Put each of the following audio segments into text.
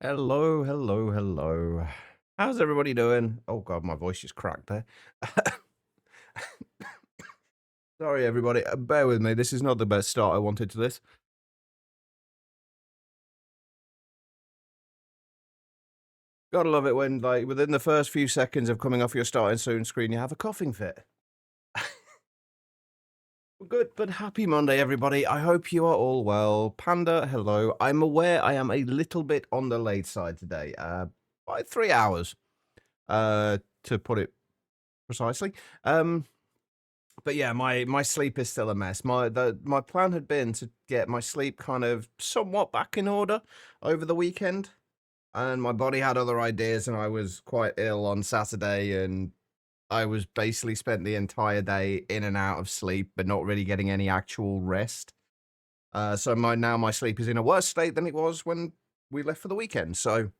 Hello, hello, hello. How's everybody doing? Oh god, my voice just cracked there. Sorry, everybody. Bear with me. This is not the best start I wanted to this. Gotta love it when, like, within the first few seconds of coming off your starting soon screen, you have a coughing fit. Good, but happy Monday, everybody. I hope you are all well. Panda, hello. I'm aware I am a little bit on the late side today. By 3 hours, to put it precisely. But yeah, my sleep is still a mess. My plan had been to get my sleep kind of somewhat back in order over the weekend, and my body had other ideas, and I was quite ill on Saturday, and I was basically spent the entire day in and out of sleep, but not really getting any actual rest. So my sleep is in a worse state than it was when we left for the weekend. So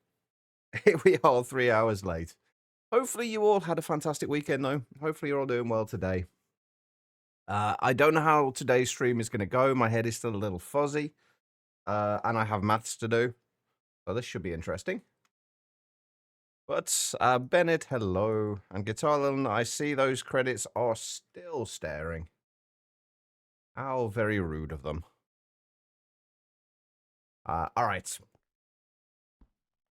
here we are, 3 hours late. Hopefully you all had a fantastic weekend, though. Hopefully you're all doing well today. I don't know how today's stream is going to go. My head is still a little fuzzy, and I have maths to do. So this should be interesting. But Bennett, hello. And Guitarlin, I see those credits are still staring. How very rude of them. All right.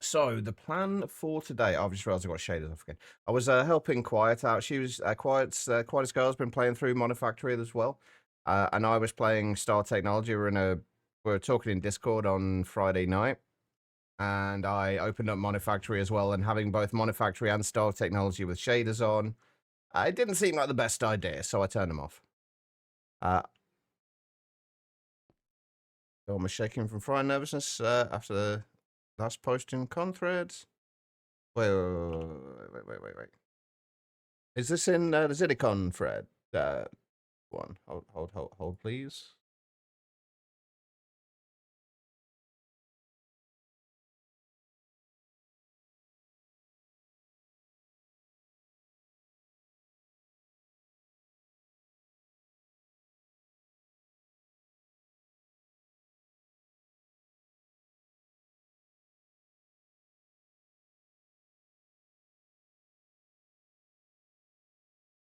So the plan for today, I've just realized I got shaders off again. I was helping Quiet out. She was Quiet's girl's been playing through Monifactory as well, and I was playing Star Technology. We're talking in Discord on Friday night, and I opened up Monifactory as well. And having both Monifactory and Star Technology with shaders on, it didn't seem like the best idea, so I turned them off. I'm shaking from frying nervousness after the last post in Conthreads. Wait. Is this in the Zidicon thread? One. Hold, please.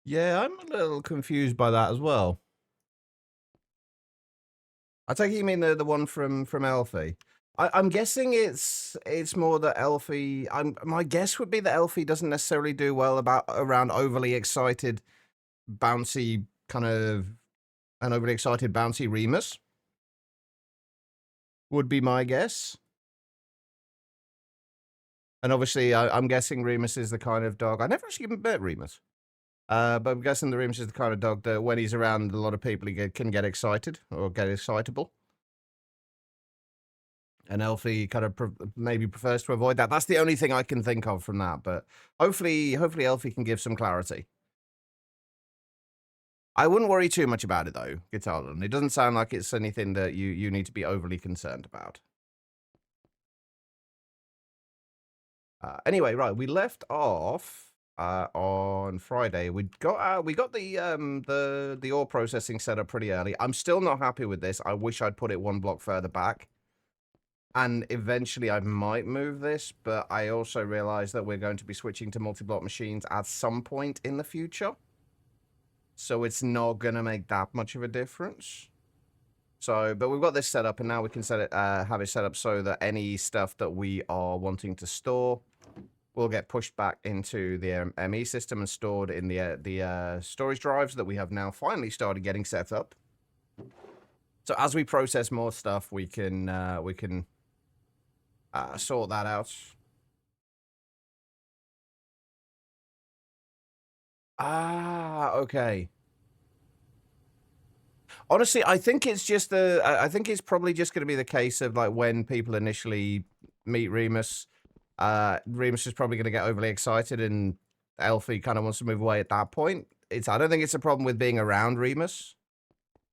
Yeah, I'm a little confused by that as well. I take it you mean the one from Elfie. I'm guessing it's more that Elfie. My guess would be that Elfie doesn't necessarily do well around overly excited, bouncy kind of an overly excited bouncy Remus. Would be my guess. And obviously, I'm guessing Remus is the kind of dog. I never actually even met Remus. But I'm guessing the Remus is the kind of dog that when he's around a lot of people, can get excited or get excitable. And Elfie kind of maybe prefers to avoid that. That's the only thing I can think of from that. But hopefully Elfie can give some clarity. I wouldn't worry too much about it, though, Guitarland. It doesn't sound like it's anything that you need to be overly concerned about. Anyway, right, we left off on Friday. We got the ore processing set up pretty early. I'm still not happy with this. I wish I'd put it one block further back. And eventually I might move this, but I also realize that we're going to be switching to multi-block machines at some point in the future. So it's not going to make that much of a difference. So, but we've got this set up, and now we can have it set up so that any stuff that we are wanting to store will get pushed back into the ME system and stored in the storage drives that we have now finally started getting set up. So as we process more stuff, we can sort that out. Ah, okay. Honestly, I think it's just I think it's probably just going to be the case of like when people initially meet Remus, Remus is probably going to get overly excited, and Elfie kind of wants to move away at that point. I don't think it's a problem with being around Remus,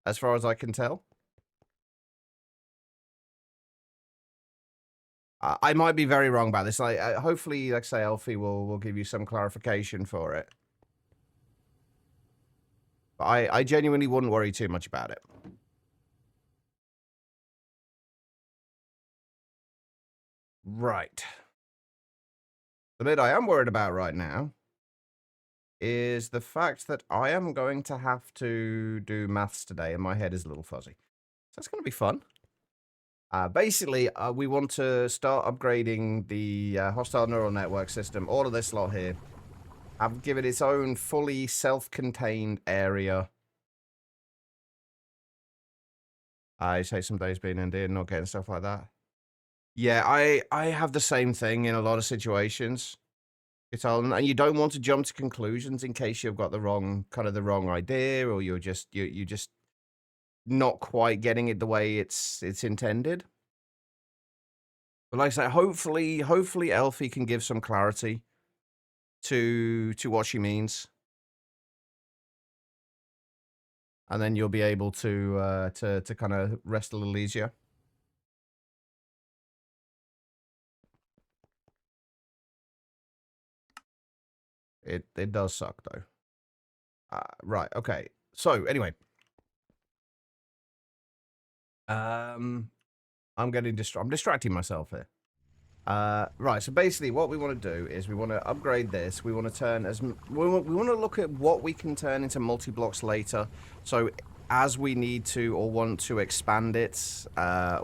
as far as I can tell. I might be very wrong about this. Hopefully, like I say, Elfie will give you some clarification for it. But I genuinely wouldn't worry too much about it. Right. The bit I am worried about right now is the fact that I am going to have to do maths today, and my head is a little fuzzy. So it's going to be fun. Basically, we want to start upgrading the hostile neural network system. All of this lot here. I've given it its own fully self-contained area. I say some days being in there, not getting stuff like that. Yeah, I have the same thing in a lot of situations. And you don't want to jump to conclusions in case you've got the wrong idea, or you're just not quite getting it the way it's intended. But like I say, hopefully Elfie can give some clarity to what she means, and then you'll be able to kind of rest a little easier. It does suck though. Right. Okay. So anyway, I'm distracting myself here. Right, so basically what we want to do is we want to upgrade this. We want to turn we want to look at what we can turn into multi-blocks later. So as we need to or want to expand it, it's a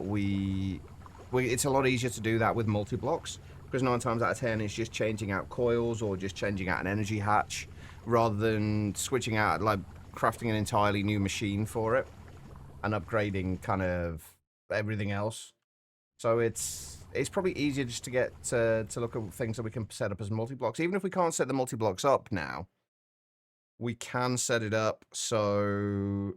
lot easier to do that with multi-blocks, because 9 times out of 10 it's just changing out coils or just changing out an energy hatch rather than switching out, like crafting an entirely new machine for it and upgrading kind of everything else. So it's probably easier just to get to look at things that we can set up as multi-blocks. Even if we can't set the multi-blocks up now, we can set it up so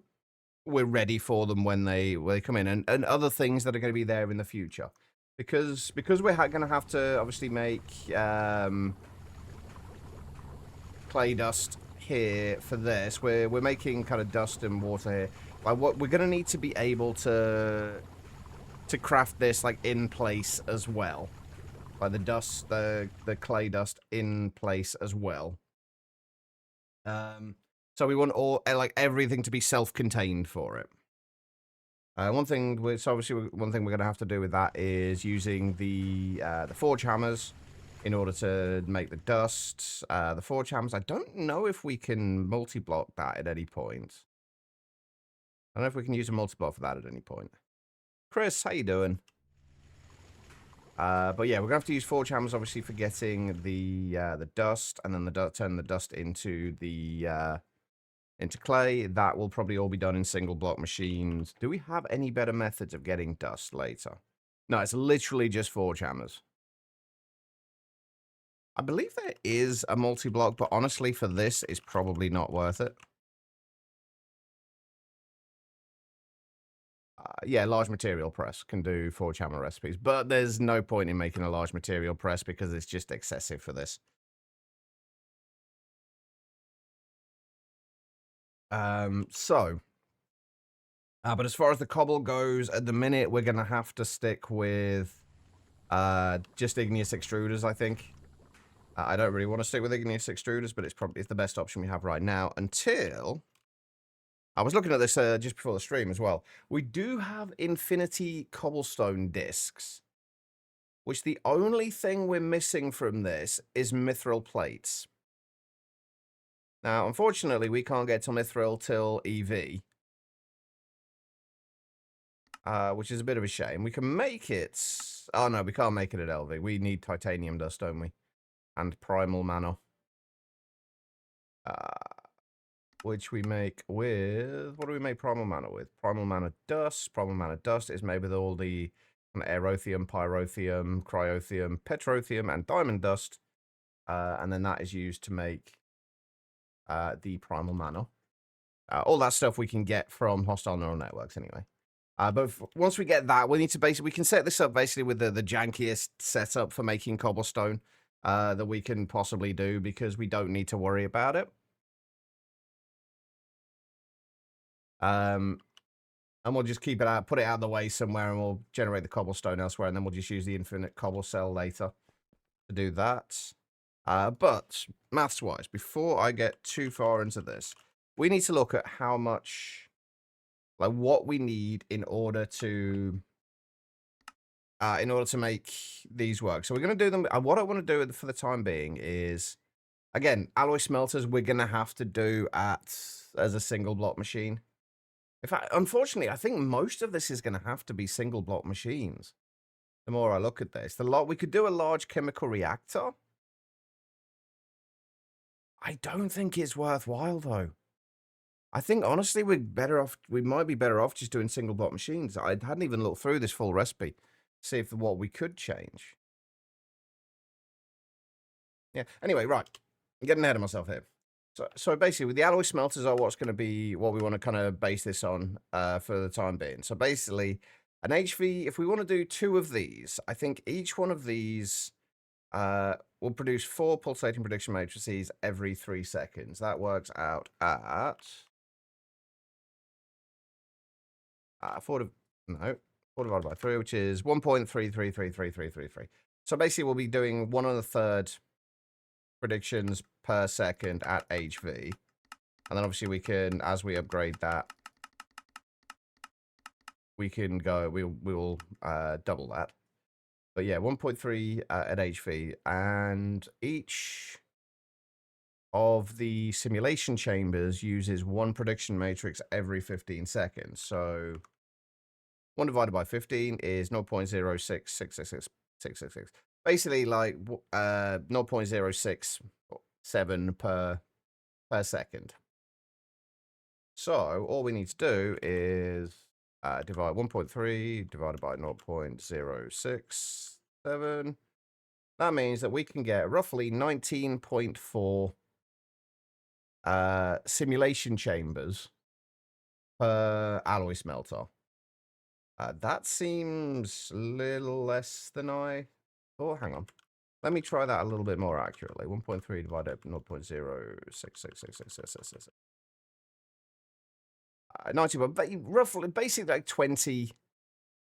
we're ready for them when they come in, and other things that are going to be there in the future. Because we're going to have to obviously make clay dust here for this. We're making kind of dust and water here. Like, what we're going to need to be able to craft this like in place as well, like the dust, the clay dust in place as well. So we want like everything to be self-contained for it. One thing we're going to have to do with that is using the forge hammers in order to make the dust. The forge hammers, I don't know if we can multi-block that at any point. I don't know if we can use a multi-block for that at any point. Chris, how you doing? But yeah, we're gonna have to use forge hammers, obviously, for getting the dust, and then turn the dust into clay. That will probably all be done in single block machines. Do we have any better methods of getting dust later? No, it's literally just forge hammers. I believe there is a multi-block, but honestly, for this, it's probably not worth it. Yeah, large material press can do forge hammer recipes, but there's no point in making a large material press because it's just excessive for this. But as far as the cobble goes, at the minute, we're going to have to stick with just igneous extruders, I think. I don't really want to stick with igneous extruders, but it's the best option we have right now until... I was looking at this just before the stream as well. We do have infinity cobblestone discs, which the only thing we're missing from this is mithril plates. Now, unfortunately, we can't get to mithril till EV. Which is a bit of a shame. We can make it... Oh, no, we can't make it at LV. We need titanium dust, don't we? And primal mana. Which we make with... What do we make primal mana with? Primal mana dust. Primal mana dust is made with all the aerothium, pyrotheum, cryotheum, petrotheum, and diamond dust. And then that is used to make the primal mana. All that stuff we can get from hostile neural networks anyway. But once we get that, we need to we can set this up basically with the jankiest setup for making cobblestone that we can possibly do, because we don't need to worry about it. And we'll just keep it out, put it out of the way somewhere, and we'll generate the cobblestone elsewhere, and then we'll just use the infinite cobble cell later to do that. But maths-wise, before I get too far into this, we need to look at how much... Like, what we need in order to in order to make these work. So we're going to do them. What I want to do for the time being is, again, alloy smelters we're going to have to do as a single block machine. In fact, unfortunately, I think most of this is going to have to be single block machines. The more I look at this, we could do a large chemical reactor. I don't think it's worthwhile, though. I think, honestly, we might be better off just doing single block machines. I hadn't even looked through this full recipe, see if what we could change. Yeah, anyway, right. I'm getting ahead of myself here. So basically, the alloy smelters are what's going to be what we want to kind of base this on for the time being. So basically, an HV, if we want to do 2 of these, I think each one of these will produce 4 pulsating prediction matrices every 3 seconds. That works out at 4 divided by 3, which is 1.33333333. So basically, we'll be doing 1 1/3 predictions per second at HV. And then obviously we can, as we upgrade that, we can go, we will double that. But yeah, 1.3 at HV, and each of the simulation chambers uses 1 prediction matrix every 15 seconds. So 1 divided by 15 is 0.0666666. Basically like 0.067 per second. So all we need to do is divide 1.3 divided by 0.067. That means that we can get roughly 19.4 simulation chambers per alloy smelter. That seems a little less than I thought. Hang on. Let me try that a little bit more accurately. 1.3 divided by 0.0666666. 90, but roughly, basically like 20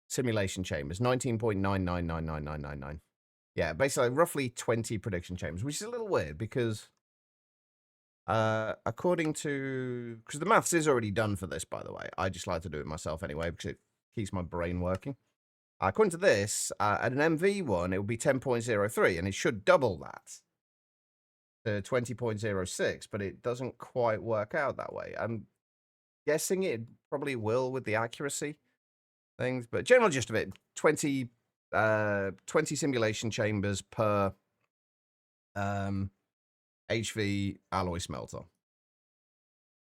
simulation chambers, 19.9999999. Yeah, basically roughly 20 prediction chambers, which is a little weird because according to, because the maths is already done for this, by the way. I just like to do it myself anyway because it keeps my brain working. According to this, at an MV one, it would be 10.03, and it should double that to 20.06, but it doesn't quite work out that way. I'm guessing it probably will with the accuracy things, but general gist of it, 20 simulation chambers per HV alloy smelter.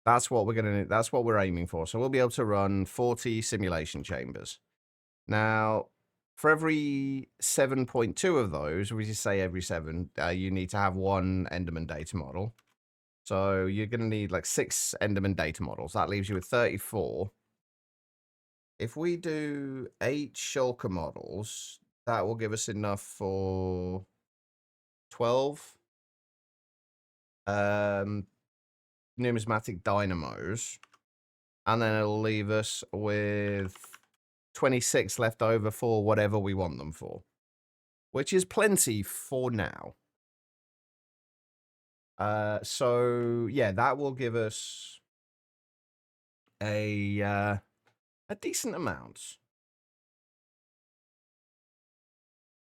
That's what we're aiming for. So we'll be able to run 40 simulation chambers. Now, for every 7.2 of those, we just say every 7, you need to have 1 Enderman data model. So you're going to need like 6 Enderman data models. That leaves you with 34. If we do 8 shulker models, that will give us enough for 12 numismatic dynamos. And then it'll leave us with 26 left over for whatever we want them for, which is plenty for now. So yeah, that will give us a decent amount.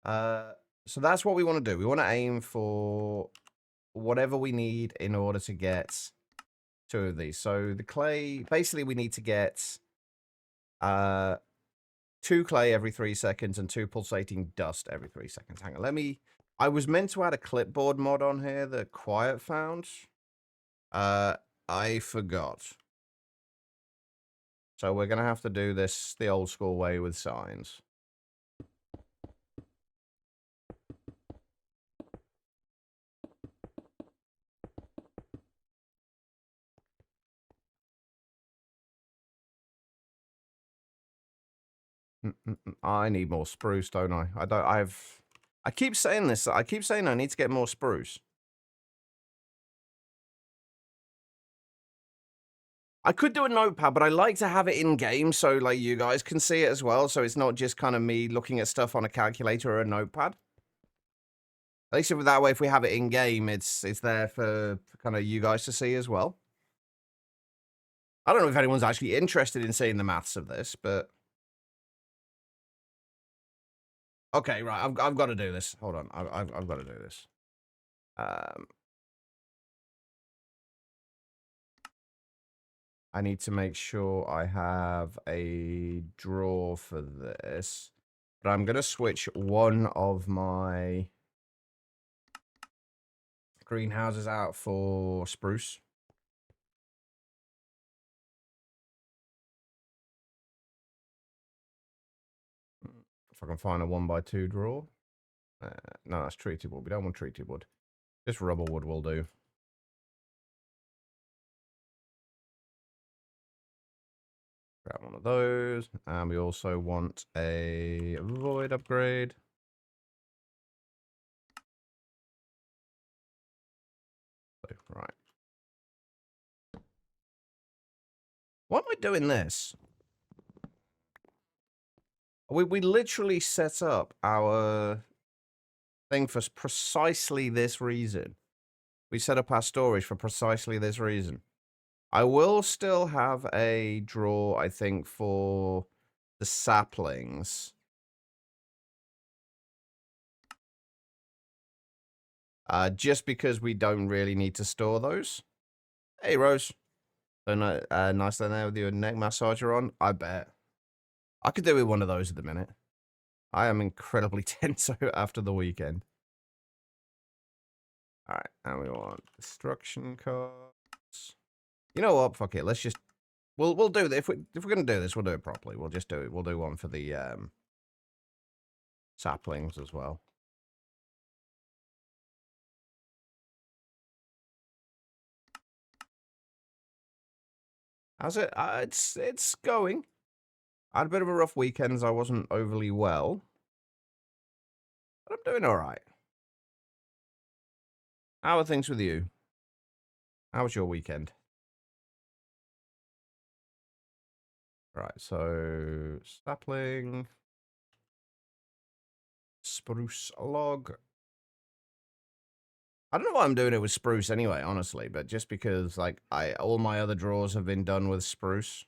So that's what we want to do. We want to aim for whatever we need in order to get 2 of these. So the clay, basically we need to get 2 clay every 3 seconds and 2 pulsating dust every 3 seconds. Hang on, I was meant to add a clipboard mod on here that Quiet found. I forgot. So we're going to have to do this the old school way with signs. I need more spruce, don't I? I keep saying this. I keep saying I need to get more spruce. I could do a notepad, but I like to have it in game so like you guys can see it as well. So it's not just kind of me looking at stuff on a calculator or a notepad. At least that way, if we have it in game, it's there for kind of you guys to see as well. I don't know if anyone's actually interested in seeing the maths of this, but Okay, right. I've got to do this. Hold on. I've got to do this. I need to make sure I have a drawer for this. But I'm going to switch one of my greenhouses out for spruce. If I can find a 1x2 drawer. No, that's treated wood. We don't want treated wood. Just rubber wood will do. Grab one of those. And we also want a void upgrade. So, right. Why am I doing this? We literally set up our thing for precisely this reason. We set up our storage for precisely this reason. I will still have a drawer, I think, for the saplings. Just because we don't really need to store those. Hey, Rose. So nice down there with your neck massager on. I bet. I could do with one of those at the minute. I am incredibly tense after the weekend. All right, and we want destruction cards. You know what? Fuck it. Let's just we'll do that. If we're gonna do this, we'll do it properly. We'll just do it. We'll do one for the saplings as well. How's it? It's going. I had a bit of a rough weekend as I wasn't overly well, but I'm doing all right. How are things with you? How was your weekend? Right, so sapling, spruce log. I don't know why I'm doing it with spruce anyway, honestly, but just because like all my other drawers have been done with spruce.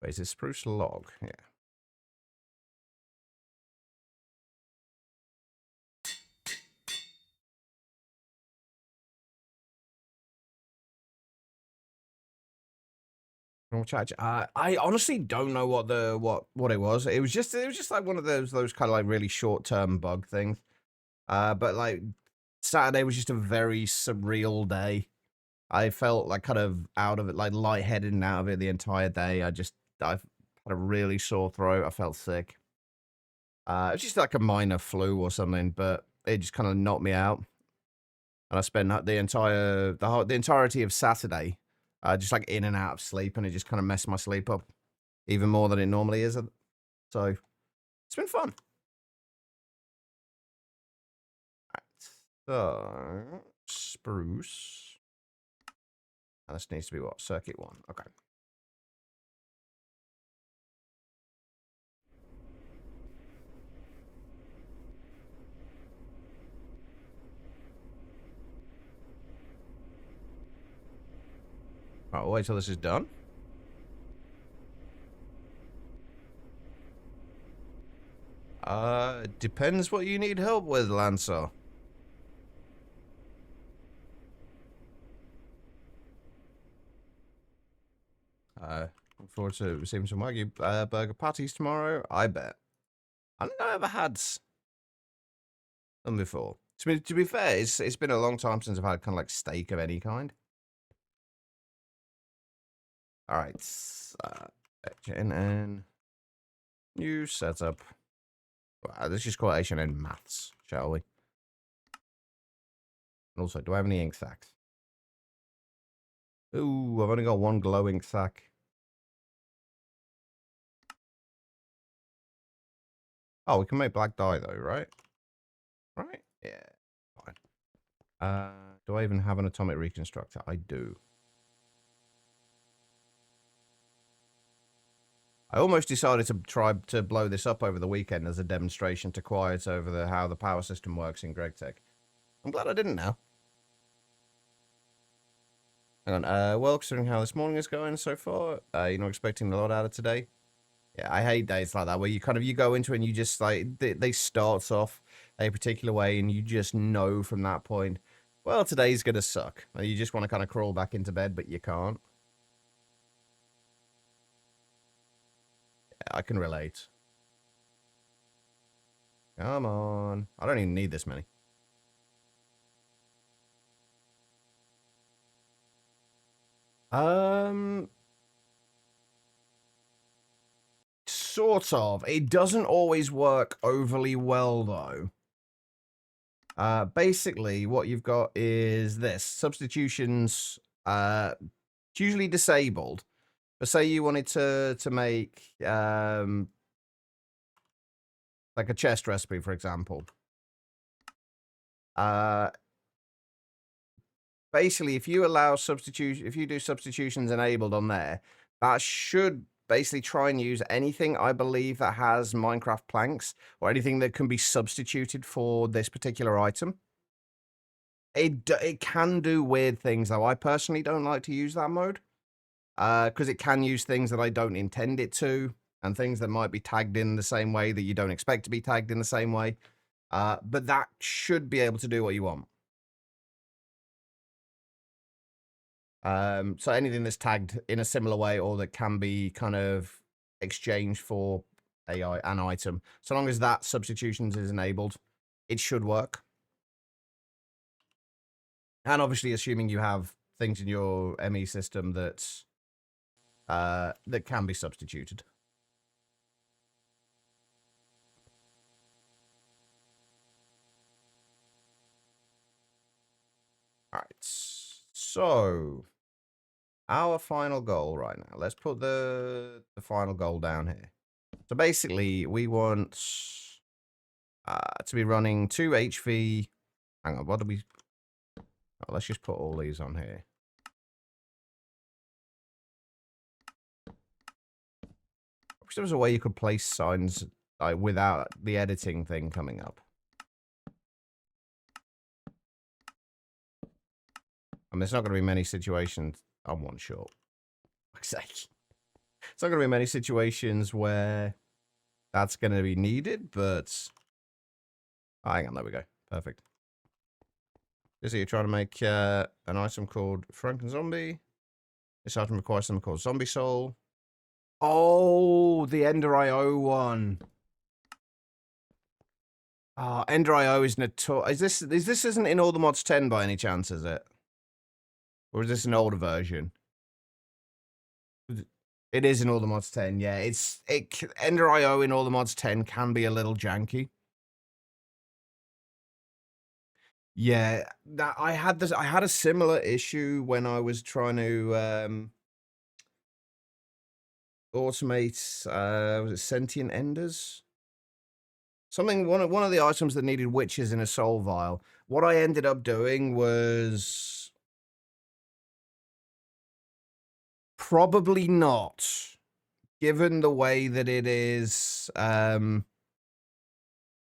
Wait, is it spruce log? Yeah. I honestly don't know what it was. It was just like one of those kind of like really short term bug things. But like Saturday was just a very surreal day. I felt like kind of out of it, like lightheaded and out of it the entire day. I had a really sore throat. I felt sick. It was just like a minor flu or something, but it just kind of knocked me out. And I spent the entirety of Saturday just like in and out of sleep, and it just kind of messed my sleep up even more than it normally is. So it's been fun. So spruce. And this needs to be what? Circuit 1. Okay. Right, I'll wait till this is done. Depends what you need help with, Lancer. Look forward to receiving some Wagyu burger patties tomorrow. I bet. I don't know I've ever had them before. To be fair, it's been a long time since I've had kind of like steak of any kind. All right. HNN. New setup. Let's just call it HNN maths, shall we? And also, do I have any ink sacks? Ooh, I've only got one glowing sack. Oh, we can make black dye though, right? Right? Yeah. Fine. Do I even have an atomic reconstructor? I do. I almost decided to try to blow this up over the weekend as a demonstration to quiet over how the power system works in GregTech. I'm glad I didn't now. Hang on, well, considering how this morning is going so far, you're not expecting a lot out of today? Yeah, I hate days like that where you go into it and you just like they starts off a particular way and you just know from that point, well, today's gonna suck. You just want to kind of crawl back into bed, but you can't. Yeah, I can relate. Come on, I don't even need this many. Sort of. It doesn't always work overly well, though. Basically, what you've got is this. Substitutions, it's usually disabled. But say you wanted to make, like a chest recipe, for example. Basically, if you allow substitution, if you do substitutions enabled on there, that should basically try and use anything, I believe, that has Minecraft planks or anything that can be substituted for this particular item. It can do weird things, though. I personally don't like to use that mode because it can use things that I don't intend it to and things that might be tagged in the same way that you don't expect to be tagged in the same way. But that should be able to do what you want. So anything that's tagged in a similar way or that can be kind of exchanged for an item, so long as that substitutions is enabled, it should work. And obviously, assuming you have things in your ME system that can be substituted. All right, so our final goal right now. Let's put the final goal down here. So basically, we want to be running 2 HV. Hang on, what do we? Oh, let's just put all these on here. I wish there was a way you could place signs without the editing thing coming up. I mean, there's not going to be many situations. I'm one short. Fuck's sake. It's not going to be many situations where that's going to be needed, but... Oh, hang on, there we go. Perfect. So you're trying to make an item called Frankenzombie. This item requires something called Zombie Soul. Oh, the Ender IO one. Oh, Ender IO is notorious. This isn't in all the mods 10 by any chance, is it? Or is this an older version? It is in all the mods 10, yeah. Ender IO in all the mods 10 can be a little janky. Yeah, that I had a similar issue when I was trying to automate was it sentient enders? One of the items that needed witches in a soul vial. What I ended up doing was probably not, given the way that it is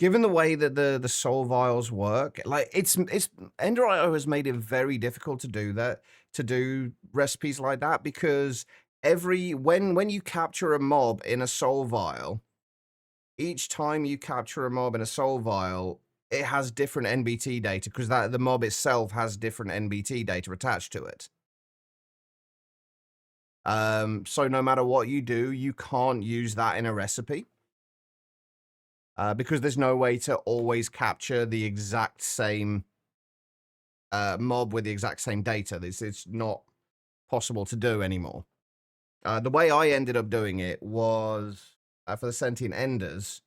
given the way that the soul vials work. Like it's Ender IO has made it very difficult to do recipes like that, because when you capture a mob in a soul vial, each time you capture a mob in a soul vial, it has different NBT data, because the mob itself has different NBT data attached to it. So no matter what you do, you can't use that in a recipe. Because there's no way to always capture the exact same mob with the exact same data. It's not possible to do anymore. The way I ended up doing it was, for the sentient enders,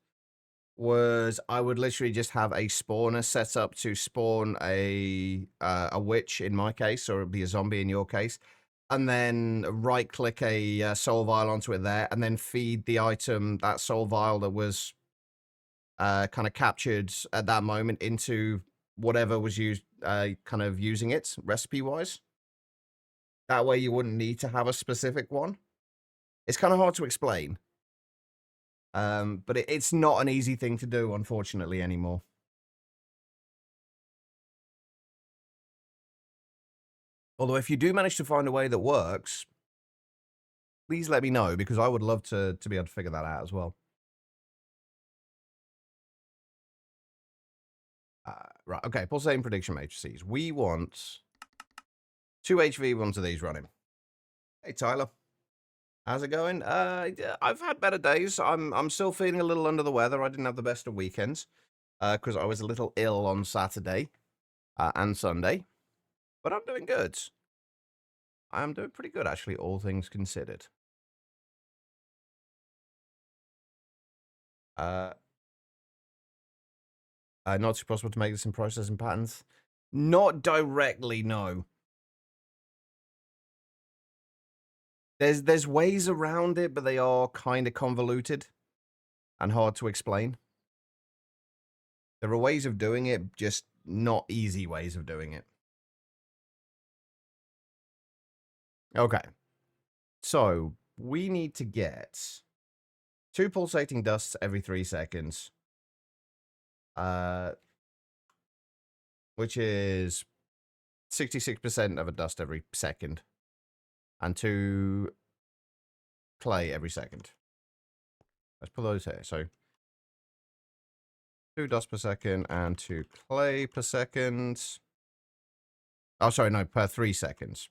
was I would literally just have a spawner set up to spawn a witch in my case, or it'd be a zombie in your case, and then right-click a soul vial onto it there, and then feed the item, that soul vial that was kind of captured at that moment, into whatever was used, kind of using it recipe-wise. That way you wouldn't need to have a specific one. It's kind of hard to explain. But it's not an easy thing to do, unfortunately, anymore. Although if you do manage to find a way that works, please let me know, because I would love to be able to figure that out as well. Right, okay, pulsating prediction matrices. We want 2 HV1s of these running. Hey, Tyler. How's it going? I've had better days. I'm still feeling a little under the weather. I didn't have the best of weekends because I was a little ill on Saturday and Sunday. But I'm doing good. I'm doing pretty good, actually, all things considered. Not possible to make this in processing patterns? Not directly, no. There's ways around it, but they are kind of convoluted and hard to explain. There are ways of doing it, just not easy ways of doing it. Okay. So, we need to get 2 pulsating dusts every 3 seconds. Which is 66% of a dust every second. And 2 clay every second. Let's put those here. So 2 dust per second and 2 clay per second. Oh, sorry, no, per 3 seconds.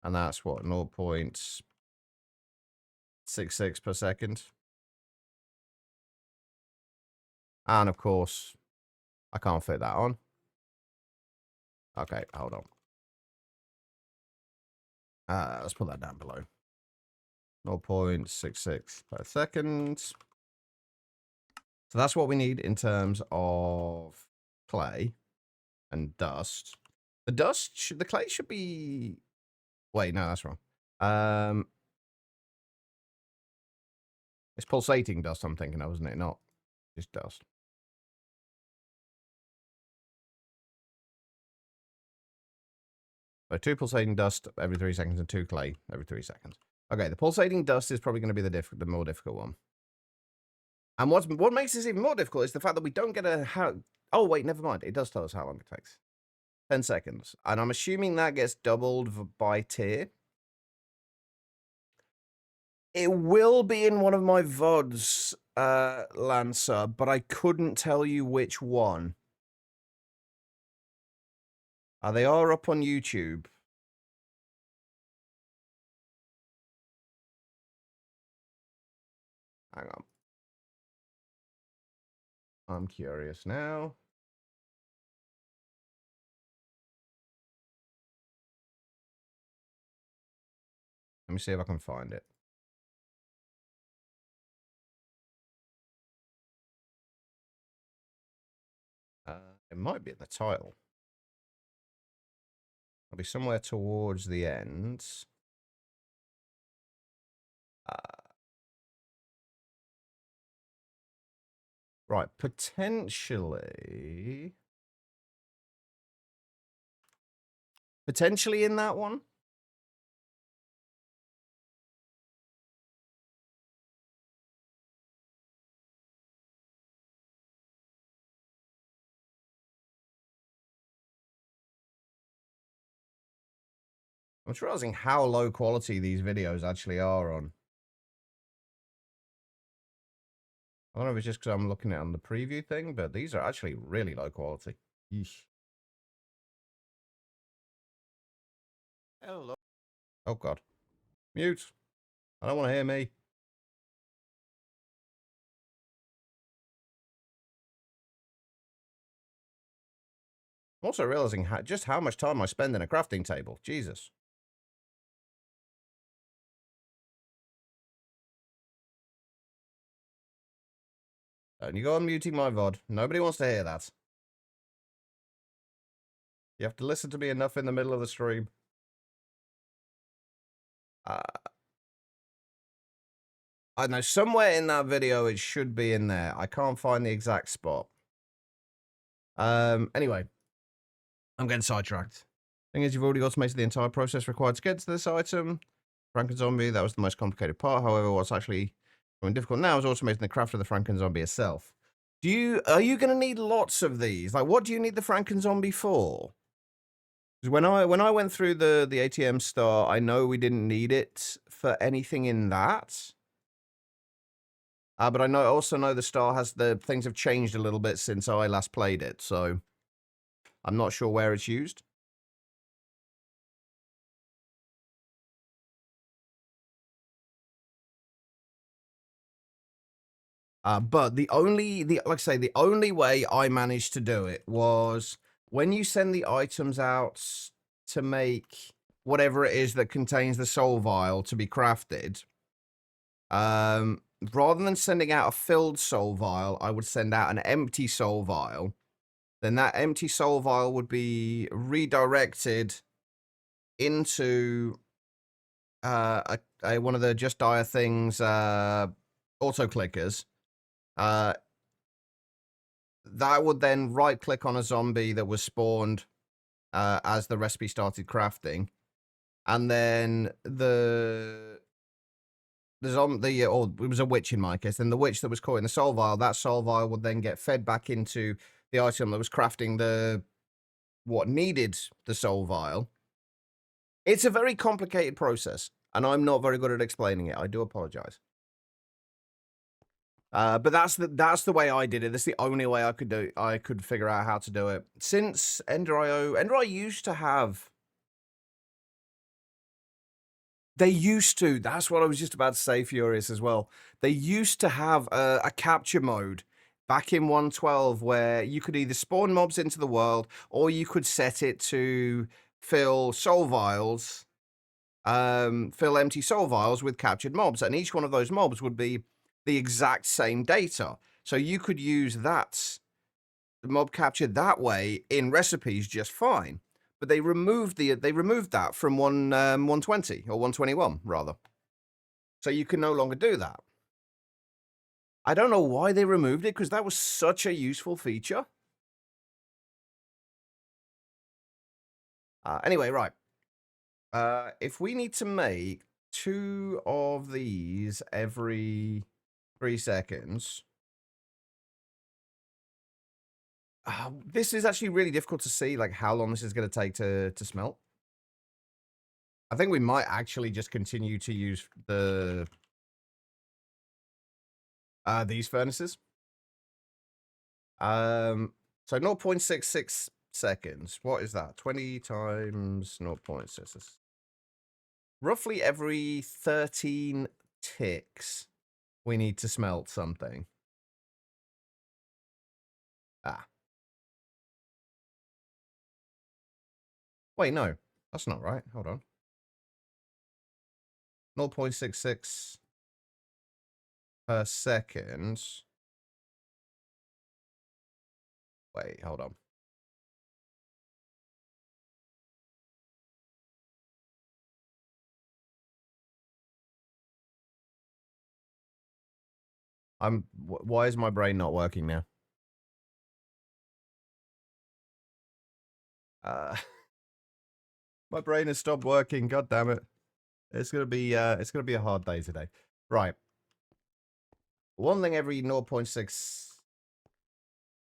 And that's what, 0.66 per second. And of course, I can't fit that on. Okay, hold on. Let's put that down below. 0.66 per second. So that's what we need in terms of clay and dust. The clay should be... Wait, no, that's wrong. It's pulsating dust I'm thinking of, isn't it? Not just dust. So 2 pulsating dust every 3 seconds and 2 clay every 3 seconds. Okay, the pulsating dust is probably going to be the more difficult one. And what makes this even more difficult is the fact that we don't get oh, wait, never mind. It does tell us how long it takes. 10 seconds. And I'm assuming that gets doubled by tier. It will be in one of my VODs, Lancer, but I couldn't tell you which one. They are up on YouTube. Hang on. I'm curious now. Let me see if I can find it. It might be in the title. It'll be somewhere towards the end. Right, potentially in that one. I'm just realizing how low quality these videos actually are on. I don't know if it's just because I'm looking at it on the preview thing, but these are actually really low quality. Yeesh. Hello. Oh, God. Mute. I don't want to hear me. I'm also realizing just how much time I spend in a crafting table. Jesus. Don't you go on muting my VOD. Nobody wants to hear that. You have to listen to me enough in the middle of the stream. I know somewhere in that video it should be in there. I can't find the exact spot. Anyway, I'm getting sidetracked. Thing is, you've already automated the entire process required to get to this item. Frankenzombie, that was the most complicated part. However, what's actually going difficult now is automating the craft of the Frankenzombie itself. Are you going to need lots of these? Like, what do you need the Frankenzombie for? Because when I went through the ATM star, I know we didn't need it for anything in that. But I also know the star things have changed a little bit since I last played it, so I'm not sure where it's used. But like I say, the only way I managed to do it was when you send the items out to make whatever it is that contains the soul vial to be crafted. Rather than sending out a filled soul vial, I would send out an empty soul vial. Then that empty soul vial would be redirected into one of the Just Dire Things auto clickers. That would then right click on a zombie that was spawned as the recipe started crafting, and then or it was a witch in my case. Then the witch that was caught in the soul vial, that soul vial would then get fed back into the item that was crafting what needed the soul vial. It's a very complicated process, and I'm not very good at explaining it. I do apologize. But that's the way I did it. That's the only way I could figure out how to do it. Since Ender.io used to have. They used to. That's what I was just about to say, Furious, as well. They used to have a capture mode back in 1.12 where you could either spawn mobs into the world or you could set it to fill soul vials, fill empty soul vials with captured mobs. And each one of those mobs would be the exact same data. So you could use that mob capture that way in recipes just fine. But they removed that from 120 or 121 rather. So you can no longer do that. I don't know why they removed it because that was such a useful feature. Anyway, right. If we need to make 2 of these every 3 seconds. This is actually really difficult to see, like, how long this is going to take to smelt. I think we might actually just continue to use these furnaces. So 0.66 seconds. What is that? 20 times 0.66. Roughly every 13 ticks, we need to smelt something. Wait, no. That's not right. Hold on. 0.66 per second. Wait, hold on. Why is my brain not working now? My brain has stopped working. God damn it! It's gonna be a hard day today. Right. One thing every 0.6.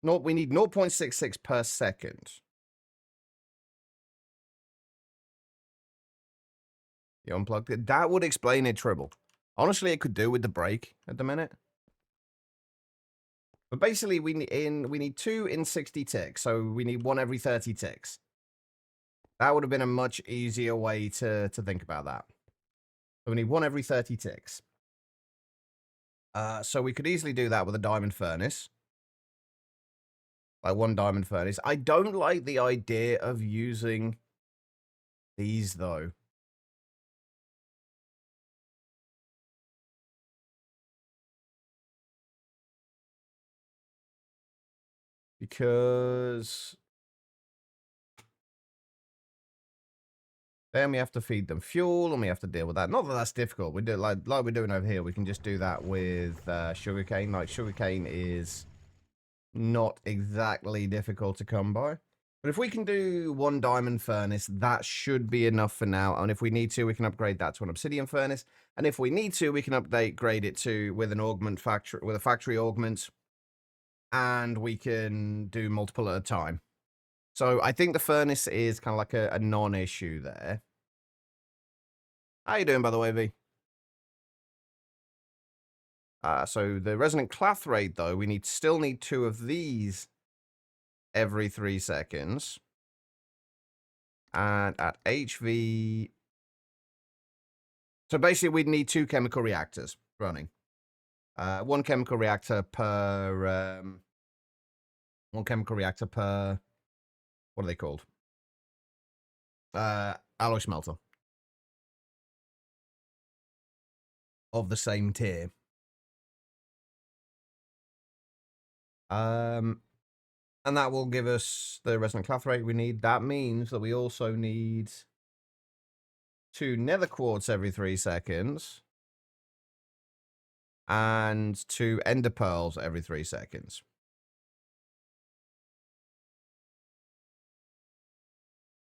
No, we need 0.66 per second. You unplugged it. That would explain it, Tribble. Honestly, it could do with the break at the minute. But basically, we need 2 in 60 ticks, so we need 1 every 30 ticks. That would have been a much easier way to think about that. So we need 1 every 30 ticks. So we could easily do that with a diamond furnace. Like 1 diamond furnace. I don't like the idea of using these, though. Because then we have to feed them fuel, and we have to deal with that. Not that that's difficult. We do like we're doing over here. We can just do that with sugarcane. Like, sugarcane is not exactly difficult to come by. But if we can do 1 diamond furnace, that should be enough for now. And if we need to, we can upgrade that to an obsidian furnace. And if we need to, we can upgrade it to with an augment factory, with a factory augment, and we can do multiple at a time. So I think the furnace is kind of like a non-issue there. How you doing, by the way, V? So the resonant clathrate, though, we still need 2 of these every 3 seconds. And at HV... So basically, we'd need 2 chemical reactors running. 1 chemical reactor per... 1 chemical reactor per... What are they called? Alloy smelter. Of the same tier. And that will give us the resonant clathrate we need. That means that we also need 2 nether quartz every 3 seconds. And 2 ender pearls every 3 seconds.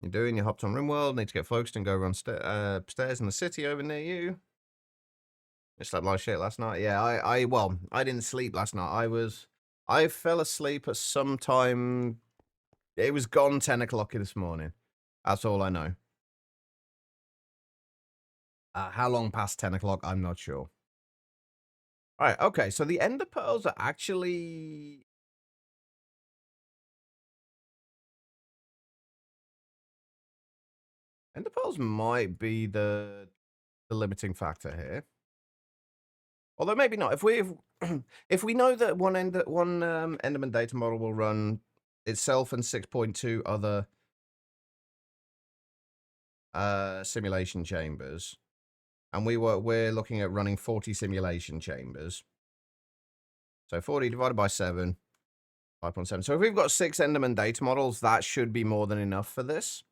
You're doing, you hopped on RimWorld, need to get focused and go run upstairs in the city over near you. I slept like shit last night. Yeah, I didn't sleep last night. I fell asleep at some time. It was gone 10 o'clock this morning. That's all I know. How long past 10 o'clock, I'm not sure. All right, okay, so the ender pearls are actually... Ender pearls might be the limiting factor here. Although maybe not. If we if we know that one Enderman data model will run itself and 6.2 other simulation chambers, and we're looking at running 40 simulation chambers. So 40 divided by 7, 5.7. So if we've got 6 Enderman data models, that should be more than enough for this.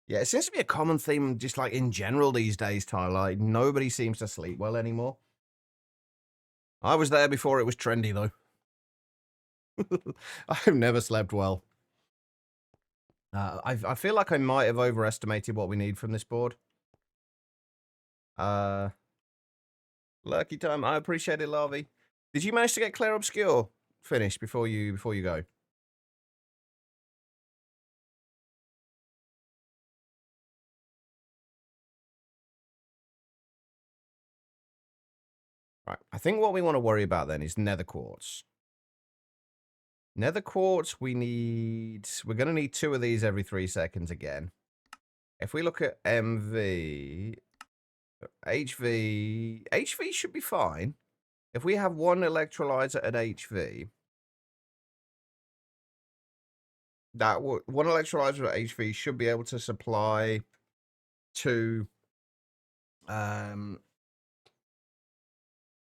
Yeah, it seems to be a common theme, just like in general these days, Tyler. Like, nobody seems to sleep well anymore. I was there before it was trendy, though. I've never slept well. I feel like I might have overestimated what we need from this board. Lucky time. I appreciate it, Larvy. Did you manage to get Clear Obscure finished before you go? Right. I think what we want to worry about then is nether quartz. Nether quartz, we're going to need 2 of these every 3 seconds again. If we look at MV, HV should be fine. If we have 1 electrolyzer at HV, one electrolyzer at HV should be able to supply 2,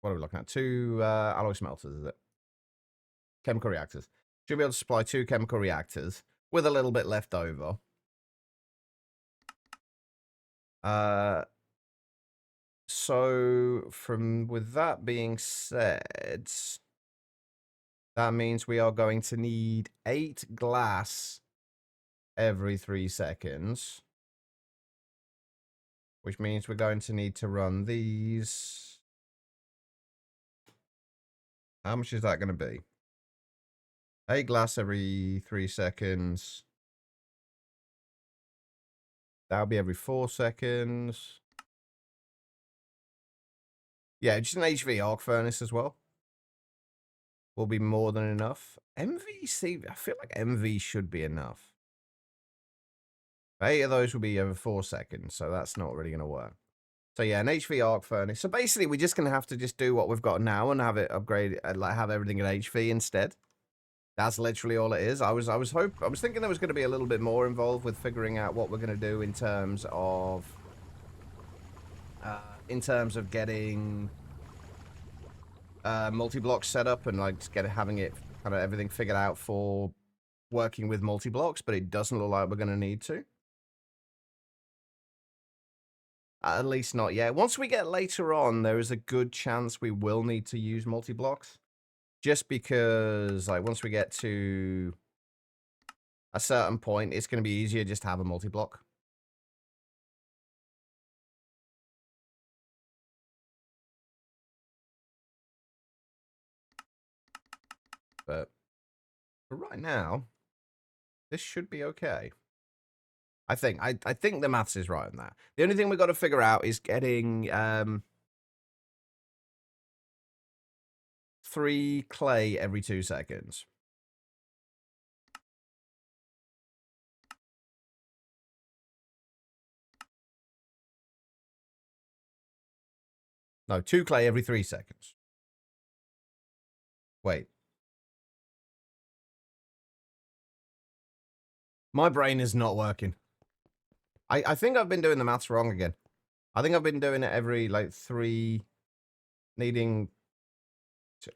what are we looking at? 2 alloy smelters, is it? Chemical reactors. Should be able to supply 2 chemical reactors with a little bit left over. So with that being said, that means we are going to need 8 glass every 3 seconds, which means we're going to need to run these. How much is that going to be? 8 glass every 3 seconds. That'll be every 4 seconds. Yeah, just an HV arc furnace as well will be more than enough. MVC, I feel like MV should be enough. 8 of those will be every 4 seconds, so that's not really going to work. So yeah, an HV arc furnace. So basically, we're just going to have to just do what we've got now and have it upgraded, like have everything at HV instead. That's literally all it is. I was thinking there was going to be a little bit more involved with figuring out what we're going to do in terms of getting multi-blocks set up and like having it kind of everything figured out for working with multi-blocks, but it doesn't look like we're going to need to. At least not yet. Once we get later on, there is a good chance we will need to use multi-blocks. Just because, like, once we get to a certain point, it's going to be easier just to have a multi-block. But for right now, this should be okay. I think the maths is right on that. The only thing we've got to figure out is getting 3 clay every 2 seconds. No, 2 clay every 3 seconds. Wait. My brain is not working. I think I've been doing the maths wrong again. I think I've been doing it every, like, 3... needing... to...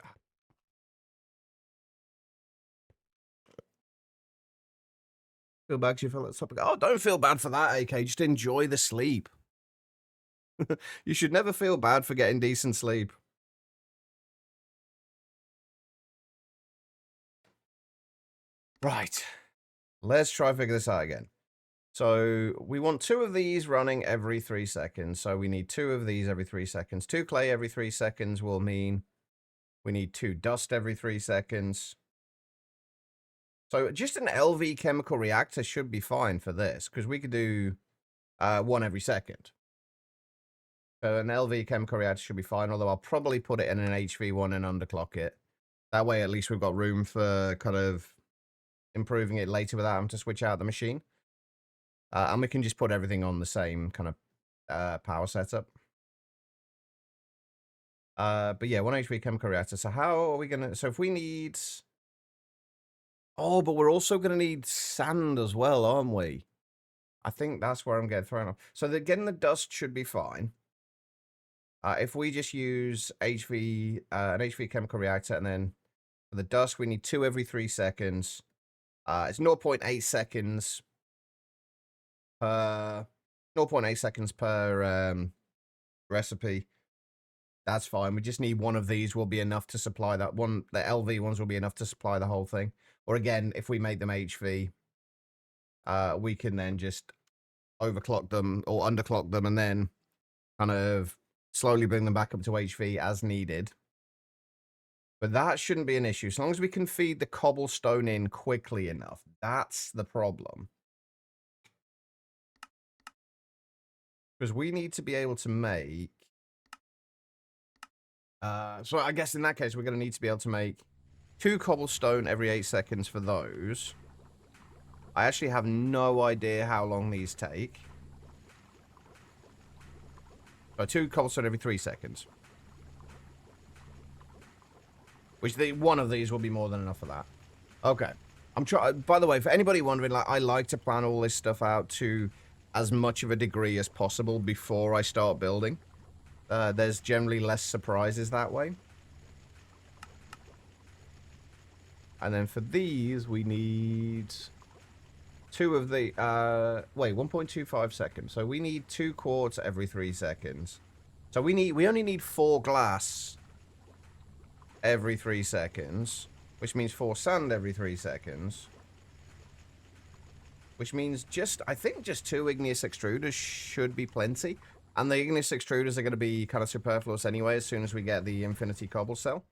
Feel bad 'cause you fell at the top. Oh, don't feel bad for that, AK. Just enjoy the sleep. You should never feel bad for getting decent sleep. Right. Let's try to figure this out again. So we want 2 of these running every 3 seconds. So we need 2 of these every 3 seconds. 2 clay every 3 seconds will mean we need 2 dust every 3 seconds. So just an LV chemical reactor should be fine for this, because we could do 1 every second. So an LV chemical reactor should be fine, although I'll probably put it in an HV1 and underclock it. That way at least we've got room for kind of improving it later without having to switch out the machine. And we can just put everything on the same kind of power setup. But yeah, 1 HP chemical reactor. So how are we going to... So if we need... Oh, but we're also going to need sand as well, aren't we? I think that's where I'm getting thrown off. So getting the dust should be fine. If we just use an HV chemical reactor, and then for the dust, we need 2 every 3 seconds. It's 0.8 seconds per 0.8 seconds per recipe. That's fine. We just need 1 of these will be enough to supply that one. The LV ones will be enough to supply the whole thing. Or again, if we make them HV, we can then just overclock them or underclock them and then kind of slowly bring them back up to HV as needed. But that shouldn't be an issue. As long as we can feed the cobblestone in quickly enough. That's the problem. Because we need to be able to make... so I guess in that case, we're going to need to be able to make 2 cobblestone every 8 seconds for those. I actually have no idea how long these take. So 2 cobblestone every 3 seconds. Which one of these will be more than enough for that. Okay. By the way, for anybody wondering, like, I like to plan all this stuff out to as much of a degree as possible before I start building. There's generally less surprises that way. And then for these, we need 2 of the... wait, 1.25 seconds. So we need 2 quartz every 3 seconds. So we only need 4 glass every 3 seconds, which means 4 sand every 3 seconds. Which means I think just 2 igneous extruders should be plenty. And the igneous extruders are going to be kind of superfluous anyway as soon as we get the infinity cobble cell.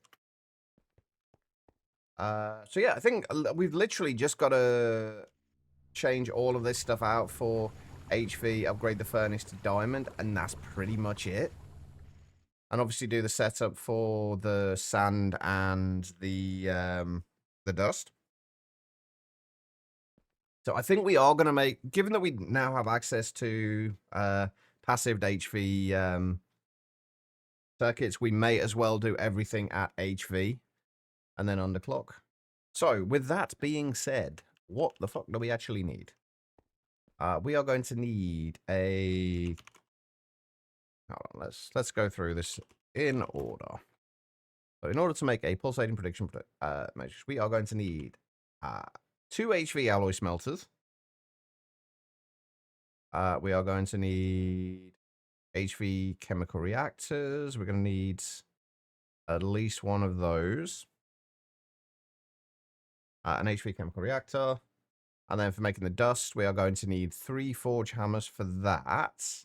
So yeah, I think we've literally just got to change all of this stuff out for HV, upgrade the furnace to diamond, and that's pretty much it. And obviously do the setup for the sand and the dust. So I think we are going to make, given that we now have access to passive HV circuits, we may as well do everything at HV and then underclock. So with that being said, what the fuck do we actually need? We are going to need a... Hold on, let's go through this in order. So in order to make a pulsating prediction matrix, we are going to need 2 HV alloy smelters. We are going to need HV chemical reactors. We're going to need at least 1 of those. an HV chemical reactor. And then for making the dust, we are going to need 3 forge hammers for that.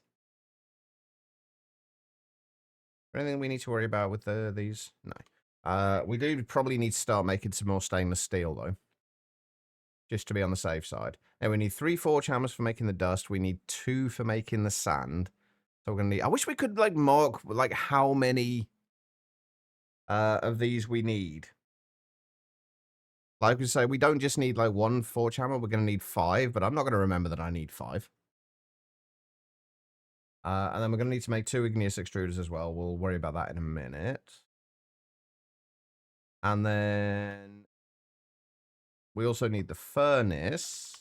Anything we need to worry about with these? No. We do probably need to start making some more stainless steel, though. Just to be on the safe side. And we need 3 forge hammers for making the dust. We need 2 for making the sand. So we're going to need... I wish we could, like, mark, like, how many of these we need. Like we say, we don't just need, like, 1 forge hammer. We're going to need 5, but I'm not going to remember that I need 5. And then we're going to need to make 2 igneous extruders as well. We'll worry about that in a minute. And then we also need the furnace,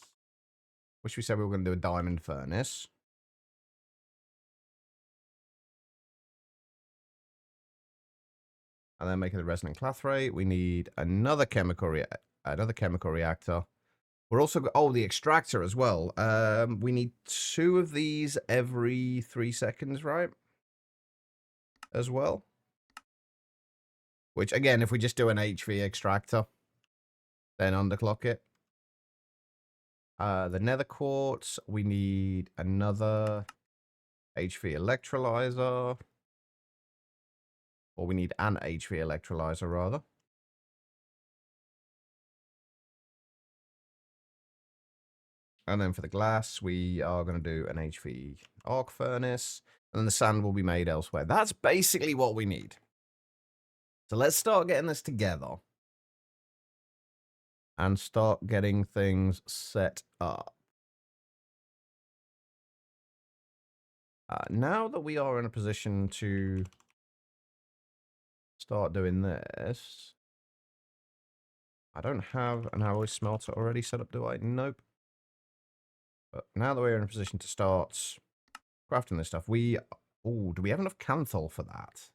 which we said we were going to do a diamond furnace. And then making the resin and clathrate, we need another chemical reactor. We're also the extractor as well. We need 2 of these every 3 seconds, right? As well. Which again, if we just do an HV extractor, then underclock it. The nether quartz, we need another HV electrolyzer. Or we need an HV electrolyzer, rather. And then for the glass, we are going to do an HV arc furnace. And then the sand will be made elsewhere. That's basically what we need. So let's start getting this together. And start getting things set up. Now that we are in a position to start doing this, I don't have an alloy smelter already set up, do I? Nope. But now that we're in a position to start crafting this stuff, do we have enough canthal for that?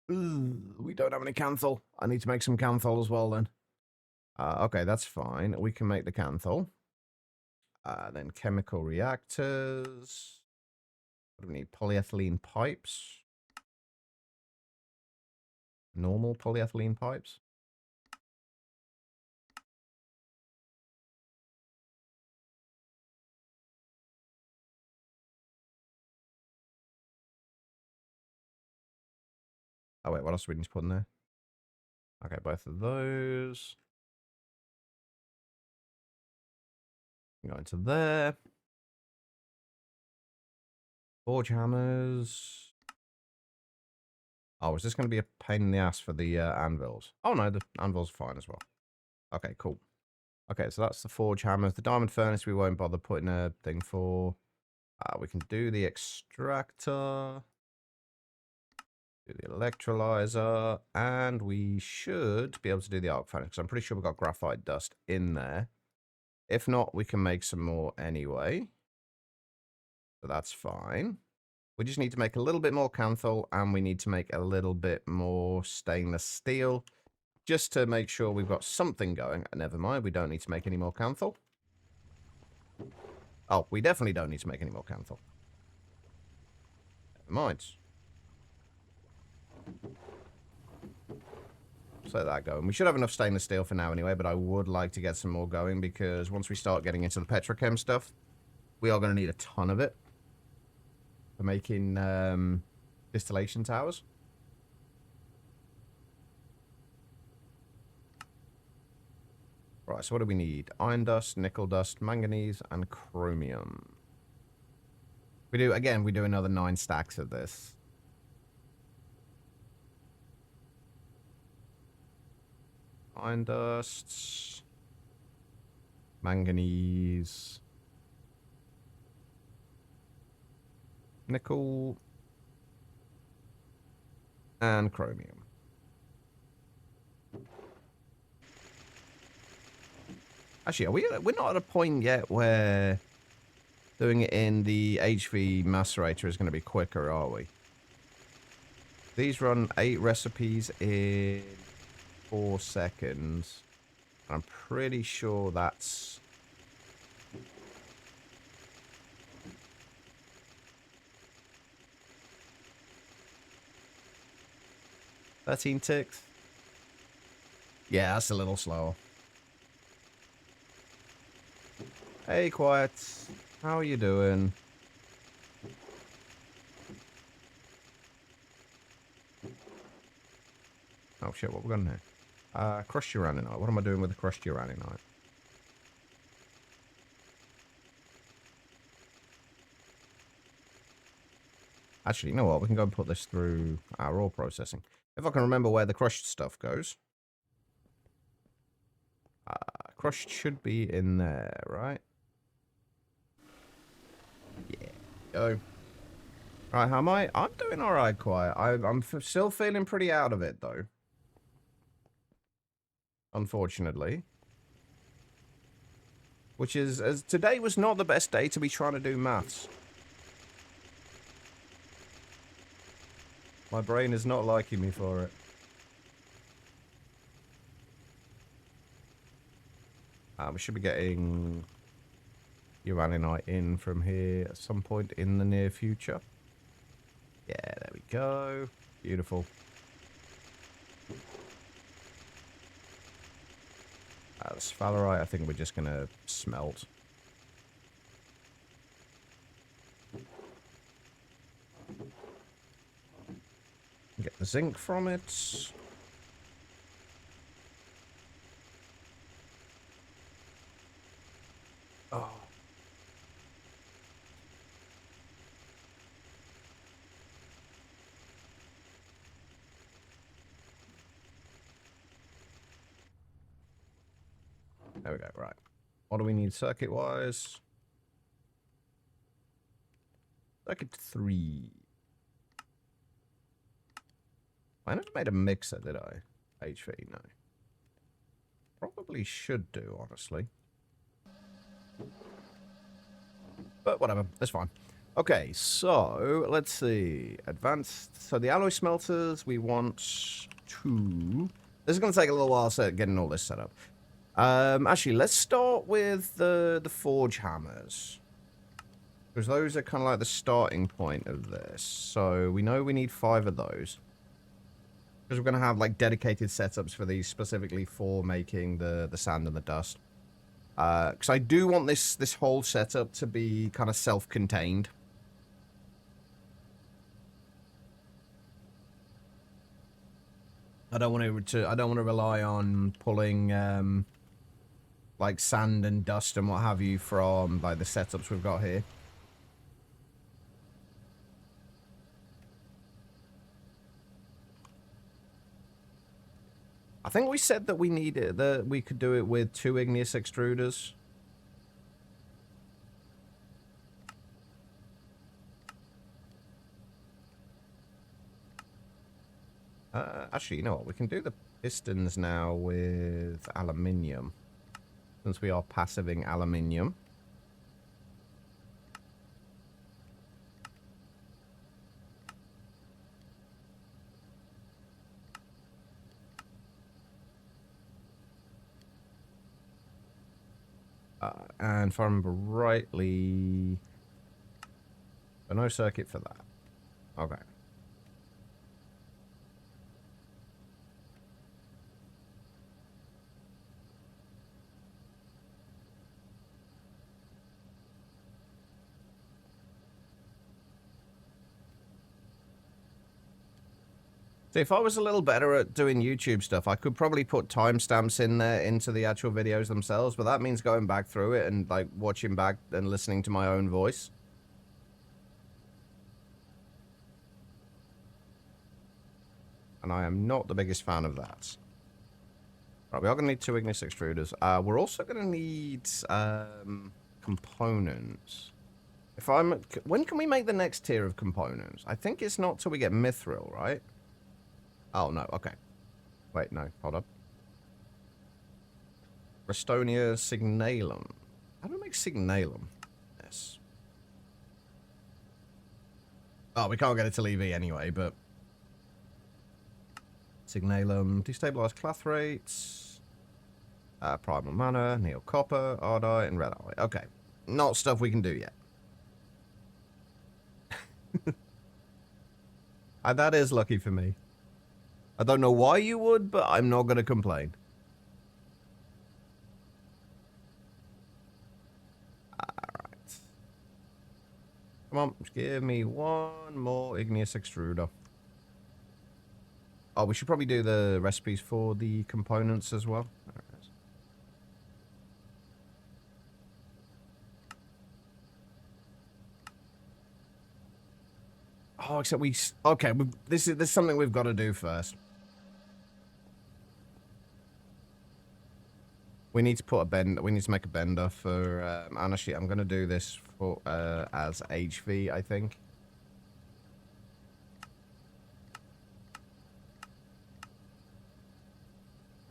We don't have any canthal. I need to make some canthal as well then. Okay, that's fine. We can make the canthal. Then chemical reactors. What do we need? Polyethylene pipes. Normal polyethylene pipes. Oh, wait, what else do we need to put in there? Okay, both of those. Go into there. Forge hammers. Oh, is this going to be a pain in the ass for the anvils? Oh, no, the anvils are fine as well. Okay, cool. Okay, so that's the forge hammers. The diamond furnace we won't bother putting a thing for. We can do the extractor. Do the electrolyzer. And we should be able to do the arc furnace, because I'm pretty sure we've got graphite dust in there. If not, we can make some more anyway. So that's fine. We just need to make a little bit more canthal, and we need to make a little bit more stainless steel, just to make sure we've got something going. Never mind, we don't need to make any more canthal. Oh, we definitely don't need to make any more canthal. Never mind. So let that go. And we should have enough stainless steel for now anyway, but I would like to get some more going, because once we start getting into the petrochem stuff, we are going to need a ton of it for making distillation towers. Right, so what do we need? Iron dust, nickel dust, manganese, and chromium. We do another 9 stacks of this. Iron dust, manganese, nickel, and chromium. Actually, we're not at a point yet where doing it in the HV macerator is going to be quicker, are we? These run 8 recipes in 4 seconds. I'm pretty sure that's... $13 ticks. Yeah, that's a little slower. Hey, Quiet. How are you doing? Oh, shit, what we got in here? Crushed uraninite. What am I doing with the crushed uraninite? Actually, you know what? We can go and put this through our ore processing. If I can remember where the crushed stuff goes. Crushed should be in there, right? Yeah. Go. Right, how am I? I'm doing alright, Quiet. I'm still feeling pretty out of it, though. Unfortunately. Which is, as today was not the best day to be trying to do maths. My brain is not liking me for it. We should be getting uraninite in from here at some point in the near future. Yeah, there we go. Beautiful. The sphalerite, I think we're just going to smelt. Get the zinc from it. Oh. There we go, right. What do we need circuit-wise? Circuit 3. I never made a mixer, did I? HV, no. Probably should do, honestly. But whatever, that's fine. Okay, so let's see. Advanced. So the alloy smelters, we want 2. This is going to take a little while getting all this set up. Actually, let's start with the forge hammers. Because those are kind of like the starting point of this. So we know we need 5 of those. Because we're going to have like dedicated setups for these specifically for making the sand and the dust. Because I do want this whole setup to be kind of self-contained. I don't want to rely on pulling like sand and dust and what have you from like the setups we've got here. I think we said that we could do it with 2 igneous extruders. Actually, you know what? We can do the pistons now with aluminium. Since we are passiving aluminium. And if I remember rightly... no circuit for that. Okay. See, if I was a little better at doing YouTube stuff, I could probably put timestamps in there into the actual videos themselves, but that means going back through it and like watching back and listening to my own voice. And I am not the biggest fan of that. Right, we are going to need 2 igneous extruders. We're also going to need components. When can we make the next tier of components? I think it's not till we get mithril, right? Oh, no, okay. Wait, no, hold up. Restonia signalum. How do I make signalum? Yes. Oh, we can't get it to EV anyway, but... Signalum, destabilized clathrates, primal mana, neo copper, ardite, and red alloy. Okay, not stuff we can do yet. That is lucky for me. I don't know why you would, but I'm not going to complain. on. Just give me one more igneous extruder. Oh, we should probably do the recipes for the components as well. There it is. Oh, except we... Okay, this is something we've got to do first. We need to put a bend. We need to make a bender for... honestly, I'm going to do this for as HV, I think.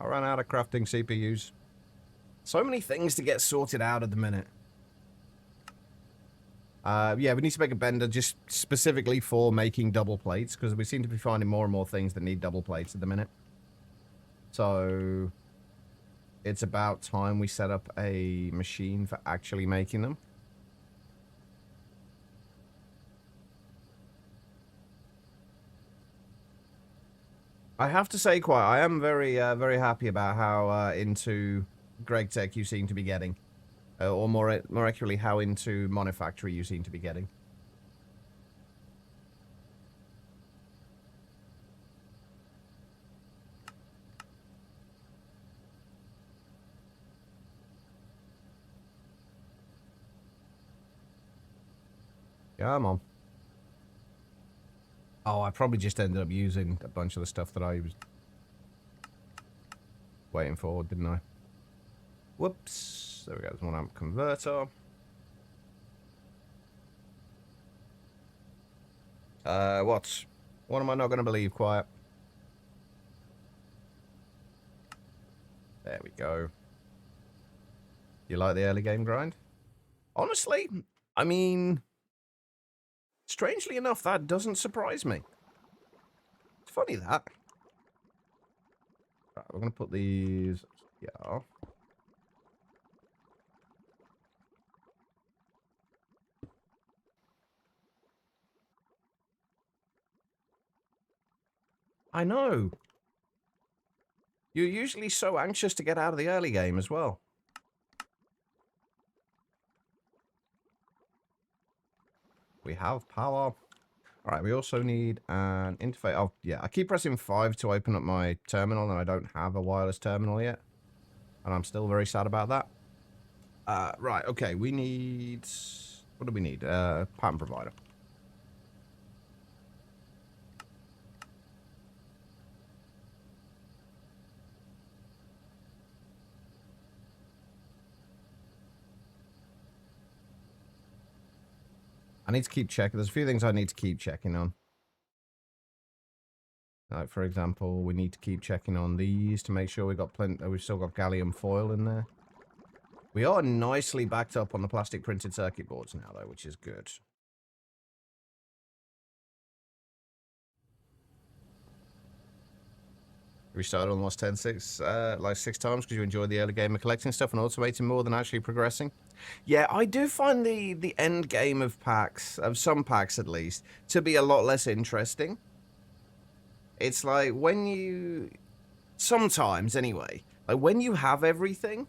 I ran out of crafting CPUs. So many things to get sorted out at the minute. Yeah, we need to make a bender just specifically for making double plates, because we seem to be finding more and more things that need double plates at the minute. So it's about time we set up a machine for actually making them. I have to say, I am very, very happy about how into Greg Tech you seem to be getting. Or more accurately, how into Monifactory you seem to be getting. Yeah, I'm on. Oh, I probably just ended up using a bunch of the stuff that I was waiting for, didn't I? Whoops. There we go. There's 1 amp converter. What am I not going to believe? Quiet. There we go. You like the early game grind? Honestly, I mean, strangely enough, that doesn't surprise me. It's funny that. Right, we're going to put these... Yeah. I know. You're usually so anxious to get out of the early game as well. We have power. Alright, we also need an interface. Oh, yeah. I keep pressing 5 to open up my terminal, and I don't have a wireless terminal yet. And I'm still very sad about that. Right, okay. We need... What do we need? Pattern provider. I need to keep checking. There's a few things I need to keep checking on. Like, for example, we need to keep checking on these to make sure we've still got gallium foil in there. We are nicely backed up on the plastic printed circuit boards now, though, which is good. We started almost 6 times because you enjoyed the early game of collecting stuff and automating more than actually progressing. Yeah, I do find the end game of packs, of some packs at least, to be a lot less interesting. It's like when you... Sometimes, anyway. Like, when you have everything,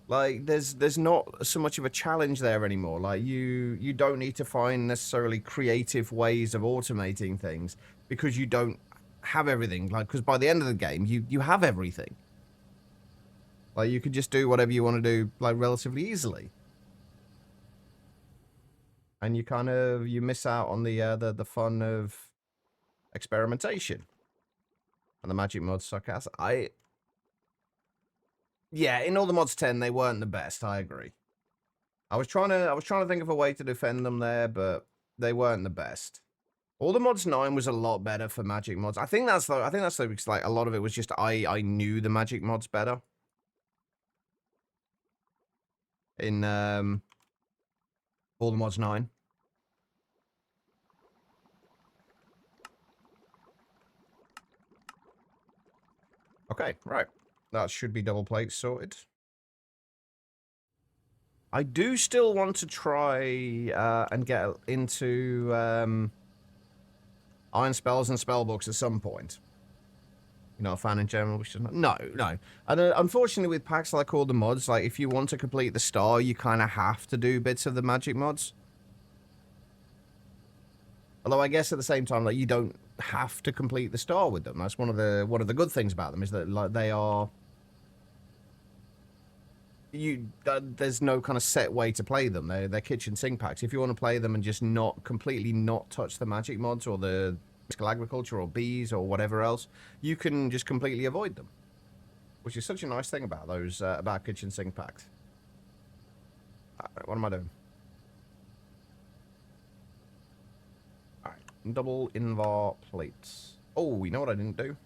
like, there's not so much of a challenge there anymore. Like, you don't need to find necessarily creative ways of automating things because you don't have everything. Like, because by the end of the game, you have everything. Like, you could just do whatever you want to do, like, relatively easily. And you miss out on the fun of experimentation. And the magic mods suck ass. Yeah, in all the mods 10, they weren't the best, I agree. I was trying to think of a way to defend them there, but they weren't the best. All the mods 9 was a lot better for magic mods. I think that's because like a lot of it was just I knew the magic mods better. In all the mods 9. Okay, right. That should be double plates sorted. I do still want to try and get into Iron Spells and Spellbooks at some point. You know, a fan in general, which is no. And unfortunately, with packs like all the mods, like if you want to complete the star, you kind of have to do bits of the magic mods. Although I guess at the same time, like, you don't have to complete the star with them. That's one of the good things about them, is that, like, they are... there's no kind of set way to play them. They're kitchen sink packs. If you want to play them and just completely not touch the magic mods or the agriculture or bees or whatever else, you can just completely avoid them, which is such a nice thing about those about kitchen sink packs. What am I doing? All right, double invar plates. Oh, you know what I didn't do?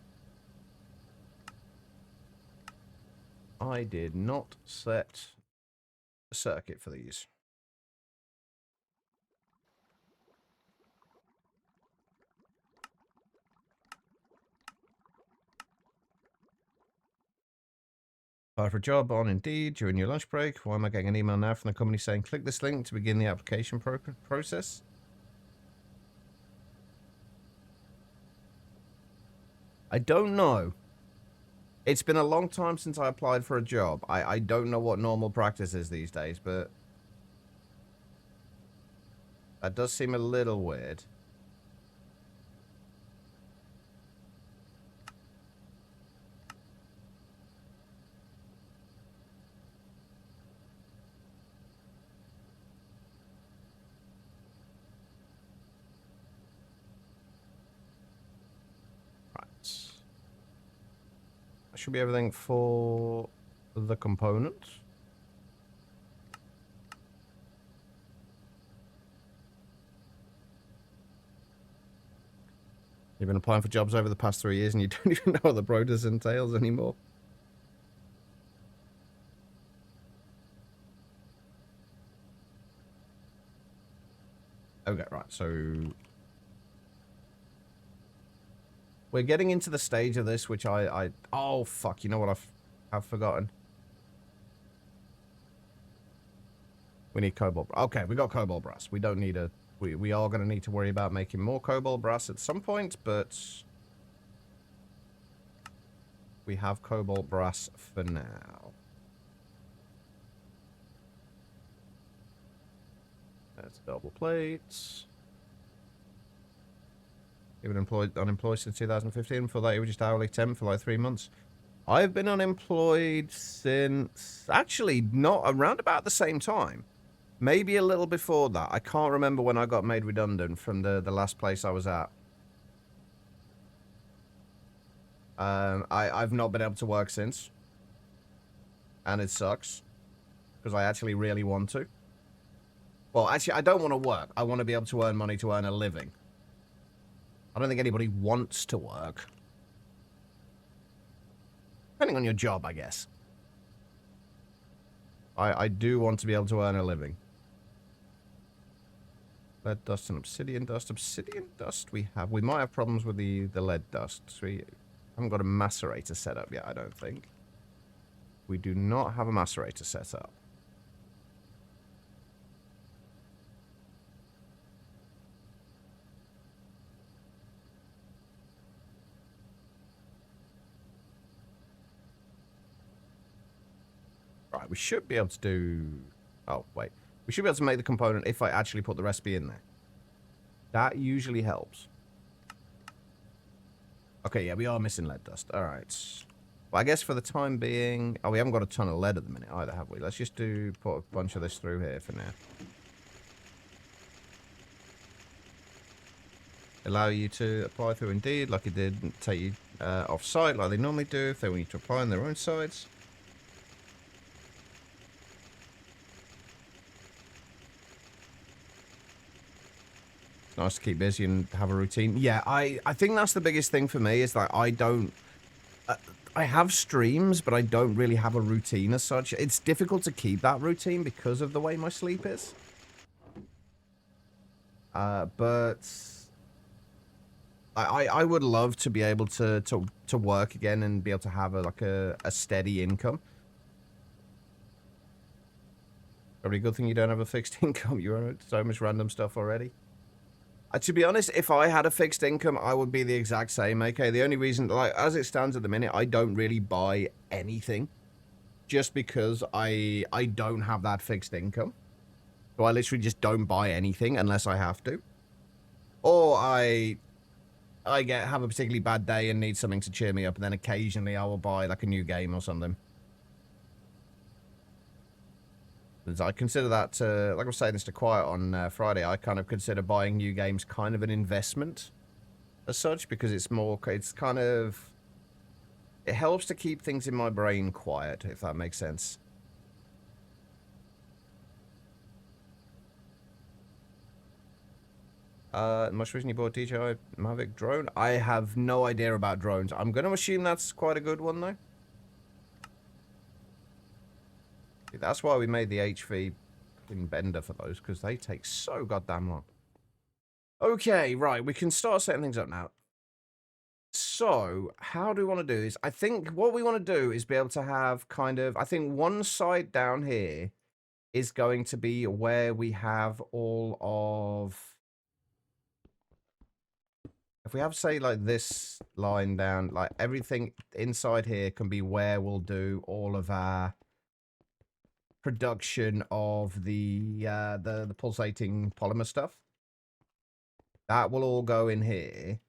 I did not set a circuit for these. Apply for a job on Indeed during your lunch break. Why am I getting an email now from the company saying click this link to begin the application process? I don't know. It's been a long time since I applied for a job. I don't know what normal practice is these days, but that does seem a little weird. That should be everything for the components. You've been applying for jobs over the past 3 years and you don't even know what the process entails anymore. Okay, right, so... we're getting into the stage of this, which oh, fuck, you know what I've forgotten? We need cobalt. Okay, we got cobalt brass. We don't need a... We are going to need to worry about making more cobalt brass at some point, but... we have cobalt brass for now. That's double plates. You've been unemployed since 2015. For that, you were just hourly temp for like 3 months. I've been unemployed since... actually, not around about the same time. Maybe a little before that. I can't remember when I got made redundant from the last place I was at. I've not been able to work since. And it sucks. Because I actually really want to. Well, actually, I don't want to work. I want to be able to earn money to earn a living. I don't think anybody wants to work. Depending on your job, I guess. I do want to be able to earn a living. Lead dust and obsidian dust. Obsidian dust we have. We might have problems with the lead dust. So we haven't got a macerator set up yet, I don't think. We do not have a macerator set up. Right, we should be able to do... oh, wait. We should be able to make the component if I actually put the recipe in there. That usually helps. Okay, yeah, we are missing lead dust. All right. Well, I guess for the time being... oh, we haven't got a ton of lead at the minute either, have we? Let's just put a bunch of this through here for now. Allow you to apply through Indeed like it did take you off-site like they normally do if they want you to apply on their own sites. Nice to keep busy and have a routine. Yeah, I think that's the biggest thing for me is that I don't... I have streams, but I don't really have a routine as such. It's difficult to keep that routine because of the way my sleep is. But... I would love to be able to work again and be able to have a steady income. Probably a good thing you don't have a fixed income. You earn so much random stuff already. To be honest, if I had a fixed income, I would be the exact same, okay? The only reason, like, as it stands at the minute, I don't really buy anything. Just because I don't have that fixed income. So I literally just don't buy anything unless I have to. Or I have a particularly bad day and need something to cheer me up, and then occasionally I will buy like a new game or something. Because I consider that, like I was saying this to Quiet on Friday, I kind of consider buying new games kind of an investment as such, because it's kind of, it helps to keep things in my brain quiet, if that makes sense. Most recently bought DJI Mavic drone. I have no idea about drones. I'm going to assume that's quite a good one, though. That's why we made the HV in Bender for those, because they take so goddamn long. Okay, right, we can start setting things up now. So, how do we want to do this? I think what we want to do is be able to have kind of, I think one side down here is going to be where we have all of, if we have, say, like this line down, like everything inside here can be where we'll do all of our production of the pulsating polymer stuff. That will all go in here.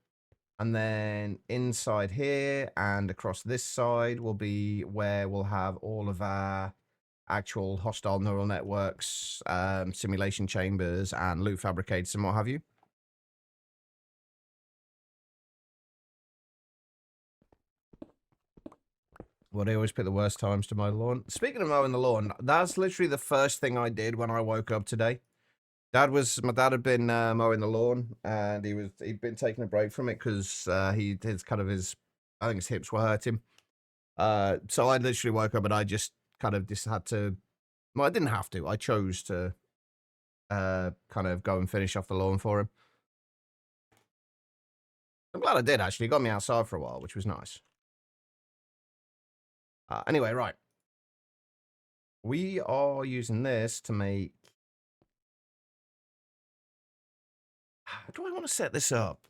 And then inside here and across this side will be where we'll have all of our actual hostile neural networks, simulation chambers, and loop fabricators and what have you. Well, they always pick the worst times to mow the lawn. Speaking of mowing the lawn, that's literally the first thing I did when I woke up today. My dad had been mowing the lawn, and he'd been taking a break from it because I think his hips were hurting. So I literally woke up and I just had to. Well, I didn't have to. I chose to kind of go and finish off the lawn for him. I'm glad I did, actually. It got me outside for a while, which was nice. Anyway, right. We are using this to make... How do I want to set this up?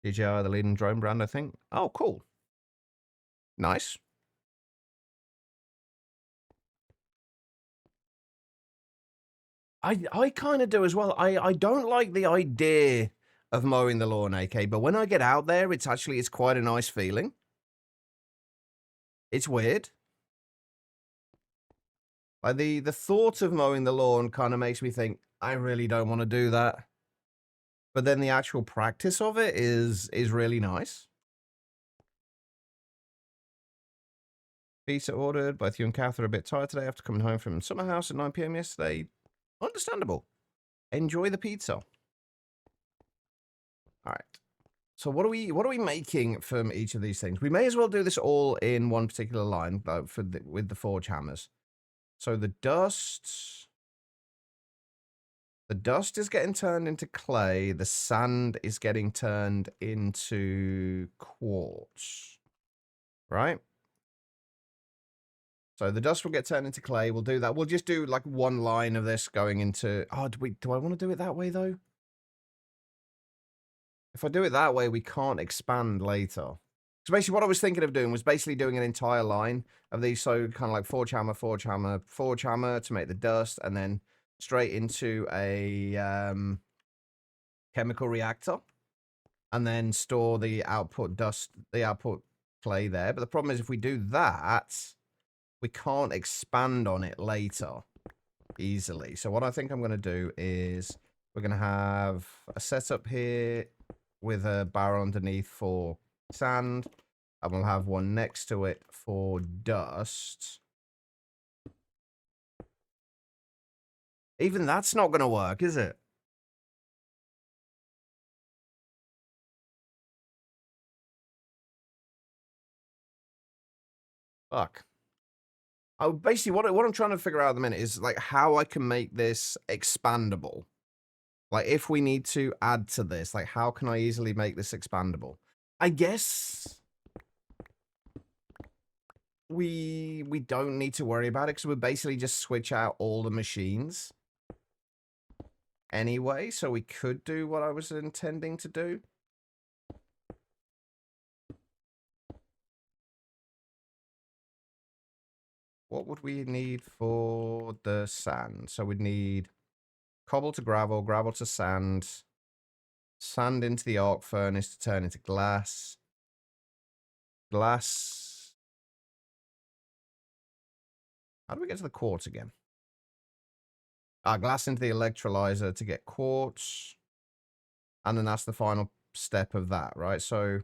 DJI, the leading drone brand, I think. Oh, cool. Nice. I kind of do as well. I don't like the idea of mowing the lawn, AK, but when I get out there, it's quite a nice feeling. It's weird. Like the thought of mowing the lawn kind of makes me think, I really don't want to do that. But then the actual practice of it is really nice. Pizza ordered. Both you and Kath are a bit tired today after coming home from summer house at 9 PM yesterday. Understandable. Enjoy the pizza. All right. So what are we making from each of these things? We may as well do this all in one particular line with the forge hammers. So the dust is getting turned into clay. The sand is getting turned into quartz. Right? So the dust will get turned into clay. We'll do that. We'll just do like one line of this going into... Oh, do I want to do it that way, though? If I do it that way, we can't expand later. So basically what I was thinking of doing was basically doing an entire line of these. So kind of like forge hammer, forge hammer, forge hammer to make the dust, and then straight into a chemical reactor. And then store the output clay there. But the problem is if we do that... we can't expand on it later easily. So what I think I'm going to do is we're going to have a setup here with a barrel underneath for sand, and we'll have one next to it for dust. Even that's not going to work, is it? Fuck. Basically, what I'm trying to figure out at the minute is like how I can make this expandable. Like if we need to add to this, like how can I easily make this expandable? I guess we don't need to worry about it because we basically just switch out all the machines anyway. So we could do what I was intending to do. what would we need for the sand? So we'd need cobble to gravel, gravel to sand, sand into the arc furnace to turn into glass. Glass. How do we get to the quartz again? Glass into the electrolyzer to get quartz. And then that's the final step of that, right? So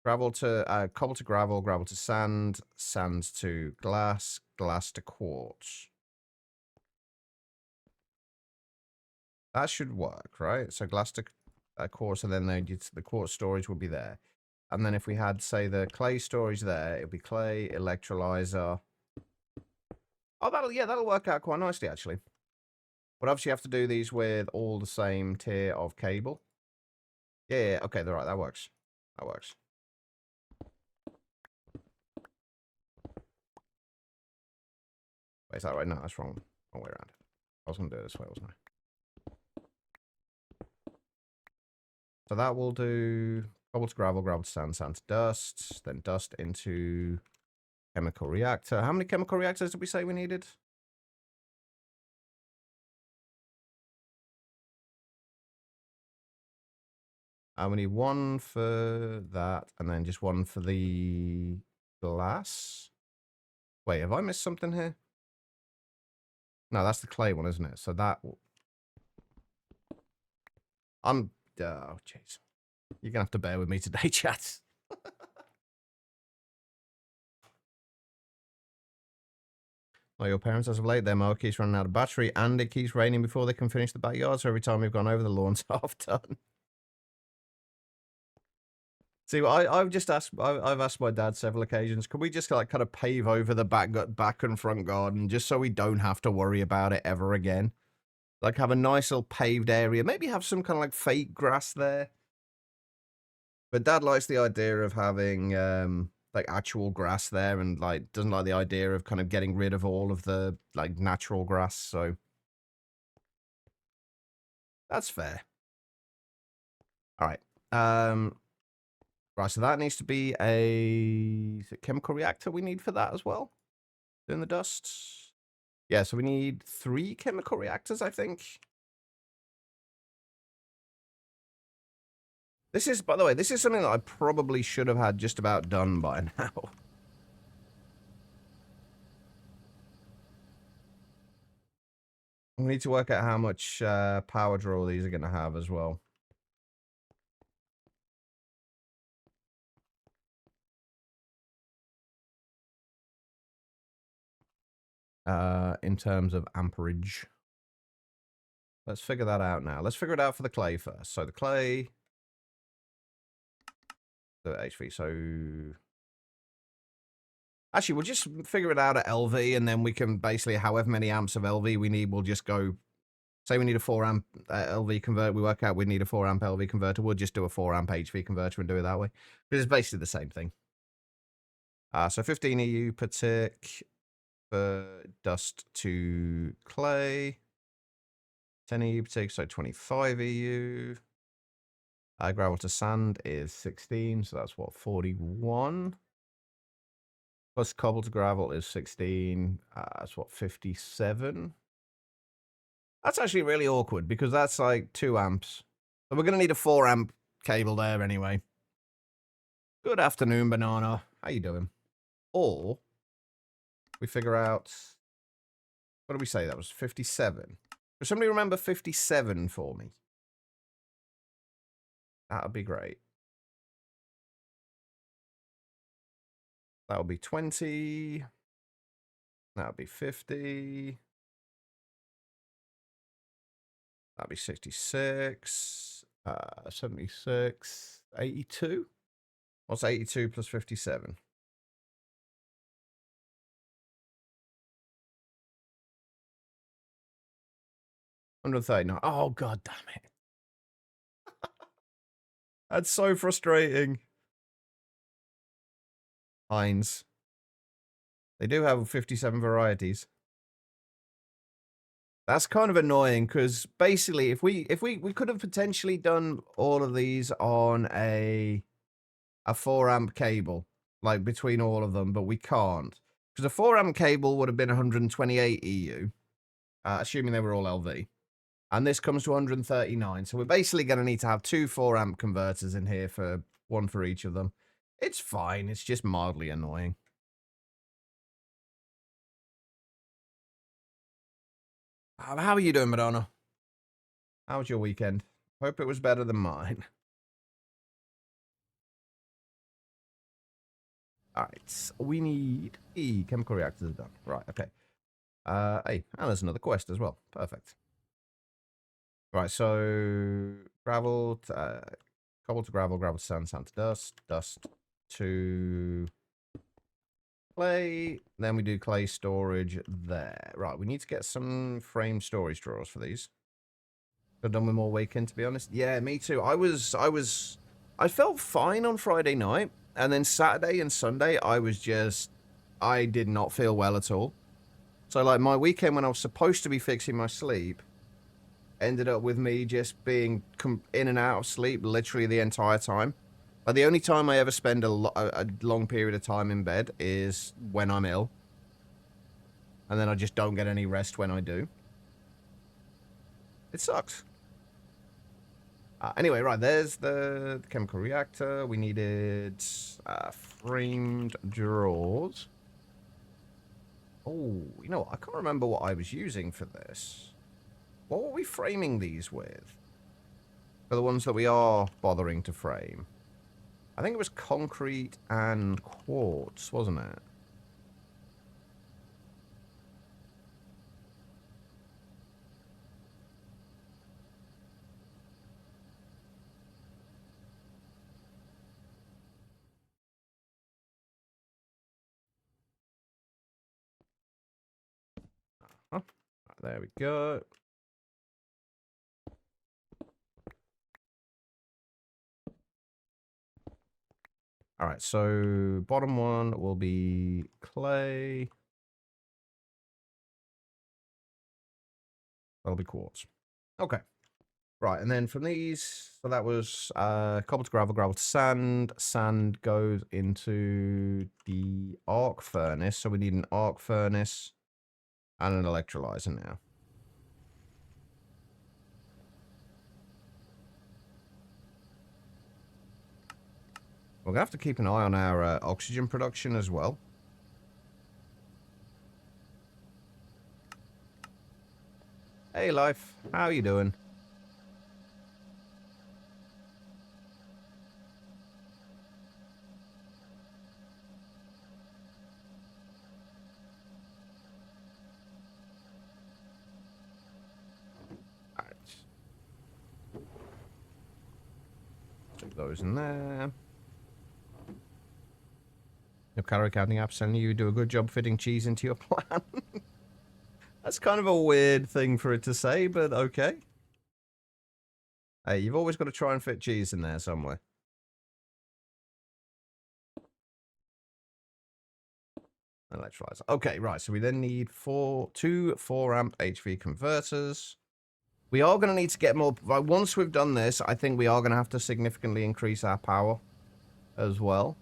gravel to cobble to gravel, gravel to sand, sand to glass, glass to quartz. That should work, right? So glass to quartz, and then the quartz storage will be there. And then if we had, say, the clay storage there, it would be clay, electrolyzer. Oh, that'll work out quite nicely, actually. But obviously you have to do these with all the same tier of cable. Yeah, okay, right, that works. That works. Wait, is that right? No, that's wrong. Wrong way around. I was going to do it this way, wasn't I? So that will do cobble to gravel, gravel to sand, sand to dust, then dust into chemical reactor. How many chemical reactors did we say we needed? We need one for that, and then just one for the glass. Wait, have I missed something here? No, that's the clay one, isn't it? So that will... Oh, jeez. You're going to have to bear with me today, chat. Well, your parents, as of late, their mower keeps running out of battery, and it keeps raining before they can finish the backyard, so every time we've gone over, the lawn's half done. See, I've just asked. I've asked my dad several occasions. Can we just like kind of pave over the back and front garden just so we don't have to worry about it ever again? Like have a nice little paved area. Maybe have some kind of like fake grass there. But Dad likes the idea of having like actual grass there, and like doesn't like the idea of kind of getting rid of all of the like natural grass. So that's fair. All right. Right, so that needs to be a chemical reactor we need for that as well. Doing the dust. Yeah, so we need 3 chemical reactors, I think. This is, by the way, this is something that I probably should have had just about done by now. We need to work out how much power draw these are going to have as well. In terms of amperage. Let's figure that out now. Let's figure it out for the clay first. So the clay... The HV, so... Actually, we'll just figure it out at LV, and then we can basically, however many amps of LV we need, we'll just go... Say we need a 4 amp LV converter, we work out we need a 4 amp LV converter, we'll just do a 4 amp HV converter and do it that way. Because it's basically the same thing. So 15 EU per tick for dust to clay. 10 EU per tick, so 25 EU. Gravel to sand is 16, so that's what, 41? Plus cobble to gravel is 16, that's what, 57? That's actually really awkward, because that's like 2 amps. So we're going to need a 4 amp cable there anyway. Good afternoon, Banana. How you doing? Or we figure out... What did we say? That was 57. Does somebody remember 57 for me? That would be great. That would be 20. That would be 50. That'd be 66. 76. 82. What's 82 plus 57? 139. Oh, god damn it. That's so frustrating. Heinz. They do have 57 varieties. That's kind of annoying, because basically, if we could have potentially done all of these on a 4 amp cable, like between all of them, but we can't. Because a 4-amp cable would have been 128 EU, assuming they were all LV. And this comes to 139. So we're basically going to need to have 2 4-amp converters in here, for one for each of them. It's fine. It's just mildly annoying. How are you doing, Madonna? How was your weekend? Hope it was better than mine. Alright, we need... chemical reactors are done. Right, okay. Hey, and there's another quest as well. Perfect. Right, so... Gravel, cobble to gravel, gravel to sand, sand to dust, dust to... clay. Then we do clay storage there. Right, we need to get some frame storage drawers for these. Could have done with more weekend, to be honest. Yeah, me too. I felt fine on Friday night. And then Saturday and Sunday, I did not feel well at all. So, like, my weekend when I was supposed to be fixing my sleep ended up with me just being in and out of sleep literally the entire time. Like, the only time I ever spend a long period of time in bed is when I'm ill. And then I just don't get any rest when I do. It sucks. Anyway, right, there's the chemical reactor. We needed framed drawers. Oh, you know, I can't remember what I was using for this. What were we framing these with? For the ones that we are bothering to frame. I think it was concrete and quartz, wasn't it? Huh? There we go. All right, so bottom one will be clay. That'll be quartz. Okay. Right, and then from these, so that was cobble to gravel, gravel to sand. Sand goes into the arc furnace, so we need an arc furnace and an electrolyzer now. We're going to have to keep an eye on our oxygen production as well. Hey, Life. How are you doing? All right. Stick those in there. Your calorie counting app's telling you do a good job fitting cheese into your plan. That's kind of a weird thing for it to say, but okay. Hey, you've always got to try and fit cheese in there somewhere. Electrolyzer. Okay, right. So we then need two 4-amp HV converters. We are going to need to get more. Once we've done this, I think we are going to have to significantly increase our power as well.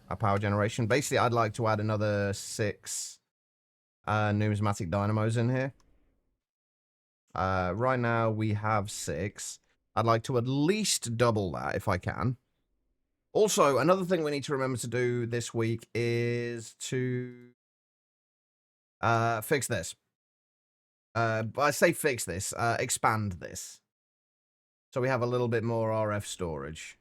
Our power generation. Basically, I'd like to add another 6 numismatic dynamos in here. Right now, we have 6. I'd like to at least double that if I can. Also, another thing we need to remember to do this week is to fix this. I say fix this, expand this. So we have a little bit more RF storage.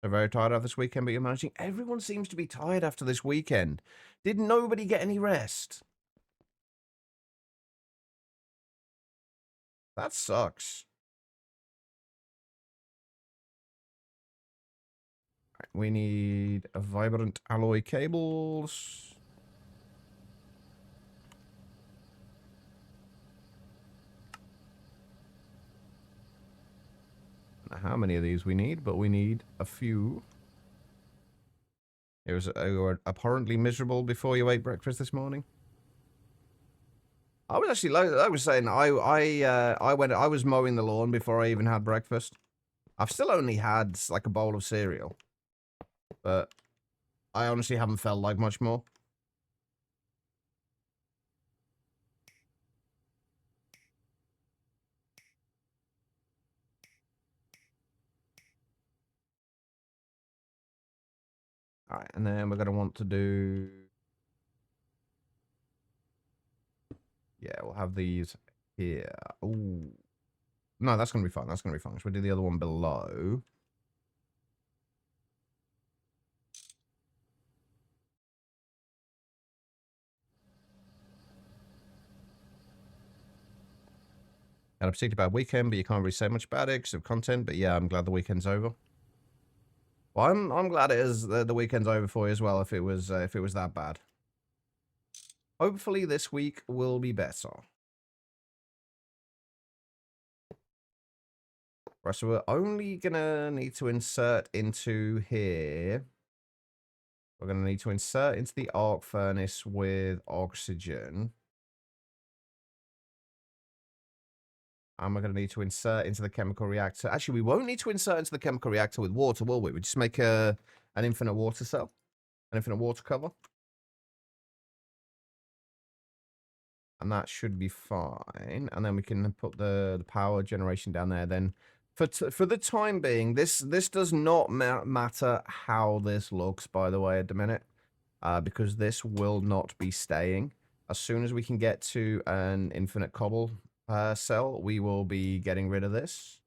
They're very tired after this weekend, but you're managing. Everyone seems to be tired after this weekend. Did nobody get any rest? That sucks. Right, we need a vibrant alloy cables. How many of these we need, but we need a few. You were apparently miserable before you ate breakfast this morning. I was actually, like I was saying, I was mowing the lawn before I even had breakfast. I've still only had like a bowl of cereal, but I honestly haven't felt like much more. All right, and then we're going to want to do... Yeah, we'll have these here. Ooh. No, that's going to be fine. That's going to be fine. So we'll do the other one below. Had a particularly bad weekend, but you can't really say much about it because of content. But yeah, I'm glad the weekend's over. Well, I'm glad it is the weekend's over for you as well. If it was that bad, hopefully this week will be better. Right, so we're only gonna need to insert into here. We're gonna need to insert into the arc furnace with oxygen. And we're going to need to insert into the chemical reactor. Actually, we won't need to insert into the chemical reactor with water, will we? We just make an infinite water cell. An infinite water cover. And that should be fine. And then we can put the power generation down there. Then for the time being, this does not matter how this looks, by the way, at the minute. Because this will not be staying. As soon as we can get to an infinite cobble cell, we will be getting rid of this.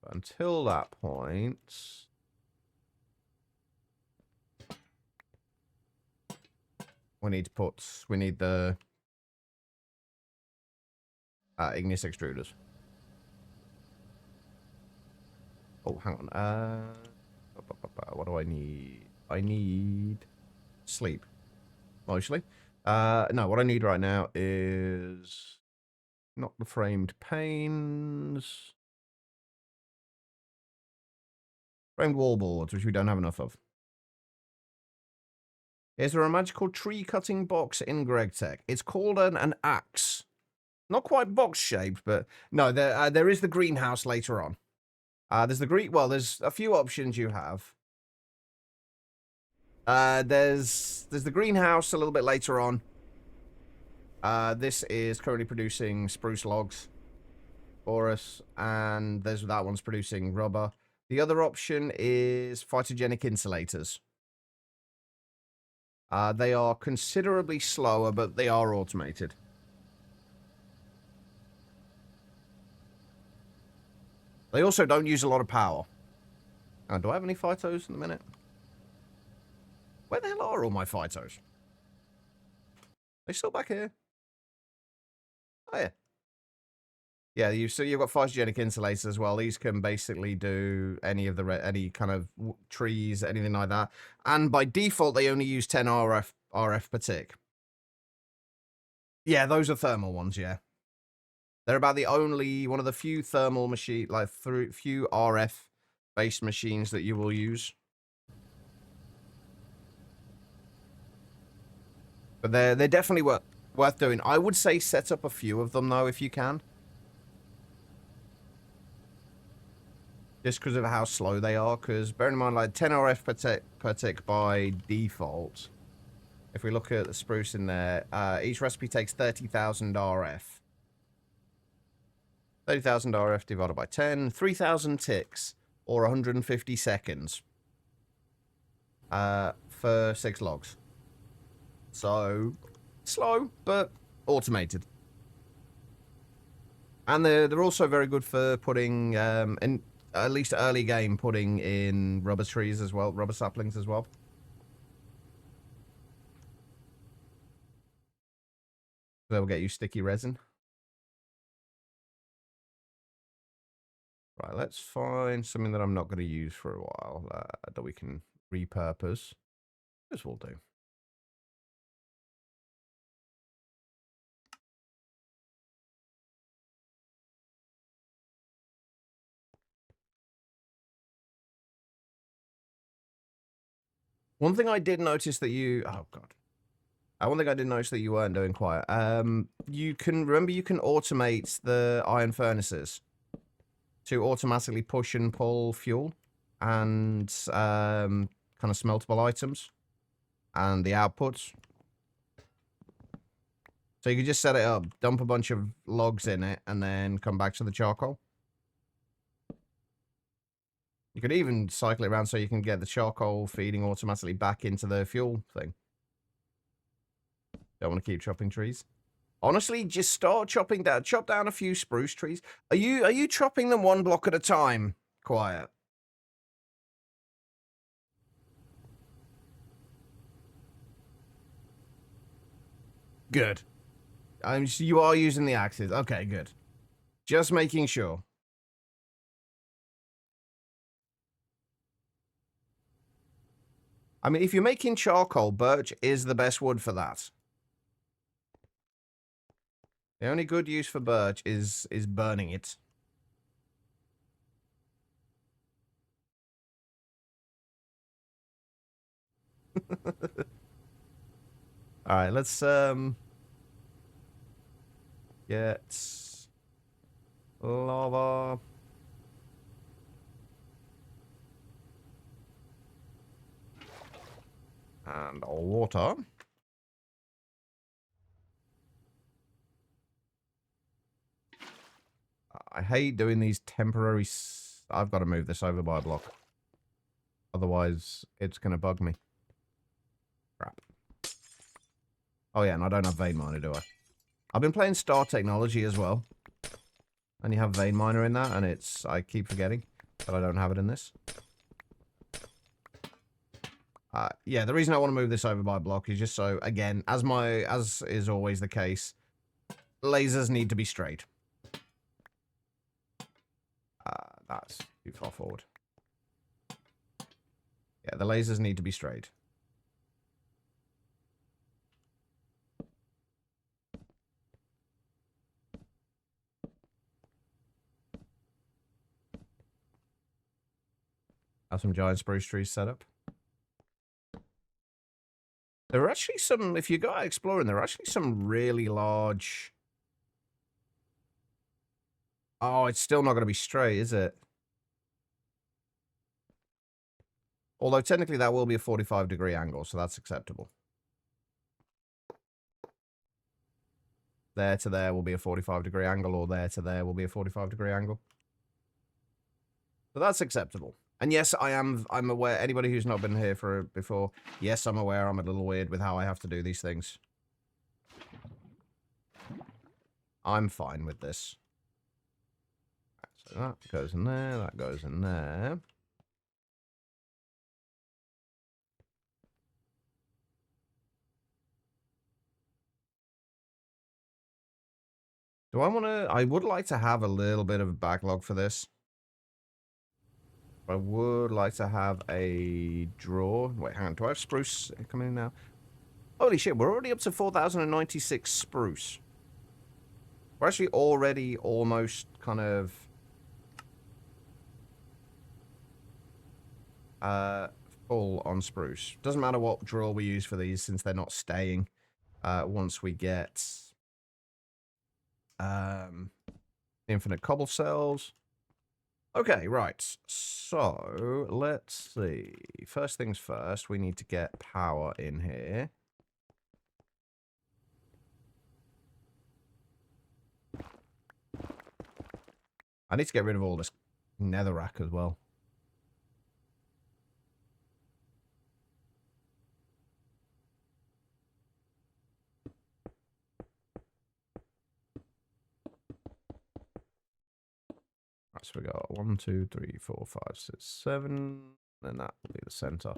But until that point, we need the igneous extruders. Oh, hang on. What do I need? I need sleep, mostly. No, what I need right now is not the framed panes. Framed wall boards, which we don't have enough of. Is there a magical tree cutting box in GregTech? It's called an axe. Not quite box shaped, but no, there is the greenhouse later on. There's a few options you have. There's the greenhouse a little bit later on. This is currently producing spruce logs for us, and that one's producing rubber. The other option is phytogenic insulators. They are considerably slower, but they are automated. They also don't use a lot of power. Do I have any phytos in a minute? Where the hell are all my phytos? They still back here? Oh, yeah. Yeah, you've got phytogenic insulators as well. These can basically do any kind of trees, anything like that. And by default, they only use 10 RF per tick. Yeah, those are thermal ones, yeah. They're about one of the few thermal machine, few RF-based machines that you will use. But they're definitely worth doing. I would say set up a few of them, though, if you can. Just because of how slow they are. Because bear in mind, like 10 RF per tick by default. If we look at the spruce in there, each recipe takes 30,000 RF. 30,000 RF divided by 10. 3,000 ticks, or 150 seconds. For 6 logs. So, slow, but automated. And they're also very good for putting, in at least early game, putting in rubber trees as well, rubber saplings as well. So they'll get you sticky resin. Right, let's find something that I'm not going to use for a while, that we can repurpose. This will do. One thing I did notice that you... Oh, God. One thing I did notice that you weren't doing quite. You can automate the iron furnaces to automatically push and pull fuel and kind of smeltable items and the outputs. So you can just set it up, dump a bunch of logs in it, and then come back to the charcoal. You could even cycle it around so you can get the charcoal feeding automatically back into the fuel thing. Don't want to keep chopping trees. Honestly, just start chopping down. Chop down a few spruce trees. Are you chopping them one block at a time? Quiet. Good. You are using the axes. Okay, good. Just making sure. I mean, if you're making charcoal, birch is the best wood for that. The only good use for birch is burning it. All right, let's get lava. And water. I hate doing these temporary... I've got to move this over by a block. Otherwise, it's going to bug me. Crap. Oh, yeah, and I don't have vein miner, do I? I've been playing Star Technology as well. And you have vein miner in that, and it's... I keep forgetting that I don't have it in this. Yeah, the reason I want to move this over by a block is just so, again, as is always the case, lasers need to be straight. That's too far forward. Yeah, the lasers need to be straight. Have some giant spruce trees set up. There are actually some, if you go out exploring, there are actually some really large... Oh, it's still not going to be straight, is it? Although technically that will be a 45-degree angle, so that's acceptable. There to there will be a 45-degree angle, or there to there will be a 45-degree angle. So that's acceptable. And yes, I'm aware, anybody who's not been here before, yes, I'm aware I'm a little weird with how I have to do these things. I'm fine with this. So that goes in there, that goes in there. Do I want to... I would like to have a little bit of a backlog for this. I would like to have a drawer. Wait, hang on. Do I have spruce coming in now? Holy shit, we're already up to 4,096 spruce. We're actually already almost kind of... full on spruce. Doesn't matter what drawer we use for these since they're not staying once we get infinite cobble cells. Okay, right. So, let's see. First things first, we need to get power in here. I need to get rid of all this netherrack as well. Right, so we got 1, 2, 3, 4, 5, 6, 7, and that will be the center.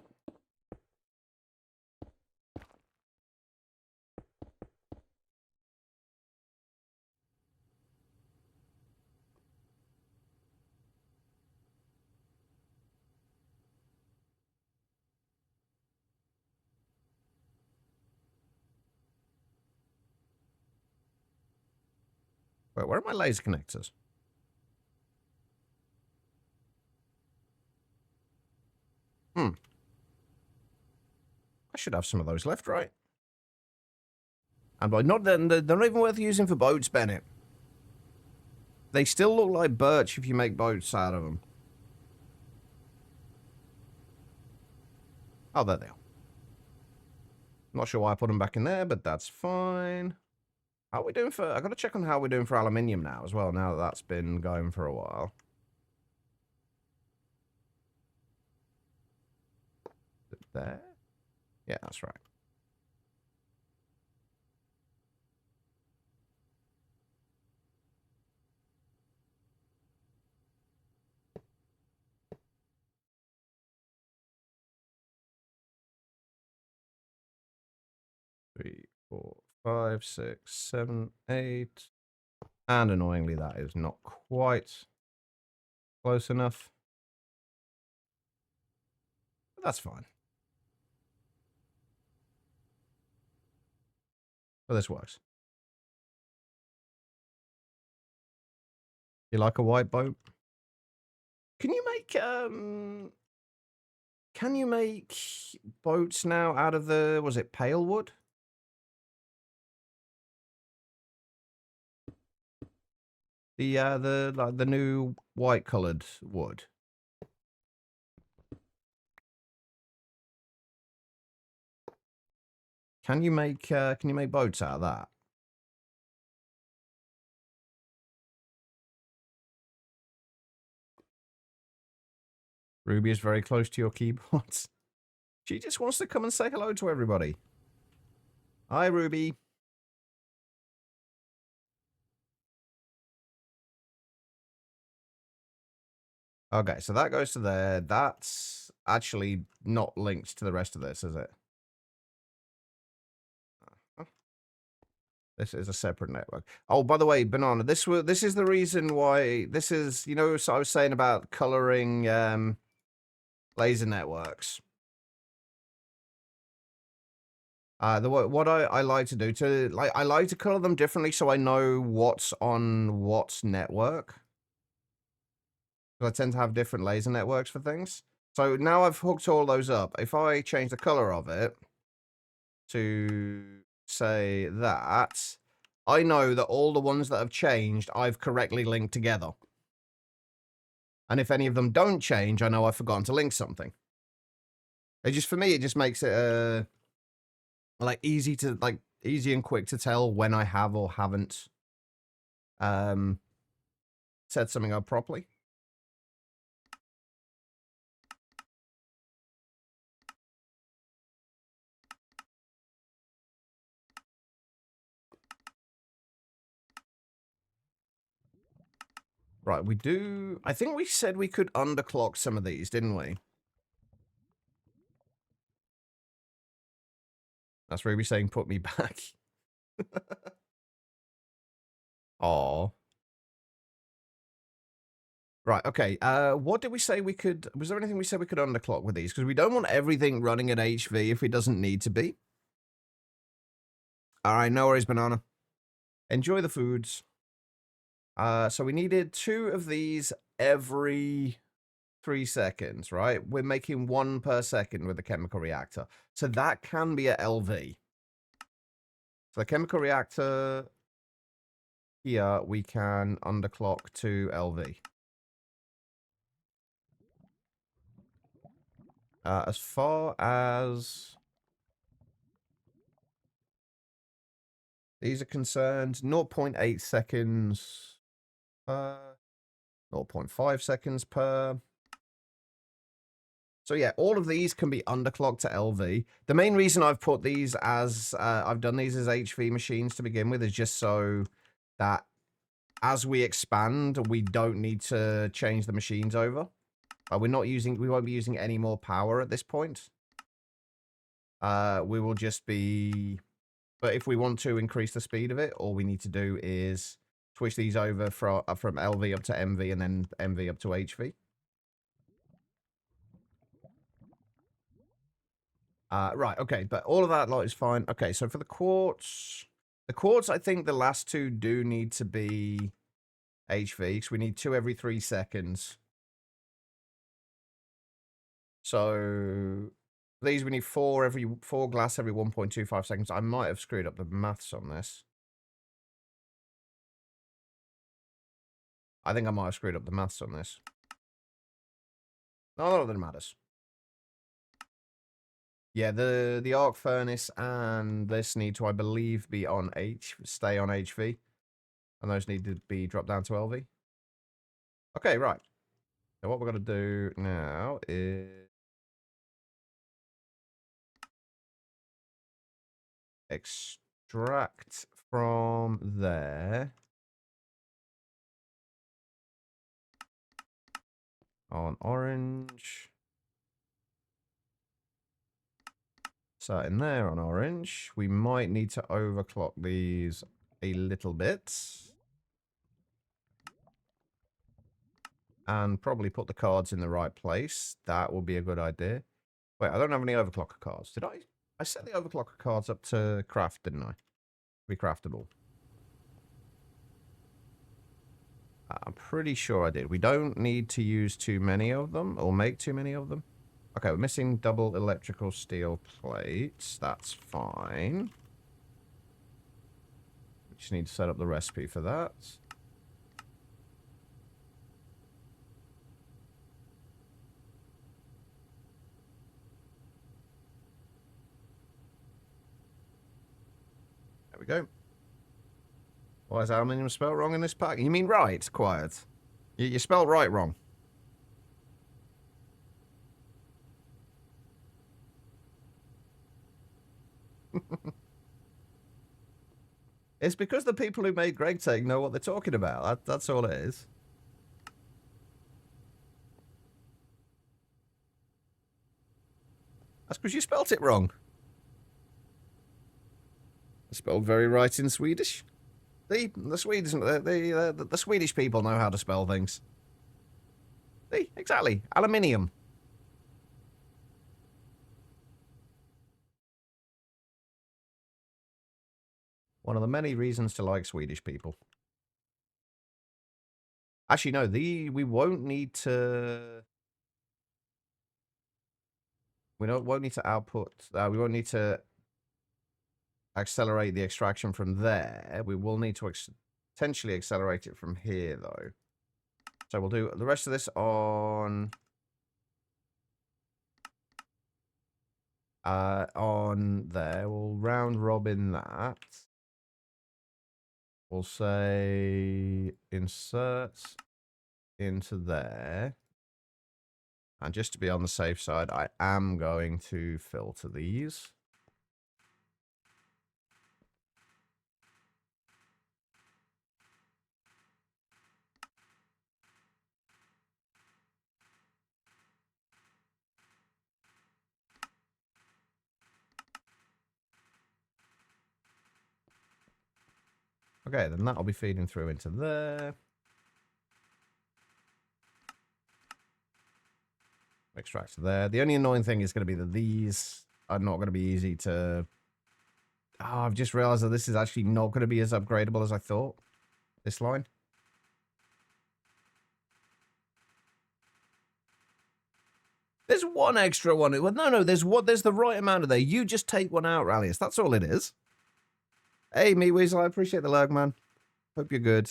Wait, where are my laser connectors? I should have some of those left, right? And by not, they're not even worth using for boats, Bennett. They still look like birch if you make boats out of them. Oh, there they are. Not sure why I put them back in there, but that's fine. How are we doing for... I got to check on how we're doing for aluminium now as well, now that that's been going for a while. There? Yeah, that's right. Three, 4, 5, 6, 7, 8. And annoyingly, that is not quite close enough. But that's fine. But this works. You like a white boat? Can you make boats now out of the, was it pale wood? The new white colored wood. Can you make boats out of that? Ruby is very close to your keyboards. She just wants to come and say hello to everybody. Hi, Ruby. Okay, so that goes to there. That's actually not linked to the rest of this, is it? This is a separate network. Oh, by the way, Banana, this is the reason why this is, you know, so I was saying about coloring laser networks. What I like to do I like to color them differently so I know what's on what network. I tend to have different laser networks for things. So now I've hooked all those up. If I change the color of it to say that, I know that all the ones that have changed, I've correctly linked together. And if any of them don't change, I know I've forgotten to link something. It just, for me, it just makes it like easy and quick to tell when I have or haven't set something up properly. Right, we do... I think we said we could underclock some of these, didn't we? That's Ruby saying, put me back. Aw. Right, okay. What did we say we could... Was there anything we said we could underclock with these? Because we don't want everything running at HV if it doesn't need to be. Alright, no worries, Banana. Enjoy the foods. So we needed 2 of these every 3 seconds, right? We're making 1 per second with the chemical reactor. So that can be at LV. So the chemical reactor here, we can underclock to LV. As far as these are concerned, 0.8 seconds per, 0.5 seconds per. So yeah, all of these can be underclocked to LV. The main reason I've put these as, I've done these as HV machines to begin with is just so that as we expand, we don't need to change the machines over. We won't be using any more power at this point. We will just be, but if we want to increase the speed of it, all we need to do is switch these over from LV up to MV and then MV up to HV. Right, okay, but all of that lot is fine. Okay, so for the quartz, I think the last 2 do need to be HV, because we need 2 every 3 seconds. So these we need 4 glass every 1.25 seconds. I might have screwed up the maths on this. I think I might have screwed up the maths on this. No, none of it matters. Yeah, the arc furnace and this need to, I believe, be on stay on HV. And those need to be dropped down to LV. Okay, right. So what we're going to do now is extract from there on orange. So in there on orange, we might need to overclock these a little bit. And probably put the cards in the right place. That would be a good idea. Wait, I don't have any overclocker cards. Did I? I set the overclocker cards up to craft, didn't I? Be craftable. I'm pretty sure I did. We don't need to use too many of them or make too many of them. Okay, we're missing double electrical steel plates. That's fine. We just need to set up the recipe for that. There we go. Why is aluminium spelled wrong in this pack? You mean right, Quiet? You spelled right wrong. It's because the people who made Greg Take know what they're talking about. That's all it is. That's because you spelt it wrong. It's spelled very right in Swedish. The Swedish people know how to spell things. See, exactly. Aluminium. One of the many reasons to like Swedish people. Actually, no, we won't need to... won't need to output... we won't need to accelerate the extraction from there. We will need to potentially accelerate it from here, though. So we'll do the rest of this on there. We'll round robin that. We'll say insert into there. And just to be on the safe side, I am going to filter these. Okay, then that'll be feeding through into there. Extract there. The only annoying thing is going to be that these are not going to be easy to... Oh, I've just realized that this is actually not going to be as upgradable as I thought. This line. There's one extra one. Well, no, there's the right amount of there. You just take one out, Rallius. That's all it is. Hey, me Weasel, I appreciate the lurk, man. Hope you're good.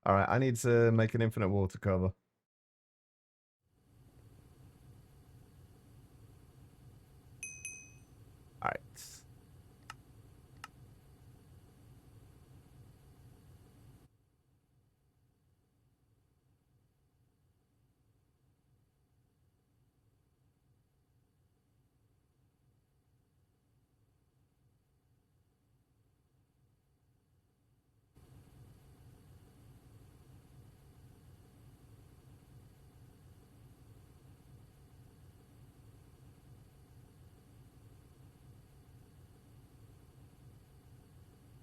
Alright, I need to make an infinite water cover. Alright.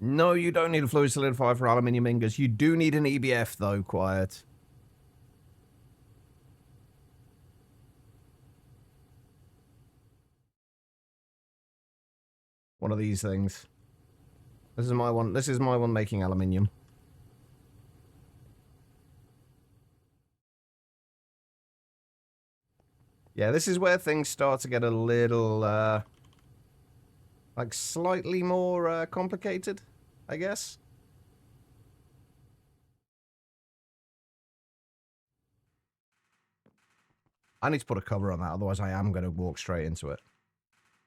No, you don't need a fluid solidifier for aluminium ingots. You do need an EBF, though, Quiet. One of these things. This is my one. This is my one making aluminium. Yeah, this is where things start to get a little, like, slightly more complicated, I guess. I need to put a cover on that, otherwise I am going to walk straight into it.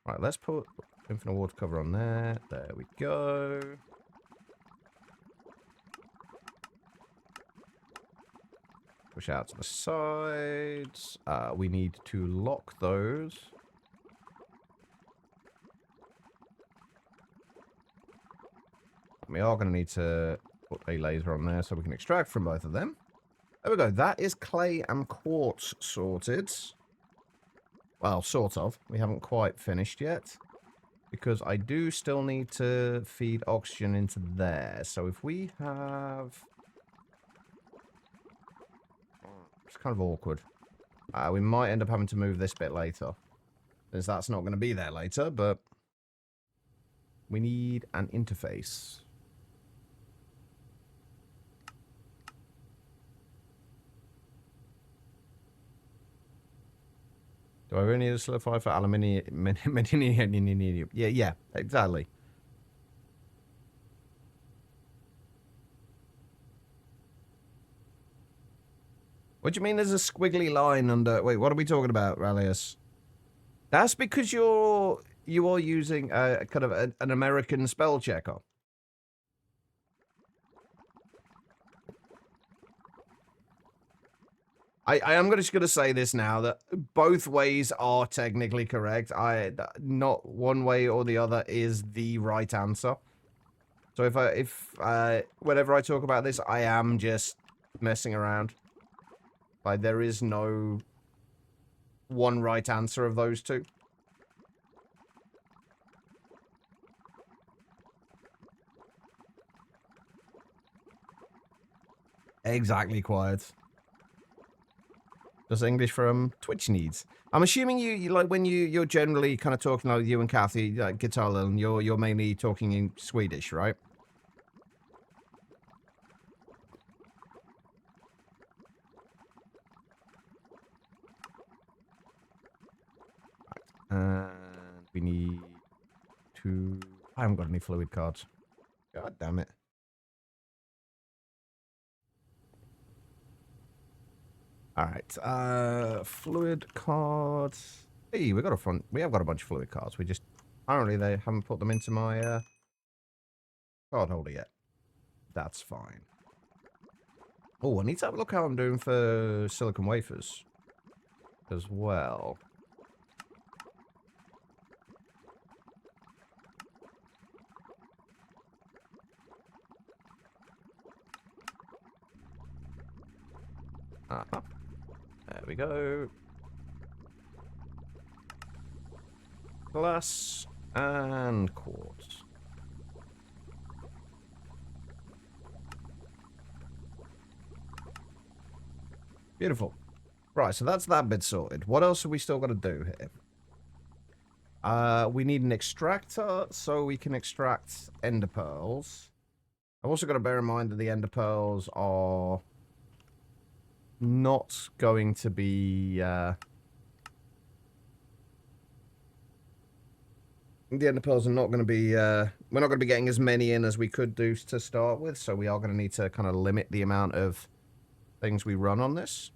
Right, let's put infinite water cover on there. There we go. Push out to the sides. We need to lock those. We are going to need to put a laser on there so we can extract from both of them. There we go. That is clay and quartz sorted. Well, sort of. We haven't quite finished yet. Because I do still need to feed oxygen into there. So if we have... It's kind of awkward. We might end up having to move this bit later. Since that's not going to be there later, but... We need an interface. Do I really need a solidify for aluminium? Yeah, exactly. What do you mean there's a squiggly line under... Wait, what are we talking about, Rallius? That's because you are using a kind of an American spell checker. I am just going to say this now, that both ways are technically correct. Not one way or the other is the right answer. So if whenever I talk about this, I am just messing around. Like, there is no one right answer of those two. Exactly, quiet. Just English from Twitch needs. I'm assuming you like when you're generally kind of talking like you and Kathy, like Guitar and you're mainly talking in Swedish, right? And we need to... I haven't got any fluid cards. God damn it. Alright, fluid cards. Hey, we have got a bunch of fluid cards. We just... Apparently they haven't put them into my card holder yet. That's fine. Oh, I need to have a look how I'm doing for silicon wafers as well. There we go. Glass and quartz. Beautiful. Right, so that's that bit sorted. What else have we still got to do here? We need an extractor so we can extract ender pearls. I've also got to bear in mind that the ender pearls are not going to be... the ender pearls are not going to be... we're not going to be getting as many in as we could do to start with, so we are going to need to kind of limit the amount of things we run on this.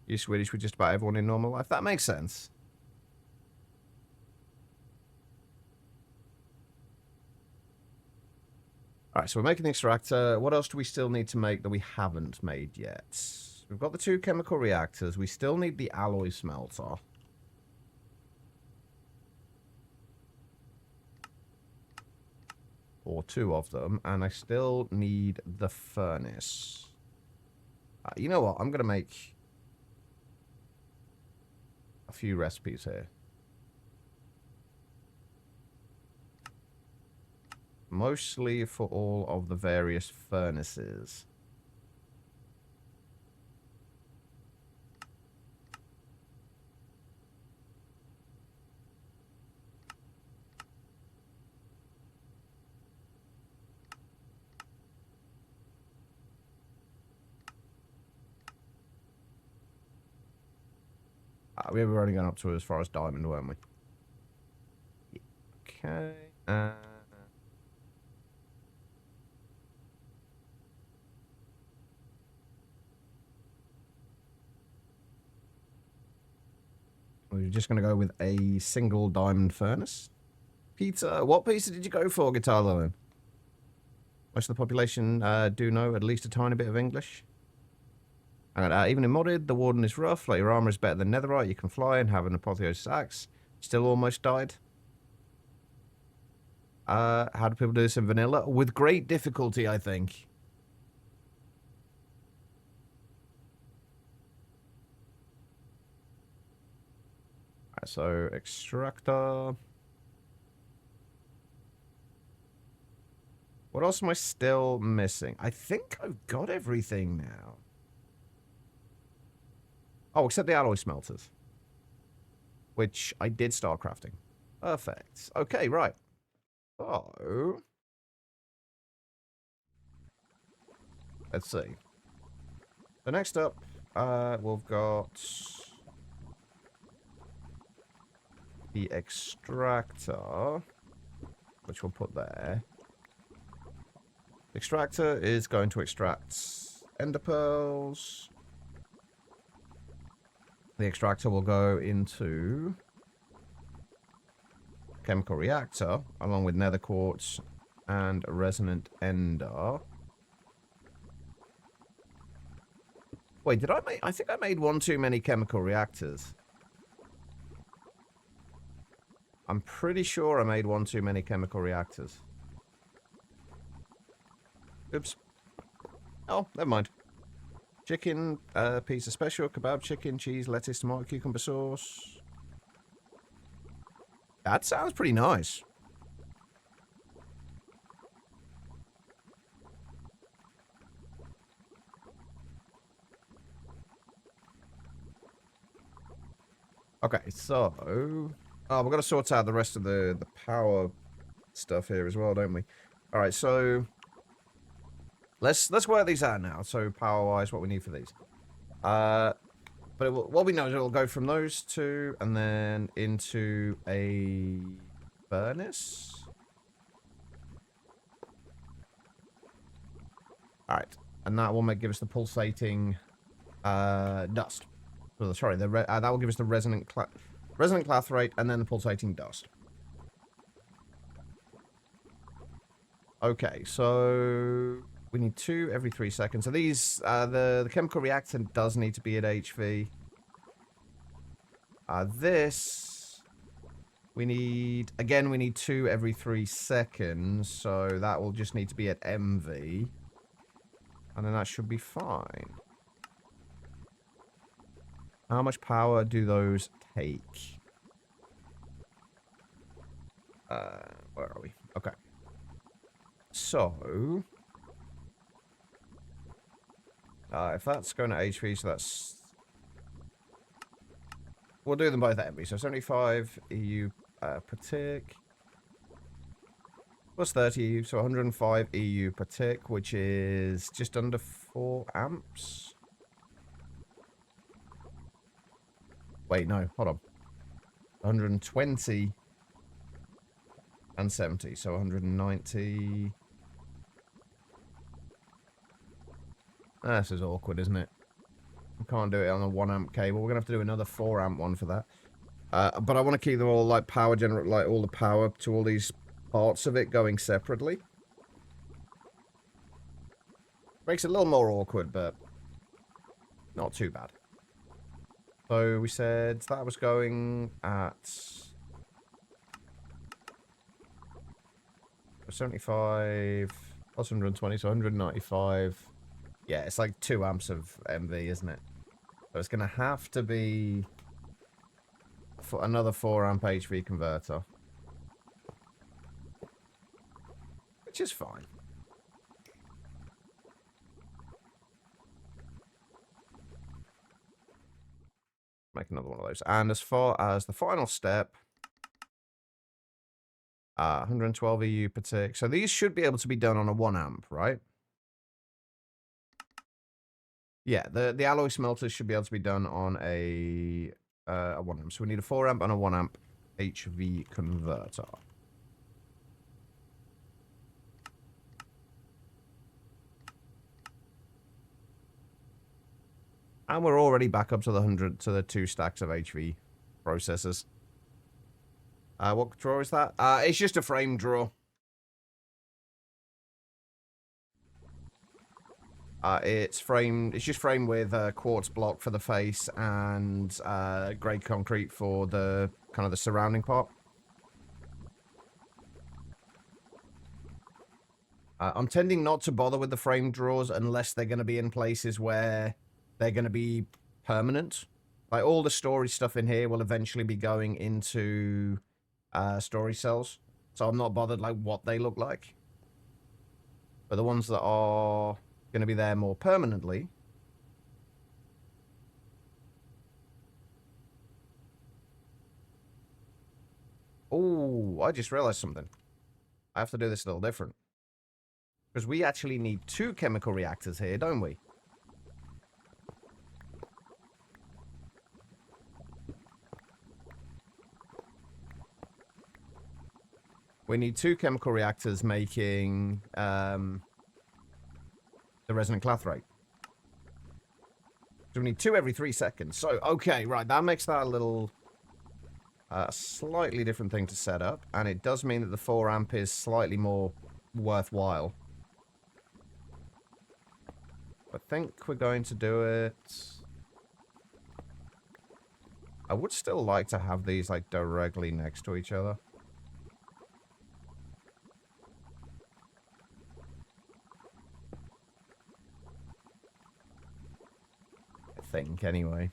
You're Swedish with just about everyone in normal life. That makes sense. Alright, so we're making the extractor. What else do we still need to make that we haven't made yet? We've got the 2 chemical reactors. We still need the alloy smelter. Or 2 of them. And I still need the furnace. You know what? I'm going to make a few recipes here. Mostly for all of the various furnaces. We were only going up to as far as diamond, weren't we? Okay. We're just going to go with a single diamond furnace. Pizza. What pizza did you go for, Guitar Lewin? Most of the population do know at least a tiny bit of English. And even in modded, the Warden is rough. Like, your armor is better than netherite. You can fly and have an apotheosis axe. Still almost died. How do people do this in vanilla? With great difficulty, I think. Right, so, extractor. What else am I still missing? I think I've got everything now. Oh, except the alloy smelters. Which I did start crafting. Perfect. Okay, right. So, let's see. So next up, we've got the extractor, which we'll put there. The extractor is going to extract ender pearls. The extractor will go into chemical reactor, along with nether quartz and a resonant ender. Wait, did I make... I think I made one too many chemical reactors. I'm pretty sure I made one too many chemical reactors. Oops. Oh, never mind. Chicken, pizza special, kebab chicken, cheese, lettuce, tomato, cucumber sauce. That sounds pretty nice. Okay, so... Oh, we've got to sort out the rest of the power stuff here as well, don't we? Alright, so... Let's work these out now. So, power-wise, what we need for these. But what we know is it'll go from those two and then into a furnace. Alright, and that will give us the pulsating dust. Well, sorry, that will give us the resonant clathrate and then the pulsating dust. Okay, so we need 2 every 3 seconds. So these, the chemical reactor does need to be at HV. This, we need 2 every 3 seconds. So that will just need to be at MV. And then that should be fine. How much power do those take? Where are we? Okay. So, if that's going to HV, so that's... We'll do them both at MV. So 75 EU per tick. Plus 30 EU, so 105 EU per tick, which is just under 4 amps. Wait, no, hold on. 120 and 70, so 190. This is awkward, isn't it? We can't do it on a 1 amp cable. We're gonna have to do another 4 amp one for that. But I want to keep them all like power generate, like all the power to all these parts of it going separately. Makes it a little more awkward, but not too bad. So we said that was going at 75 plus 120, so 195. Yeah, it's like 2 amps of MV, isn't it? So it's going to have to be for another 4 amp HV converter. Which is fine. Make another one of those. And as far as the final step, 112 EU per tick. So these should be able to be done on a 1 amp, right? Yeah, the alloy smelters should be able to be done on a 1 amp. So we need a 4 amp and a 1 amp HV converter. And we're already back up to the 2 stacks of HV processors. What drawer is that? It's just a frame drawer. It's just framed with a quartz block for the face and grey concrete for the kind of the surrounding part. I'm tending not to bother with the frame drawers unless they're going to be in places where they're going to be permanent. Like all the storage stuff in here will eventually be going into storage cells, so I'm not bothered like what they look like. But the ones that are going to be there more permanently. Oh, I just realized something. I have to do this a little different. Because we actually need 2 chemical reactors here, don't we? We need 2 chemical reactors making the resonant clathrate. So we need 2 every 3 seconds. So, okay, right, that makes that a little... slightly different thing to set up. And it does mean that the 4 amp is slightly more worthwhile. I think we're going to do it... I would still like to have these, like, directly next to each other. I think, anyway.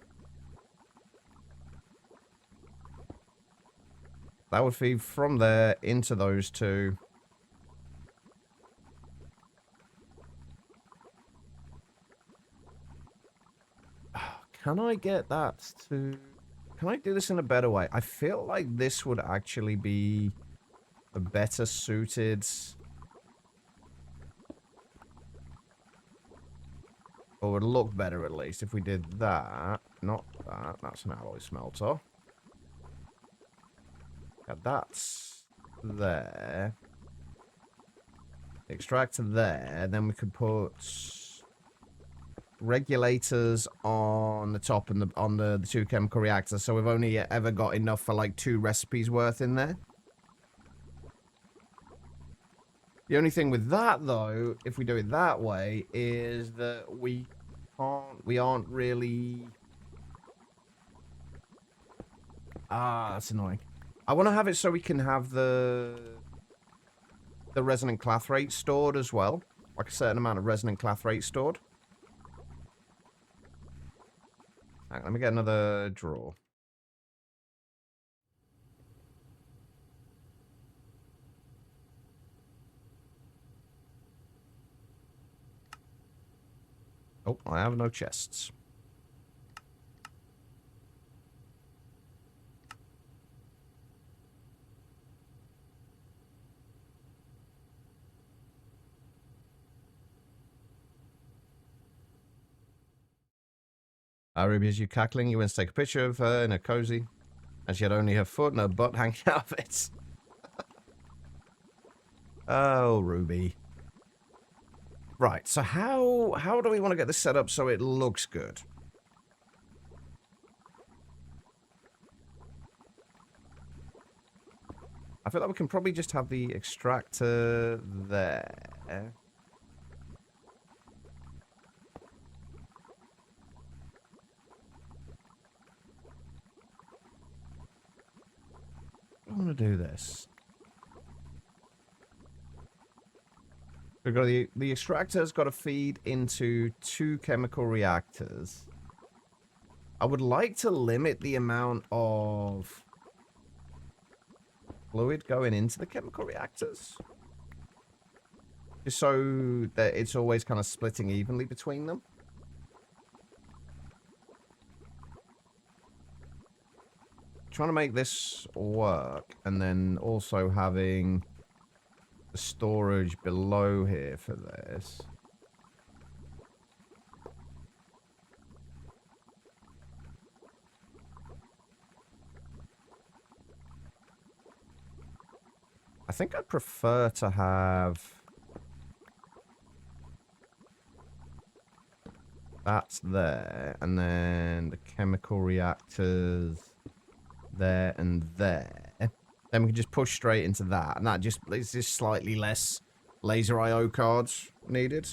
That would feed from there into those 2. Can I get that to... Can I do this in a better way? I feel like this would actually be a better suited... Or would look better, at least, if we did that. Not that. That's an alloy smelter. Yeah, that's there. Extractor there. Then we could put regulators on the top and on the 2 chemical reactors. So we've only ever got enough for like 2 recipes worth in there. The only thing with that, though, if we do it that way, is that we aren't really... that's annoying. I want to have it so we can have the resonant clathrate stored as well. Like a certain amount of resonant clathrate stored. Right, let me get another drawer. Oh, I have no chests. Ruby, as you cackling, you went to take a picture of her in a cozy, and she had only her foot and her butt hanging out of it. Oh, Ruby. Right, so how do we want to get this set up so it looks good? I feel like we can probably just have the extractor there. I want to do this. We've got the extractor's got to feed into 2 chemical reactors. I would like to limit the amount of fluid going into the chemical reactors. Just so that it's always kind of splitting evenly between them. Trying to make this work, and then also having the storage below here for this. I think I'd prefer to have that's there, and then the chemical reactors there, and there. Then we can just push straight into that, and that just is just slightly less laser I/O cards needed.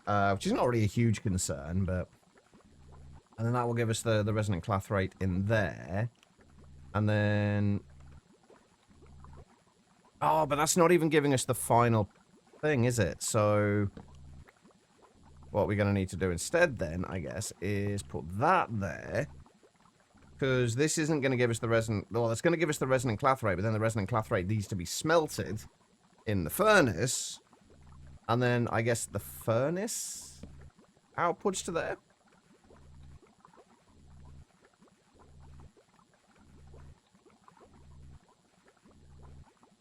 Which is not really a huge concern, but... And then that will give us the resonant clathrate in there. And then... Oh, but that's not even giving us the final thing, is it? So... What we're going to need to do instead then, I guess, is put that there. Because this isn't going to give us the resonant... Well, it's going to give us the resonant clathrate, but then the resonant clathrate needs to be smelted in the furnace. And then, I guess, the furnace outputs to there.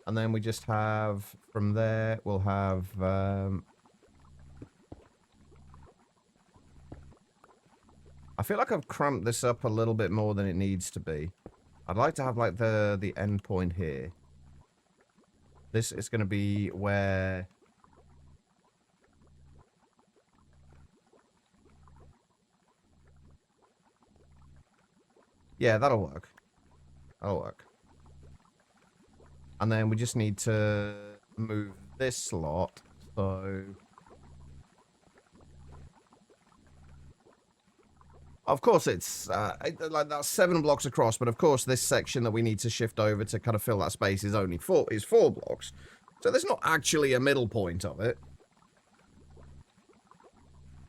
And then we just have, from there, we'll have... I feel like I've cramped this up a little bit more than it needs to be. I'd like to have, like, the end point here. This is going to be where... Yeah, that'll work. That'll work. And then we just need to move this slot, so... Of course, it's like that's 7 blocks across, but of course this section that we need to shift over to kind of fill that space is only 4 blocks. So there's not actually a middle point of it.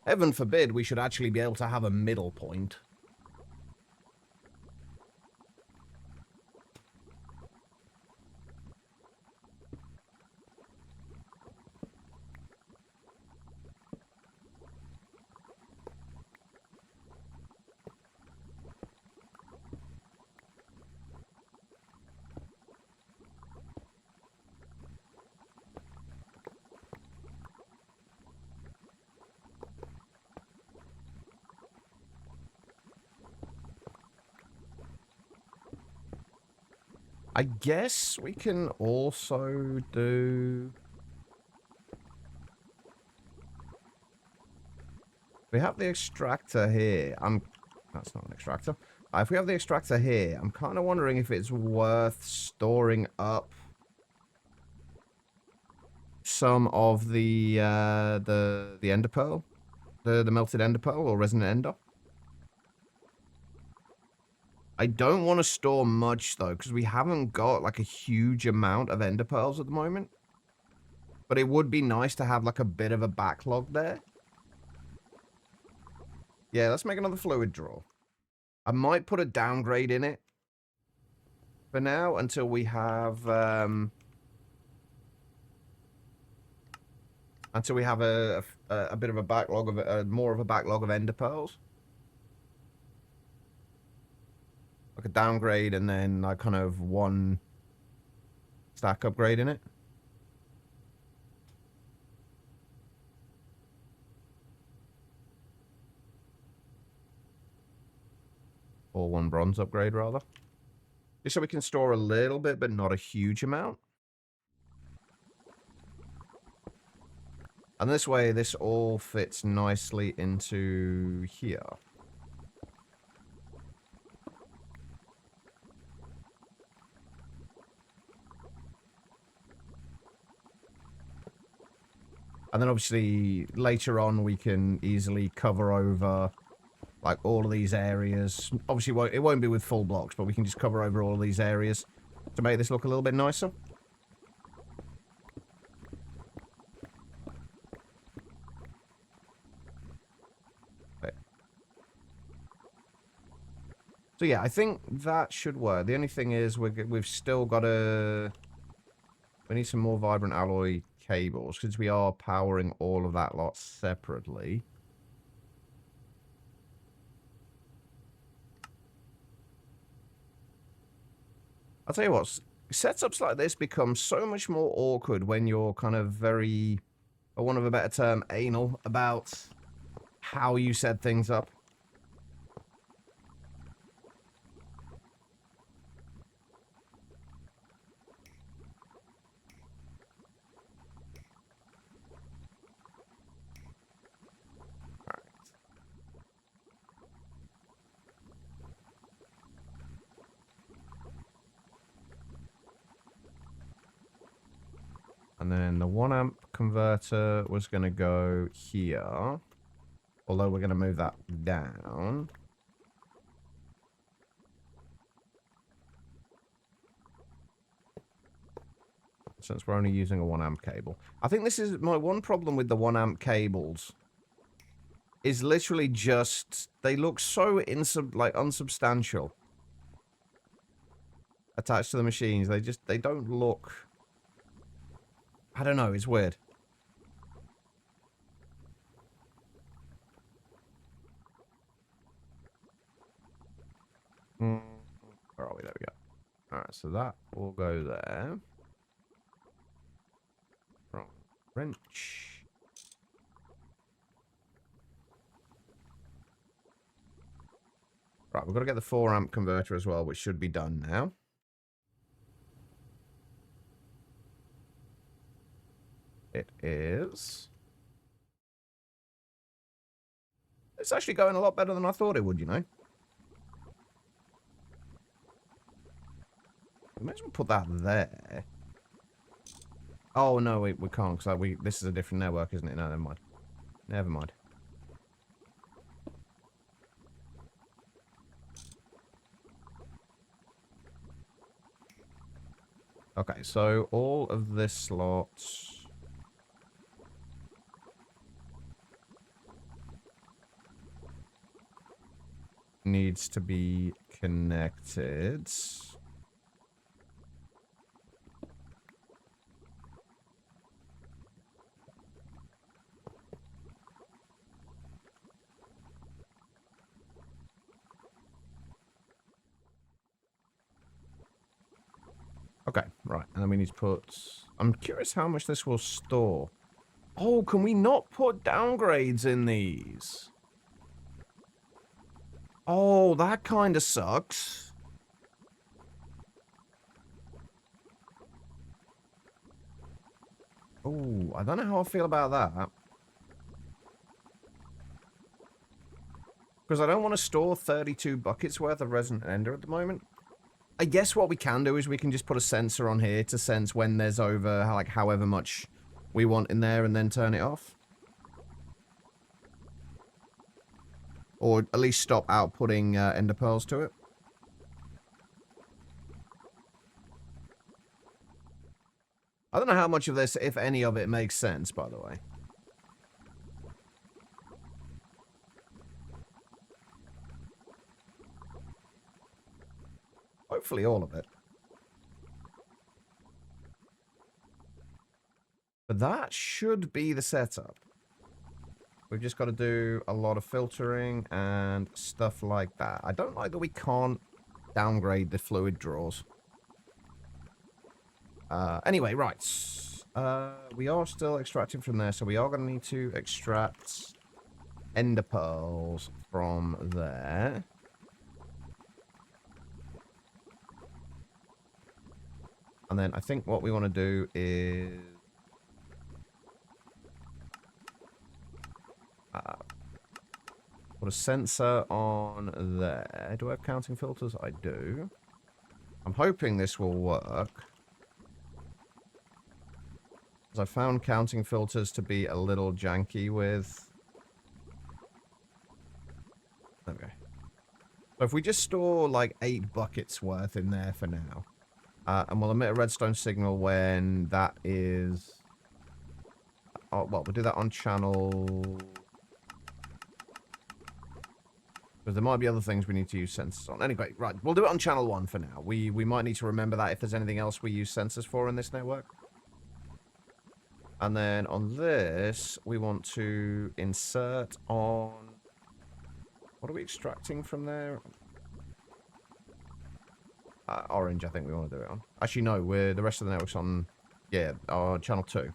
Heaven forbid we should actually be able to have a middle point. I guess we can also do... We have the extractor here. That's not an extractor. If we have the extractor here, I'm kind of wondering if it's worth storing up some of the ender pearl, the melted ender pearl or resonant ender. I don't want to store much, though, because we haven't got, like, a huge amount of ender pearls at the moment. But it would be nice to have, like, a bit of a backlog there. Yeah, let's make another fluid drawer. I might put a downgrade in it for now until we have, a bit of a backlog of, more of a backlog of ender pearls. Like a downgrade and then like kind of 1 stack upgrade in it. Or 1 bronze upgrade, rather. Just so we can store a little bit, but not a huge amount. And this way, this all fits nicely into here. And then obviously later on we can easily cover over like all of these areas. Obviously it won't be with full blocks, but we can just cover over all of these areas to make this look a little bit nicer. Okay. So yeah, I think that should work. The only thing is we've still got to... We need some more vibrant alloy cables, because we are powering all of that lot separately. I'll tell you what, setups like this become so much more awkward when you're kind of very, for want of a better term, anal about how you set things up. And then the 1 amp converter was going to go here. Although we're going to move that down. Since we're only using a 1 amp cable. I think this is my one problem with the 1 amp cables. Is literally just... They look so unsubstantial. Attached to the machines. They don't look... I don't know, it's weird. Where are we? There we go. Alright, so that will go there. Wrong wrench. Right, we've got to get the 4 amp converter as well, which should be done now. It is. It's actually going a lot better than I thought it would, you know. We may as well put that there. Oh, no, we can't, because this is a different network, isn't it? No, never mind. Never mind. Okay, so all of this slot... needs to be connected. Okay, right. And then we need to put... I'm curious how much this will store. Oh, can we not put downgrades in these? Oh, that kind of sucks. Oh, I don't know how I feel about that. Because I don't want to store 32 buckets worth of resin ender at the moment. I guess what we can do is we can just put a sensor on here to sense when there's over, like, however much we want in there and then turn it off. Or at least stop outputting ender pearls to it. I don't know how much of this, if any of it, makes sense, by the way. Hopefully all of it. But that should be the setup. We've just got to do a lot of filtering and stuff like that. I don't like that we can't downgrade the fluid draws. Anyway, right. We are still extracting from there, so we are going to need to extract ender pearls from there. And then I think what we want to do is... put a sensor on there. Do I have counting filters? I do. I'm hoping this will work. Because I found counting filters to be a little janky with... There we go. So if we just store like 8 buckets worth in there for now. And we'll emit a redstone signal when that is... Oh, well, we'll do that on channel... Because there might be other things we need to use sensors on. Anyway, right, we'll do it on channel 1 for now. We might need to remember that if there's anything else we use sensors for in this network. And then on this, we want to insert on... What are we extracting from there? Orange, I think we want to do it on. Actually, no, the rest of the network's on... Yeah, channel 2.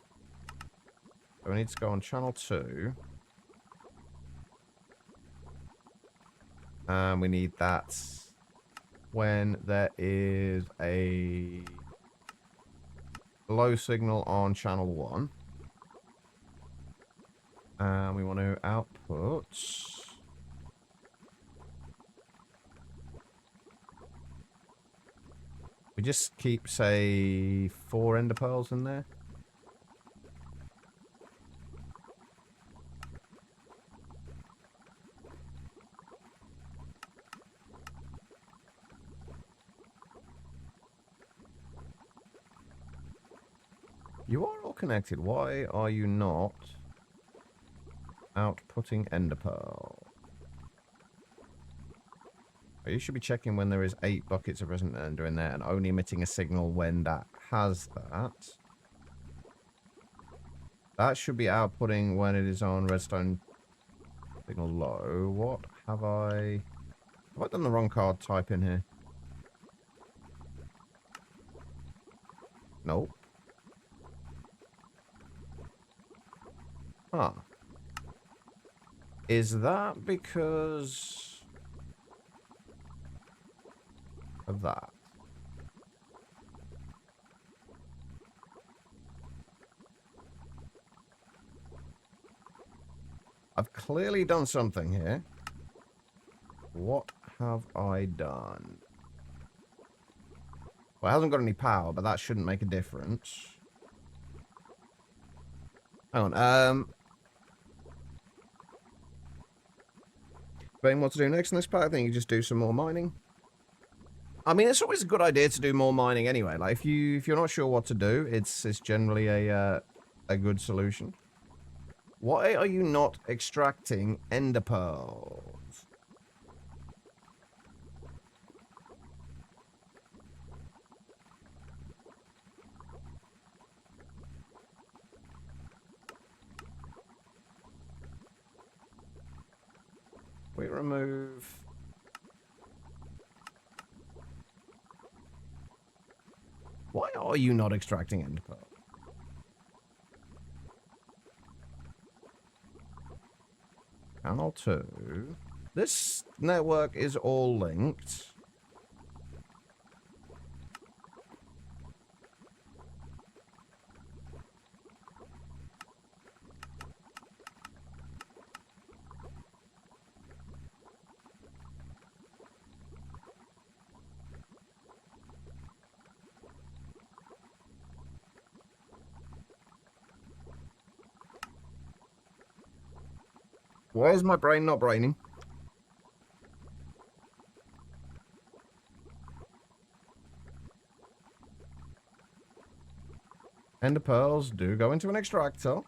So we need to go on channel 2. And we need that when there is a low signal on channel 1. And we want to output... We just keep, say, 4 ender pearls in there. You are all connected. Why are you not outputting ender pearl? Oh, you should be checking when there is 8 buckets of resident ender in there and only emitting a signal when that has that. That should be outputting when it is on redstone signal low. What have I... Have I done the wrong card type in here? Nope. Huh. Is that because of that? I've clearly done something here. What have I done? Well, it hasn't got any power, but that shouldn't make a difference. Hang on, what to do next in this part? I think you just do some more mining. I mean, it's always a good idea to do more mining anyway. Like, if you're not sure what to do, it's generally a good solution. Why are you not extracting ender pearls? We remove... Why are you not extracting ender pearl? Channel 2. This network is all linked. Why is my brain not braining? Ender pearls do go into an extractor.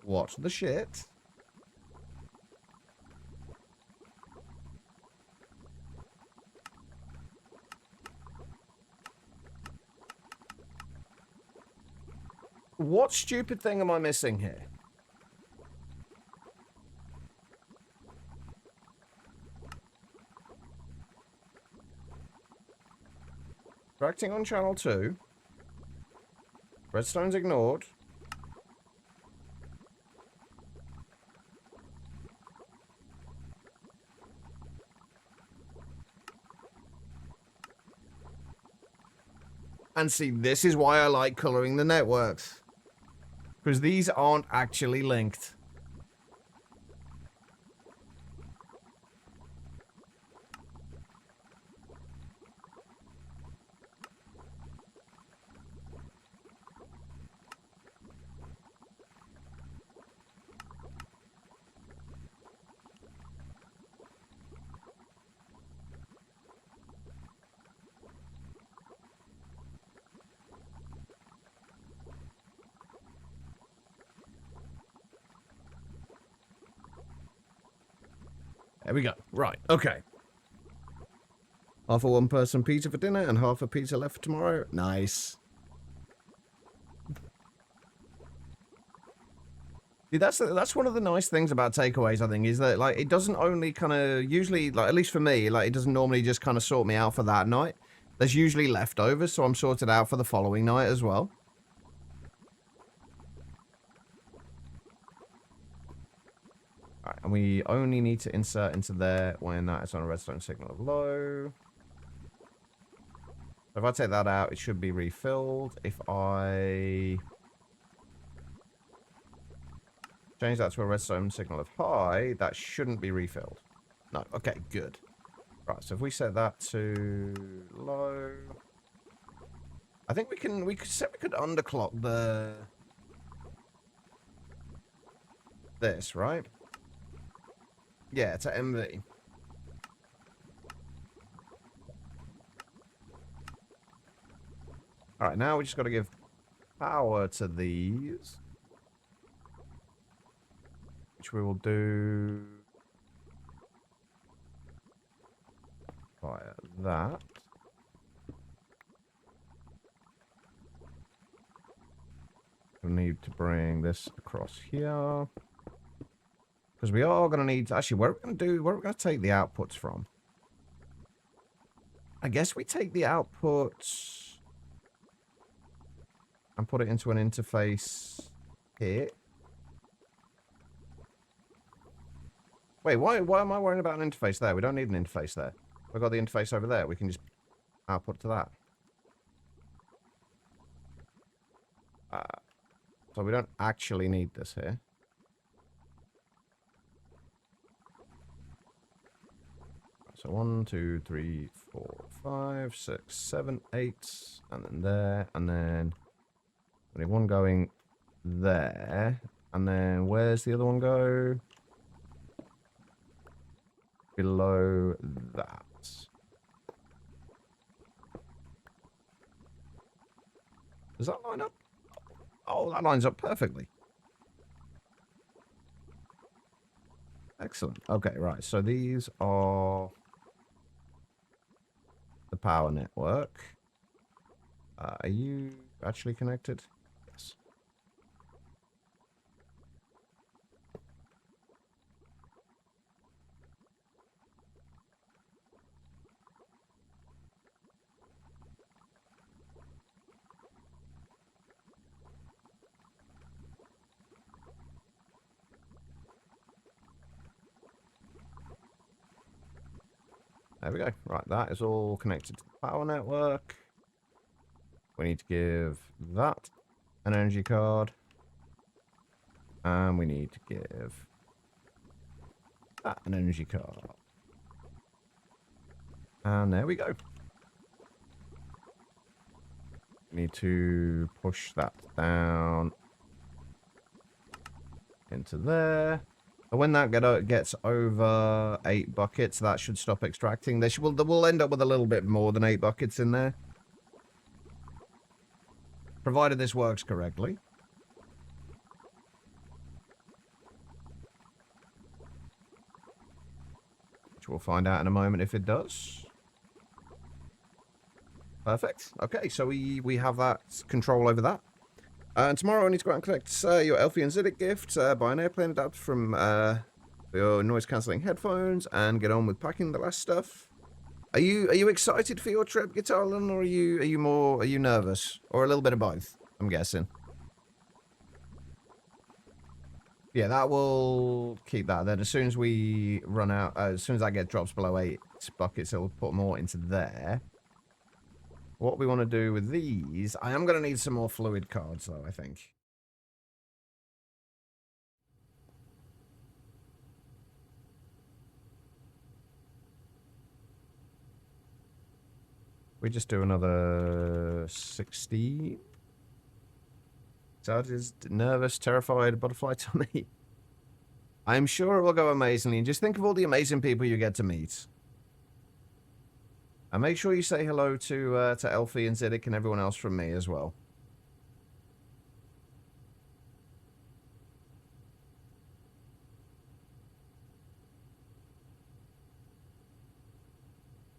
What the shit? What stupid thing am I missing here? Extracting on channel 2. Redstone's ignored. And see, this is why I like coloring the networks. Because these aren't actually linked. There we go. Right, okay. Half a one-person pizza for dinner and half a pizza left for tomorrow. Nice. See, that's one of the nice things about takeaways, I think, is that, like, it doesn't only kind of, usually, like, at least for me, like, it doesn't normally just kind of sort me out for that night. There's usually leftovers, so I'm sorted out for the following night as well. Alright, and we only need to insert into there when that is on a redstone signal of low. If I take that out, it should be refilled. If I change that to a redstone signal of high, that shouldn't be refilled. No, okay, good. Right, so if we set that to low, I think we could underclock this, right? Yeah, to MV. Alright, now we just got to give power to these, which we will do via that. We'll need to bring this across here. Because we are going to need... Actually, where are we going to do... Where are we going to take the outputs from? I guess we take the outputs and put it into an interface here. Wait, why am I worrying about an interface there? We don't need an interface there. We've got the interface over there. We can just output to that. So we don't actually need this here. So 1, 2, 3, 4, 5, 6, 7, 8, and then there, and then we need one going there, and then where's the other one go? Below that. Does that line up? Oh, that lines up perfectly. Excellent. Okay, right. So these are the power network. Are you actually connected? Yes. There we go. Right, that is all connected to the power network. We need to give that an energy card. And we need to give that an energy card. And there we go. We need to push that down into there. And when that gets over 8 buckets, that should stop extracting. We'll end up with a little bit more than 8 buckets in there. Provided this works correctly. Which we'll find out in a moment if it does. Perfect. Okay, so we have that control over that. And tomorrow I need to go out and collect your Elfie and Ziddick gift, buy an airplane adapter from your noise-cancelling headphones, and get on with packing the last stuff. Are you excited for your trip, Guitarland, or are you nervous? Or a little bit of both, I'm guessing. Yeah, that will keep that. Then as soon as we run out, as soon as that drops below 8 buckets, it will put more into there. What we want to do with these, I am going to need some more fluid cards, though, I think. We just do another 16. That is nervous, terrified, butterfly tummy. I'm sure it will go amazingly. And just think of all the amazing people you get to meet. And make sure you say hello to Elfie and Ziddick and everyone else from me as well.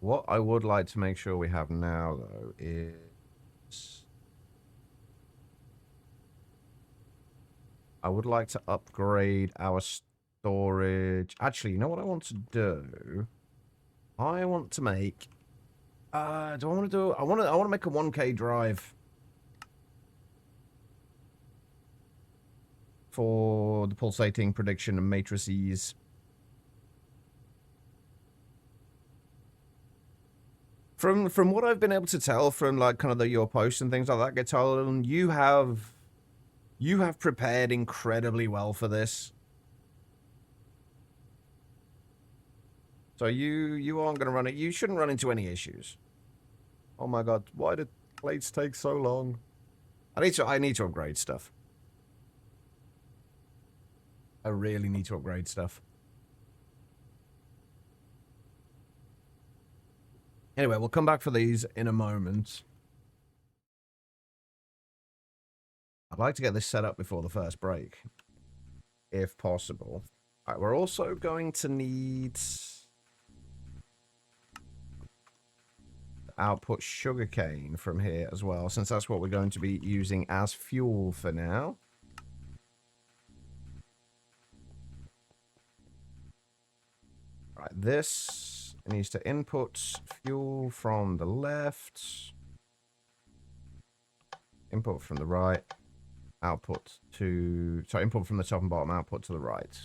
What I would like to make sure we have now, though, is... I would like to upgrade our storage. Actually, you know what I want to do? I want to make... do I want to do... I want to make a 1K drive. For the pulsating prediction and matrices. From what I've been able to tell from like kind of your posts and things like that, Guitar, you have prepared incredibly well for this. So you aren't going to run it. You shouldn't run into any issues. Oh my god, why did plates take so long? I need to upgrade stuff. I really need to upgrade stuff. Anyway, we'll come back for these in a moment. like to get this set up before the first break, if possible. All right, we're also going to need output sugarcane from here as well, since that's what we're going to be using as fuel for now. Right, this needs to input fuel from the left, input from the right, output to, sorry, input from the top and bottom, output to the right.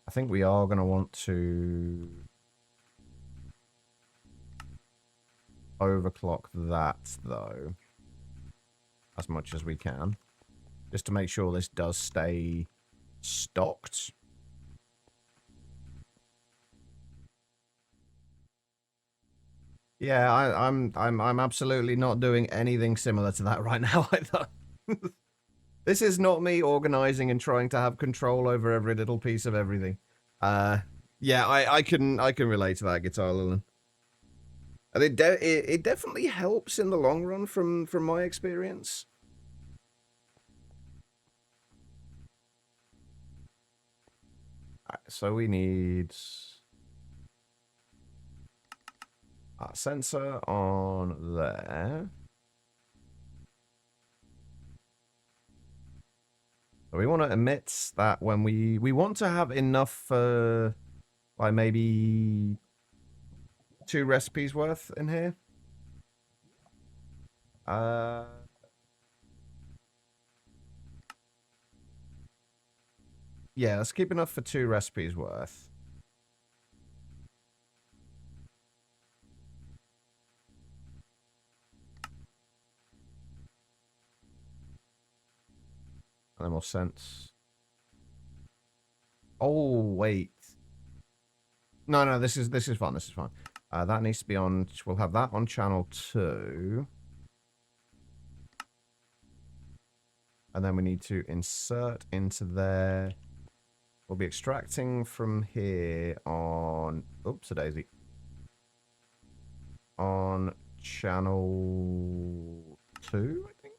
I think we are going to want to overclock that, though, as much as we can, just to make sure this does stay stocked. Yeah, I'm absolutely not doing anything similar to that right now either. This is not me organizing and trying to have control over every little piece of everything. Yeah, I can relate to that, Guitar Lilin. And it definitely helps in the long run from my experience. All right, so we need a sensor on there. So we want to emit that when we want to have enough for like maybe 2 recipes worth in here. Yeah, let's keep enough for 2 recipes worth. And then we'll sense. Oh, wait. No, this is fine. This is fine. That needs to be on. We'll have that on channel 2. And then we need to insert into there. We'll be extracting from here on. Oops, a daisy. On channel 2, I think.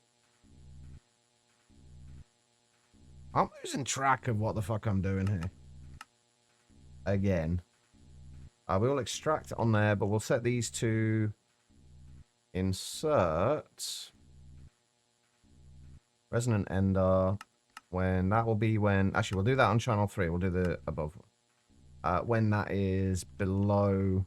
I'm losing track of what the fuck I'm doing here. Again. We will extract on there, but we'll set these to insert resonant ender. When that will be when, actually we'll do that on channel 3. We'll do the above one. When that is below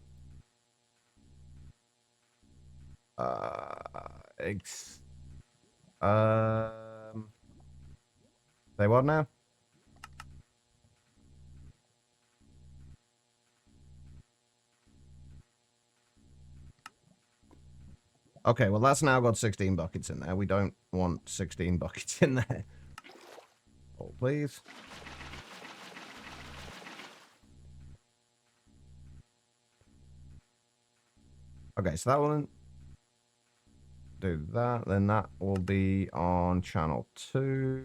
say what now? Okay, well, that's now got 16 buckets in there. We don't want 16 buckets in there. Oh, please. Okay, so that will do that. Then that will be on channel 2.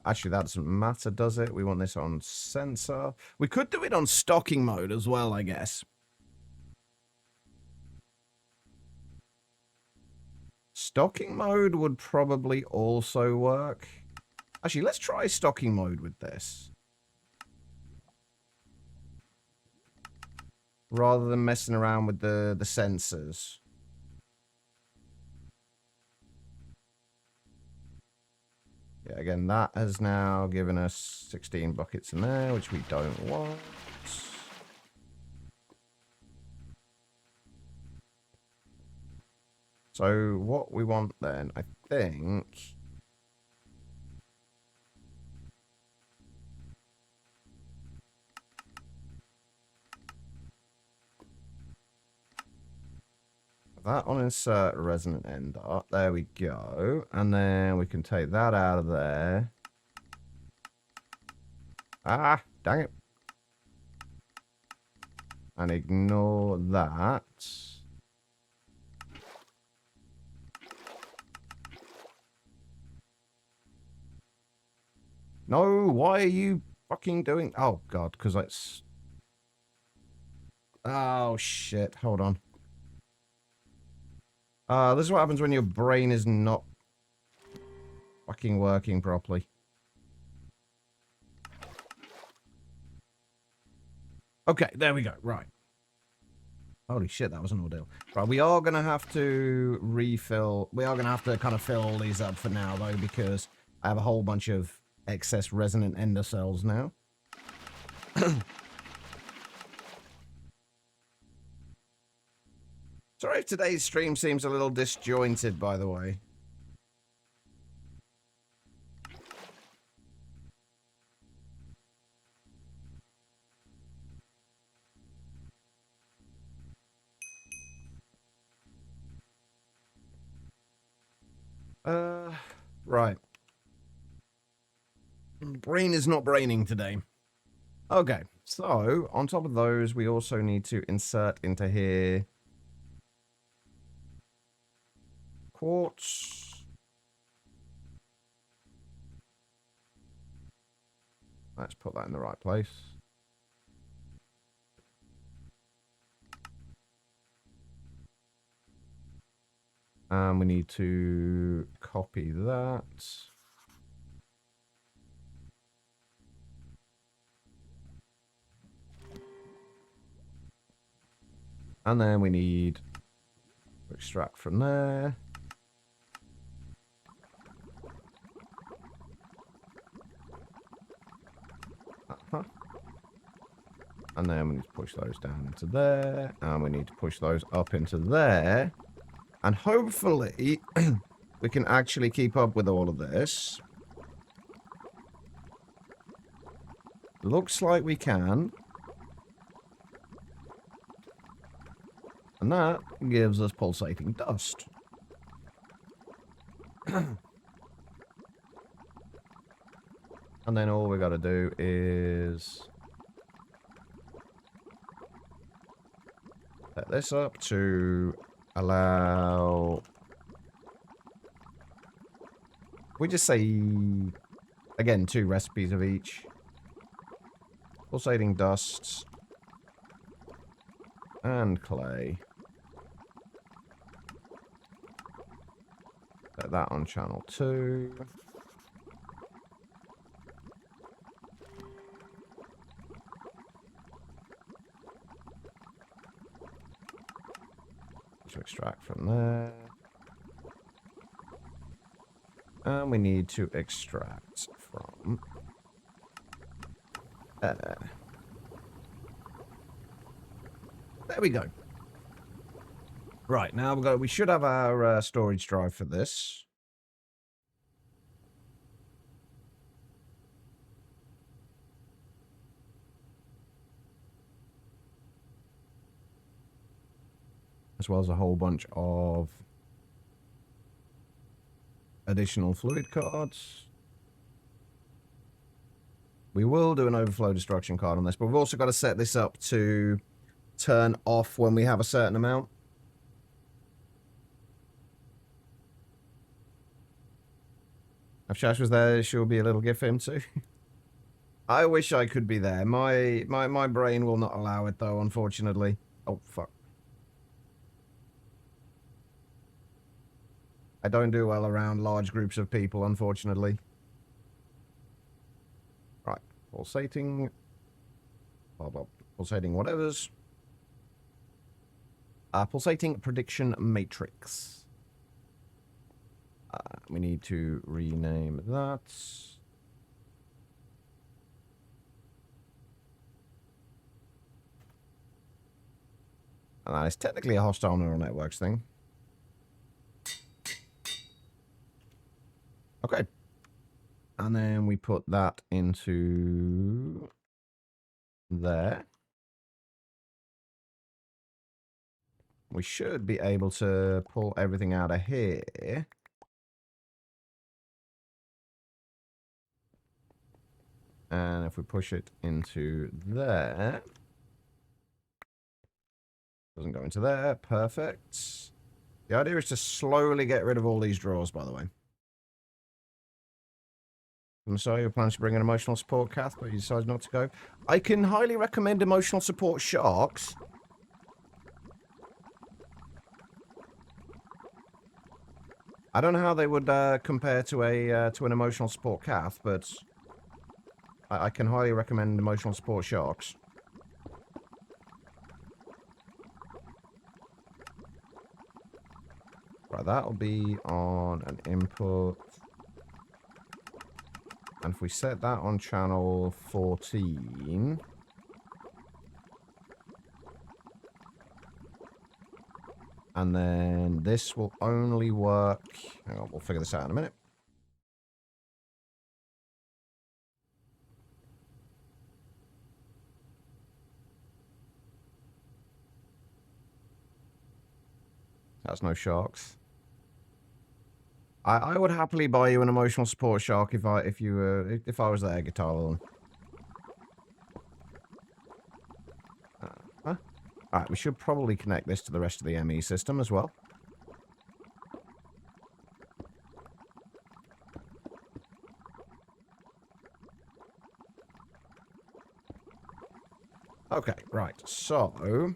Actually, that doesn't matter, does it? We want this on sensor. We could do it on stocking mode as well, I guess. Stocking mode would probably also work. Actually, let's try stocking mode with this. Rather than messing around with the sensors. Yeah, again, that has now given us 16 buckets in there, which we don't want. So what we want then, I think... that on insert resonant ender. There we go. And then we can take that out of there. Ah, dang it. And ignore that. No, why are you fucking doing... Oh, God, because it's... Oh, shit. Hold on. This is what happens when your brain is not fucking working properly. Okay, there we go. Right. Holy shit, that was an ordeal. Right, we are going to have to refill... We are going to have to kind of fill all these up for now, though, because I have a whole bunch of excess resonant ender cells now. Sorry if today's stream seems a little disjointed, by the way. Right. Brain is not braining today. Okay, so on top of those, we also need to insert into here quartz. Let's put that in the right place. And we need to copy that. And then we need to extract from there. And then we need to push those down into there. And we need to push those up into there. And hopefully, we can actually keep up with all of this. Looks like we can. And that gives us pulsating dust. And then all we got to do is set this up to allow... We just say, again, 2 recipes of each. Pulsating dust. And clay. Set that on channel 2. To extract from there. And we need to extract from there. There we go. Right, now we should have our storage drive for this. As well as a whole bunch of additional fluid cards. We will do an overflow destruction card on this, but we've also got to set this up to turn off when we have a certain amount. If Shash was there, she'll be a little gift for him too. I wish I could be there. My brain will not allow it though, unfortunately. Oh, fuck. I don't do well around large groups of people, unfortunately. Right. Pulsating. Pulsating whatevers. Pulsating prediction matrix. We need to rename that. And that is technically a hostile neural networks thing. Okay. And then we put that into there. We should be able to pull everything out of here. And if we push it into there, Doesn't go into there. Perfect. The idea is to slowly get rid of all these drawers, by the way. I'm sorry, you're planning to bring an emotional support, Kath, but you decided not to go. I can highly recommend emotional support sharks. I don't know how they would compare to an emotional support Kath, but I can highly recommend emotional support sharks. Right, that'll be on an input. And if we set that on channel 14... And then this will only work... Hang on, we'll figure this out in a minute. That's no sharks. I would happily buy you an emotional support shark if I was there, Guitar Lord. Huh? Alright, we should probably connect this to the rest of the ME system as well. Okay, right, so...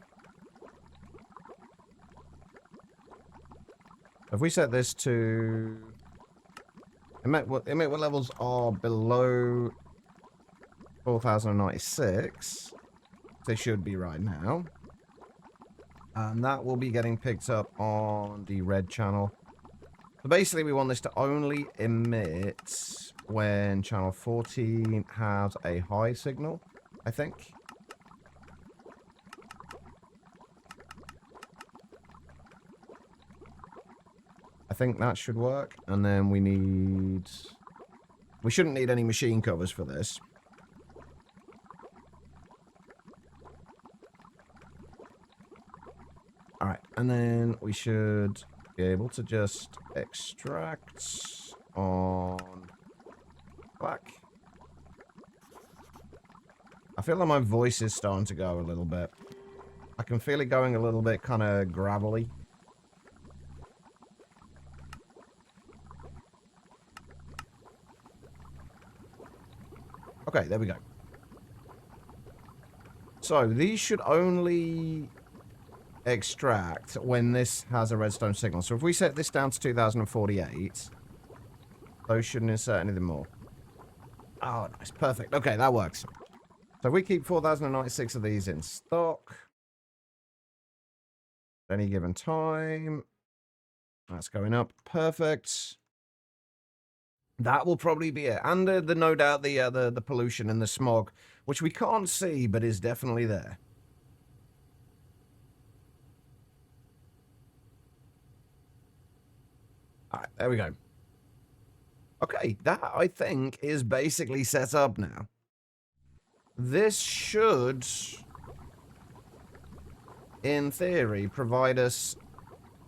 If we set this to... Emit what levels are below 4096. They should be right now. And that will be getting picked up on the red channel. So basically we want this to only emit when channel 14 has a high signal, I think. I think that should work. And then we need... We shouldn't need any machine covers for this. Alright, and then we should be able to just extract on black. I feel like my voice is starting to go a little bit. I can feel it going a little bit kind of gravelly. Okay, there we go. So, these should only extract when this has a redstone signal. So if we set this down to 2048, those shouldn't insert anything more. Oh, nice. Perfect. Okay, that works. So if we keep 4096 of these in stock at any given time, that's going up. Perfect. That will probably be it. And no doubt the pollution and the smog, which we can't see, but is definitely there. All right, there we go. Okay, that, I think, is basically set up now. This should, in theory, provide us...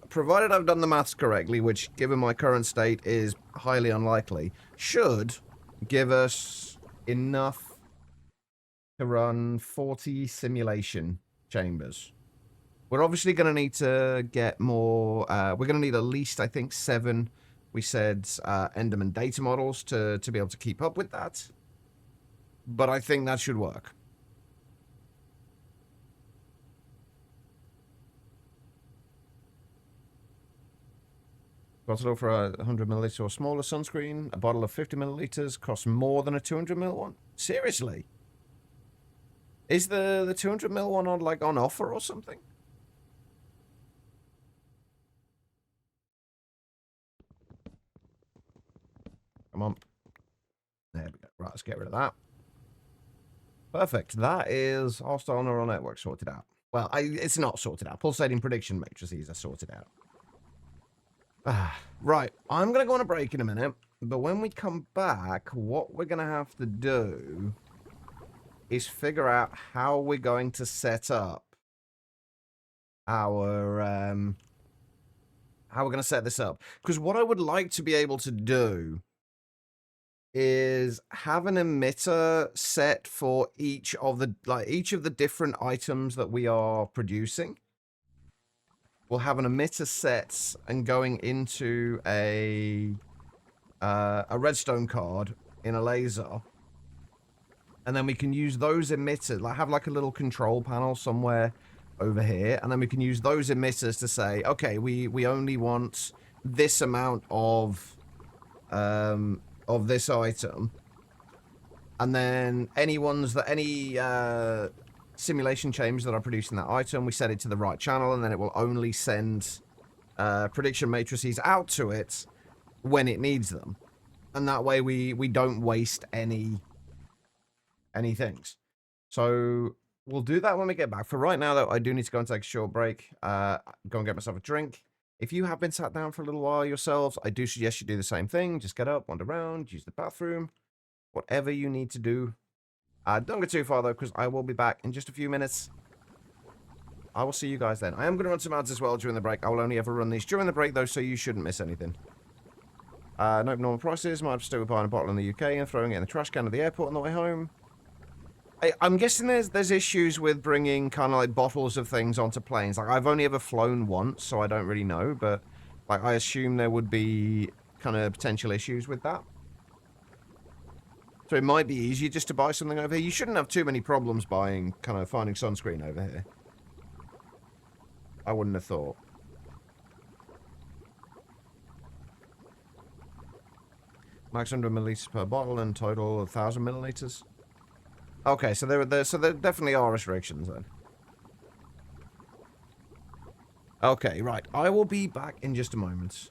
Provided I've done the maths correctly, which, given my current state, is highly unlikely, should give us enough to run 40 simulation chambers. We're obviously going to need to get more... we're going to need at least, I think, 7, we said, Enderman data models to be able to keep up with that. But I think that should work. Bottle for a 100 milliliter or smaller sunscreen. A bottle of 50 milliliters costs more than a 200 ml one. Seriously? Is the 200 ml one on, like, on offer or something? Come on. There we go. Right, let's get rid of that. Perfect. That is hostile neural network sorted out. Well, it's not sorted out. Pulsating prediction matrices are sorted out. Right. I'm going to go on a break in a minute. But when we come back, what we're going to have to do is figure out how we're going to set up our... how we're going to set this up. Because what I would like to be able to do is have an emitter set for each of the different items that we are producing. we'll have an emitter set and going into a redstone card in a laser. And then we can use those emitters, like have like a little control panel somewhere over here. And then we can use those emitters to say, okay, we only want this amount of this item. And then any simulation chambers that are producing that item, we set it to the right channel, and then it will only send prediction matrices out to it when it needs them. And that way we don't waste any things. So we'll do that when we get back. For right now, though, I do need to go and take a short break. Go and get myself a drink. If you have been sat down for a little while yourselves, I do suggest you do the same thing. Just get up, wander around, use the bathroom, whatever you need to do. Don't go too far, though, because I will be back in just a few minutes. I will see you guys then. I am going to run some ads as well during the break. I will only ever run these during the break, though, so you shouldn't miss anything. Nope, normal prices. Might have still buying a bottle in the UK and throwing it in the trash can at the airport on the way home. I'm guessing there's issues with bringing kind of like bottles of things onto planes. Like, I've only ever flown once, so I don't really know, but like I assume there would be kind of potential issues with that. So it might be easier just to buy something over here. You shouldn't have too many problems finding sunscreen over here. I wouldn't have thought. Max 100 milliliters per bottle and total 1,000 milliliters. Okay, so there definitely are restrictions then. Okay, right. I will be back in just a moment.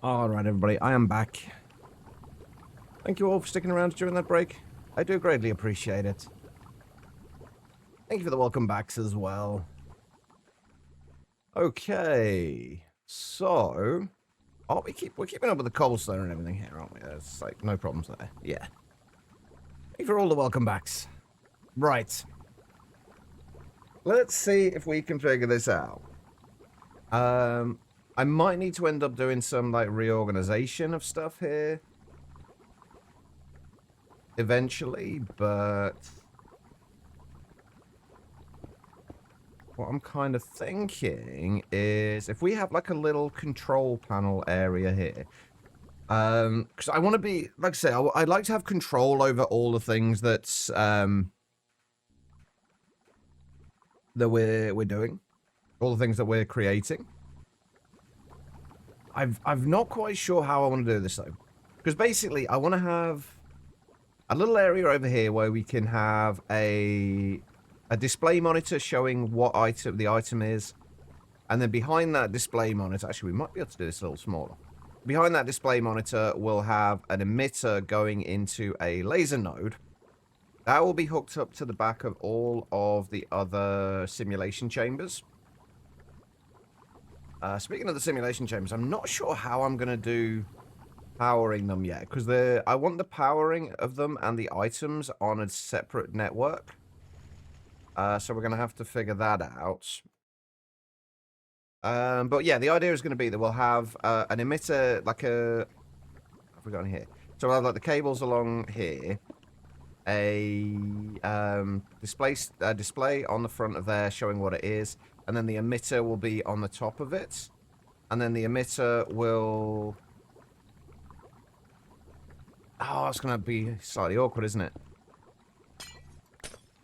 Alright, everybody, I am back. Thank you all for sticking around during that break. I do greatly appreciate it. Thank you for the welcome backs as well. Okay, so... Oh, we're keeping up with the cobblestone and everything here, aren't we? It's like, no problems there. Yeah. Thank you for all the welcome backs. Right. Let's see if we can figure this out. I might need to end up doing some, like, reorganization of stuff here. Eventually, but... what I'm kind of thinking is if we have, like, a little control panel area here. Because I want to be, like I say, I'd like to have control over all the things that's, that we're doing. All the things that we're creating. I'm not quite sure how I want to do this though, because basically I want to have a little area over here where we can have a display monitor showing what the item is, and then behind that display monitor, actually we might be able to do this a little smaller. Behind that display monitor, we'll have an emitter going into a laser node. That will be hooked up to the back of all of the other simulation chambers. Speaking of the simulation chambers, I'm not sure how I'm going to do powering them yet, because I want the powering of them and the items on a separate network. So we're going to have to figure that out. But yeah, the idea is going to be that we'll have an emitter, like a... what have we got in here? So we'll have like the cables along here. A display on the front of there showing what it is, and then the emitter will be on the top of it, and then the emitter will... oh, it's going to be slightly awkward, isn't it?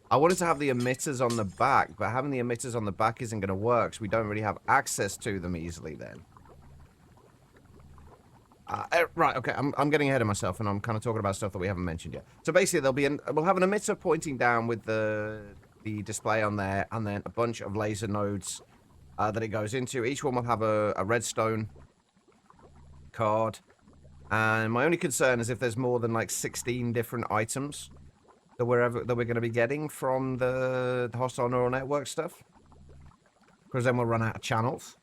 I wanted to have the emitters on the back, but having the emitters on the back isn't going to work, so we don't really have access to them easily then. Right, okay, I'm getting ahead of myself, and I'm kind of talking about stuff that we haven't mentioned yet. So basically, we'll have an emitter pointing down with the display on there, and then a bunch of laser nodes that it goes into. Each one will have a redstone card, and my only concern is if there's more than like 16 different items that we're going to be getting from the hostile neural network stuff, because then we'll run out of channels.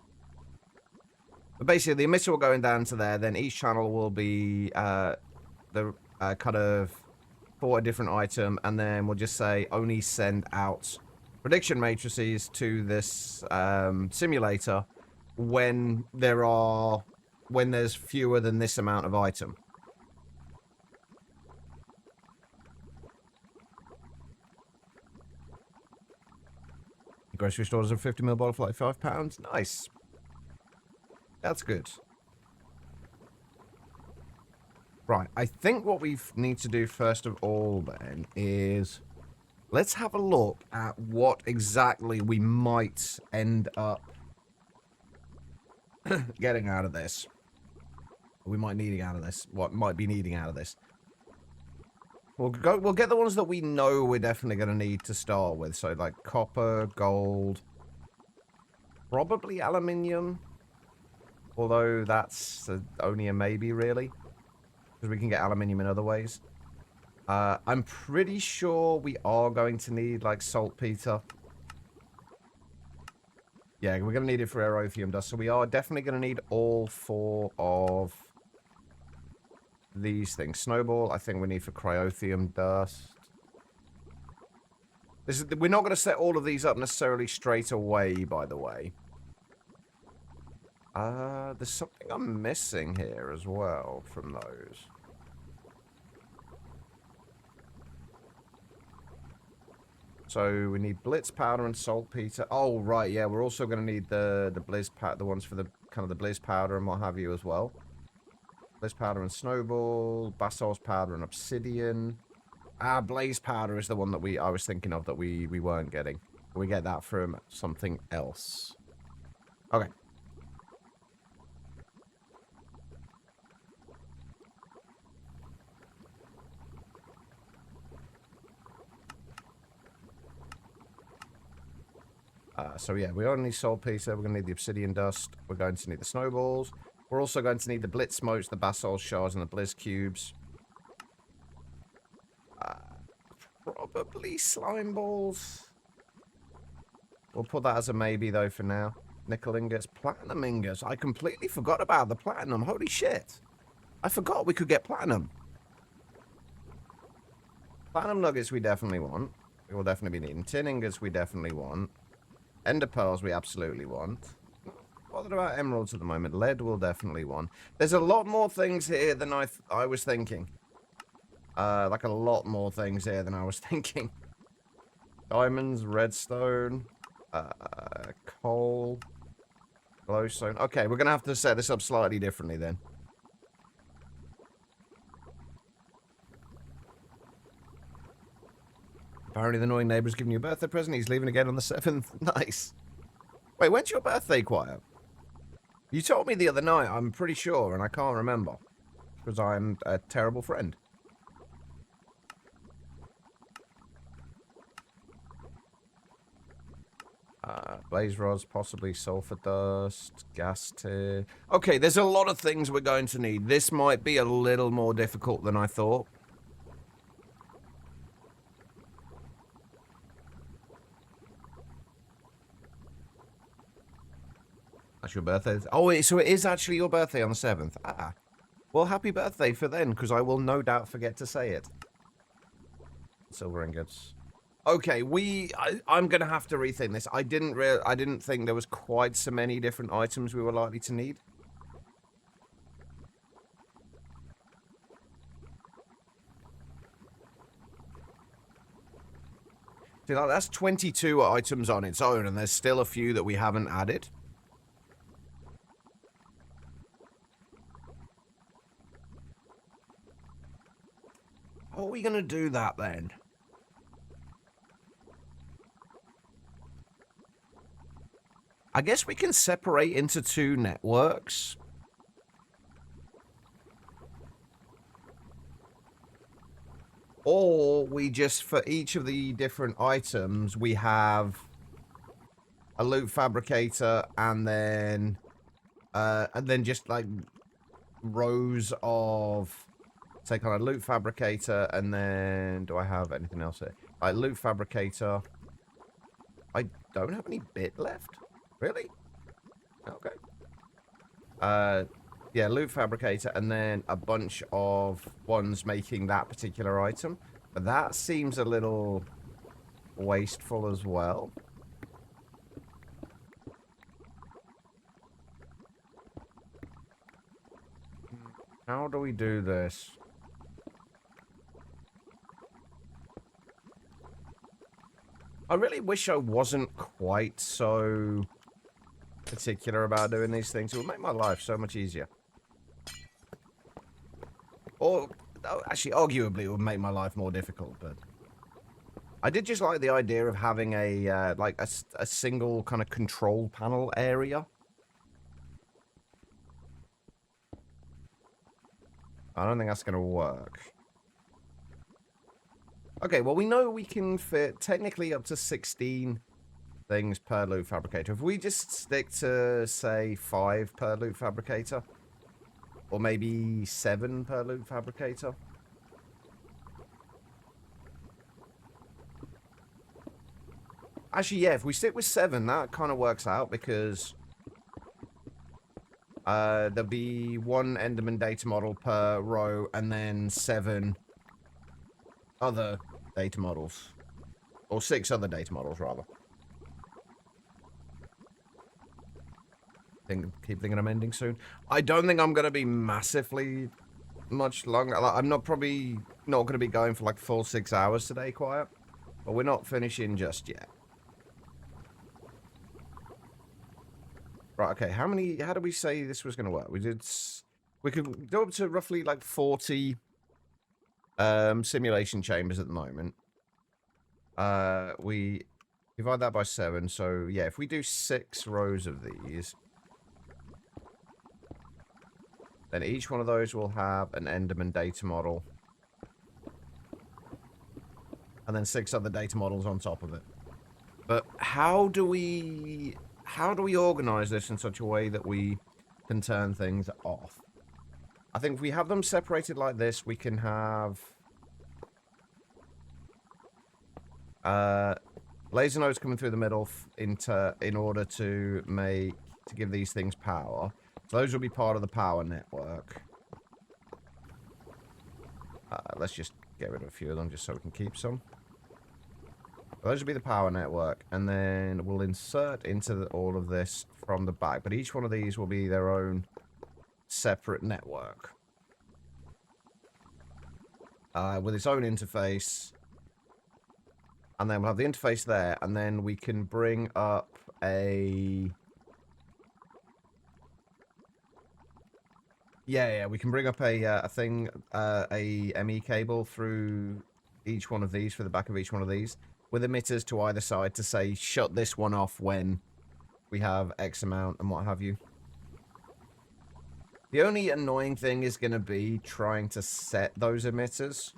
But basically, the emitter will go in down to there. Then each channel will be the kind of for a different item, and then we'll just say only send out prediction matrices to this simulator when there's fewer than this amount of item. Grocery stores of 50ml bottle for like £5. Nice. That's good. Right, I think what we need to do first of all then is let's have a look at what exactly we might end up getting out of this. We might needing out of this. What might be needing out of this. We'll get the ones that we know we're definitely going to need to start with. So like copper, gold, probably aluminium. Although that's only a maybe, really. Because we can get aluminium in other ways. I'm pretty sure we are going to need, like, saltpeter. Yeah, we're going to need it for aerothium dust. So we are definitely going to need all 4 of these things. Snowball, I think we need for cryothium dust. We're not going to set all of these up necessarily straight away, by the way. There's something I'm missing here as well from those. So we need blitz powder and saltpeter. Oh, right, yeah, we're also going to need the blizz powder, the ones for the kind of the blizz powder and what have you as well. Blizz powder and snowball, basalt's powder and obsidian. Blaze powder is the one that I was thinking of that we weren't getting. We get that from something else. Okay. So yeah, we only need saltpeter. We're going to need the obsidian dust. We're going to need the snowballs. We're also going to need the Blitz Smokes, the Basalt Shards, and the Blizz Cubes. Probably Slime Balls. We'll put that as a maybe, though, for now. Nickel Ingots, Platinum Ingots. I completely forgot about the Platinum. Holy shit. I forgot we could get Platinum. Platinum Nuggets we definitely want. We will definitely be needing. Tin Ingots we definitely want. Ender Pearls we absolutely want. Not bothered about Emeralds at the moment. Lead we'll definitely want. There's a lot more things here than I was thinking. Like a lot more things here than I was thinking. Diamonds, redstone, coal, glowstone. Okay, we're going to have to set this up slightly differently then. Apparently the annoying neighbor's giving you a birthday present. He's leaving again on the 7th. Nice. Wait, when's your birthday, Quiet? You told me the other night, I'm pretty sure, and I can't remember. Because I'm a terrible friend. Blaze rods, possibly sulfur dust, gas tier. Okay, there's a lot of things we're going to need. This might be a little more difficult than I thought. That's your birthday? Oh, so it is actually your birthday on the 7th. Ah. Well, happy birthday for then, because I will no doubt forget to say it. Silver ingots. Okay, I'm gonna have to rethink this. I didn't think there was quite so many different items we were likely to need. See, like, that's 22 items on its own, and there's still a few that we haven't added. How are we gonna do that then? I guess we can separate into 2 networks. Or we just, for each of the different items, we have a loot fabricator and then just like rows of, say, kind of loot fabricator, and then do I have anything else here? Like loot fabricator. I don't have any bit left. Really? Okay. Yeah, loot fabricator, and then a bunch of ones making that particular item. But that seems a little wasteful as well. How do we do this? I really wish I wasn't quite so particular about doing these things. It would make my life so much easier. Or, actually, arguably, it would make my life more difficult, but I did just like the idea of having a, like, a single kind of control panel area. I don't think that's going to work. Okay, well, we know we can fit technically up to 16 things per loot fabricator. If we just stick to, say, 5 per loot fabricator, or maybe 7 per loot fabricator. Actually, yeah, if we stick with 7, that kind of works out, because there'll be 1 Enderman data model per row, and then 7 other data models. Or 6 other data models, rather. Keep thinking I'm ending soon. I don't think I'm going to be massively much longer. I'm probably not going to be going for like full 6 hours today, Quiet. But we're not finishing just yet. Right, okay, how did we say this was going to work? We could go up to roughly like 40 simulation chambers at the moment. We divide that by 7, so yeah, if we do 6 rows of these, then each one of those will have an Enderman data model. And then 6 other data models on top of it. But how do we organize this in such a way that we can turn things off. I think if we have them separated like this, we can have laser nodes coming through the middle in order to give these things power. So those will be part of the power network. Let's just get rid of a few of them just so we can keep some. Those will be the power network, and then we'll insert into all of this from the back. But each one of these will be their own separate network. With its own interface. And then we'll have the interface there, and then we can bring up a... Yeah, we can bring up a ME cable through each one of these, for the back of each one of these, with emitters to either side to say, shut this one off when we have X amount and what have you. The only annoying thing is going to be trying to set those emitters.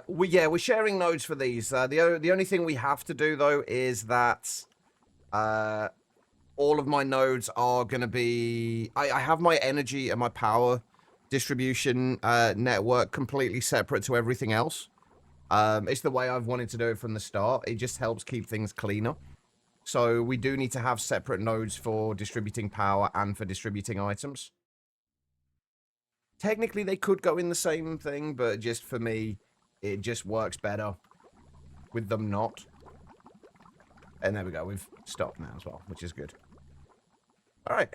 We're sharing nodes for these. The only thing we have to do, though, is that all of my nodes are going to be... I have my energy and my power distribution network completely separate to everything else. It's the way I've wanted to do it from the start. It just helps keep things cleaner. So we do need to have separate nodes for distributing power and for distributing items. Technically, they could go in the same thing, but just for me, it just works better with them not. And there we go. We've stopped now as well, which is good. All right.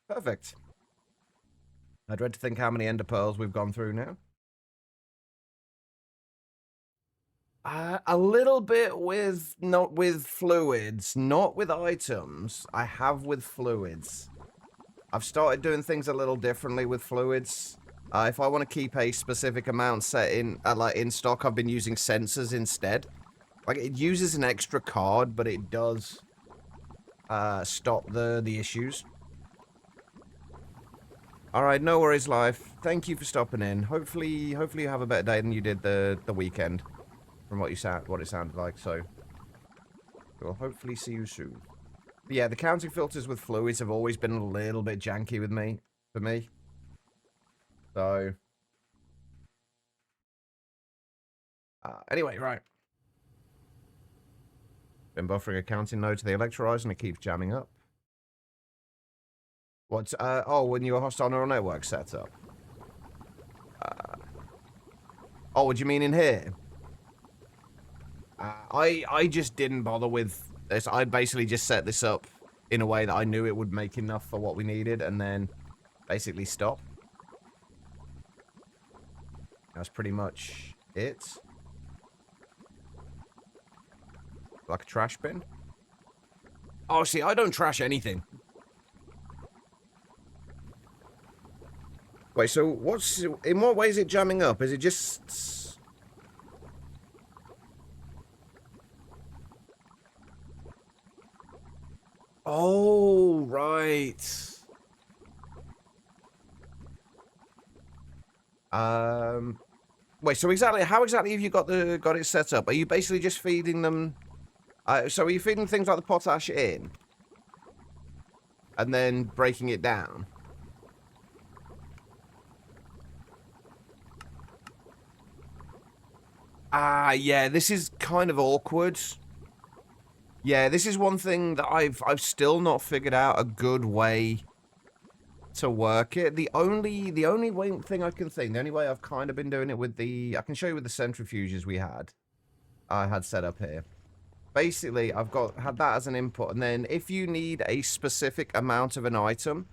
Perfect. I dread to think how many ender pearls we've gone through now. A little bit with fluids, not with items. I have with fluids. I've started doing things a little differently with fluids. If I want to keep a specific amount set in, like in stock, I've been using sensors instead. Like, it uses an extra card, but it does stop the issues. All right, no worries, life. Thank you for stopping in. Hopefully you have a better day than you did the weekend, from what it sounded like. So we'll hopefully see you soon. But yeah, the counting filters with fluids have always been a little bit janky with for me. So anyway, right. Been buffering a counting node to the electrolyzer and it keeps jamming up. What's, oh, when your hostile neural network set up. Oh, what do you mean in here? I just didn't bother with this. I basically just set this up in a way that I knew it would make enough for what we needed and then basically stop. That's pretty much it. Like a trash bin. Oh, see, I don't trash anything. Wait, so in what way is it jamming up? Is it just... Oh, right. Wait, so how exactly have you got it set up? Are you basically just feeding them... so are you feeding things like the potash in? And then breaking it down? Yeah, this is kind of awkward. Yeah, this is one thing that I've still not figured out a good way to work it. The only thing I can think, the only way I've kind of been doing it with I can show you with the centrifuges I had set up here. Basically, I've had that as an input, and then if you need a specific amount of an item,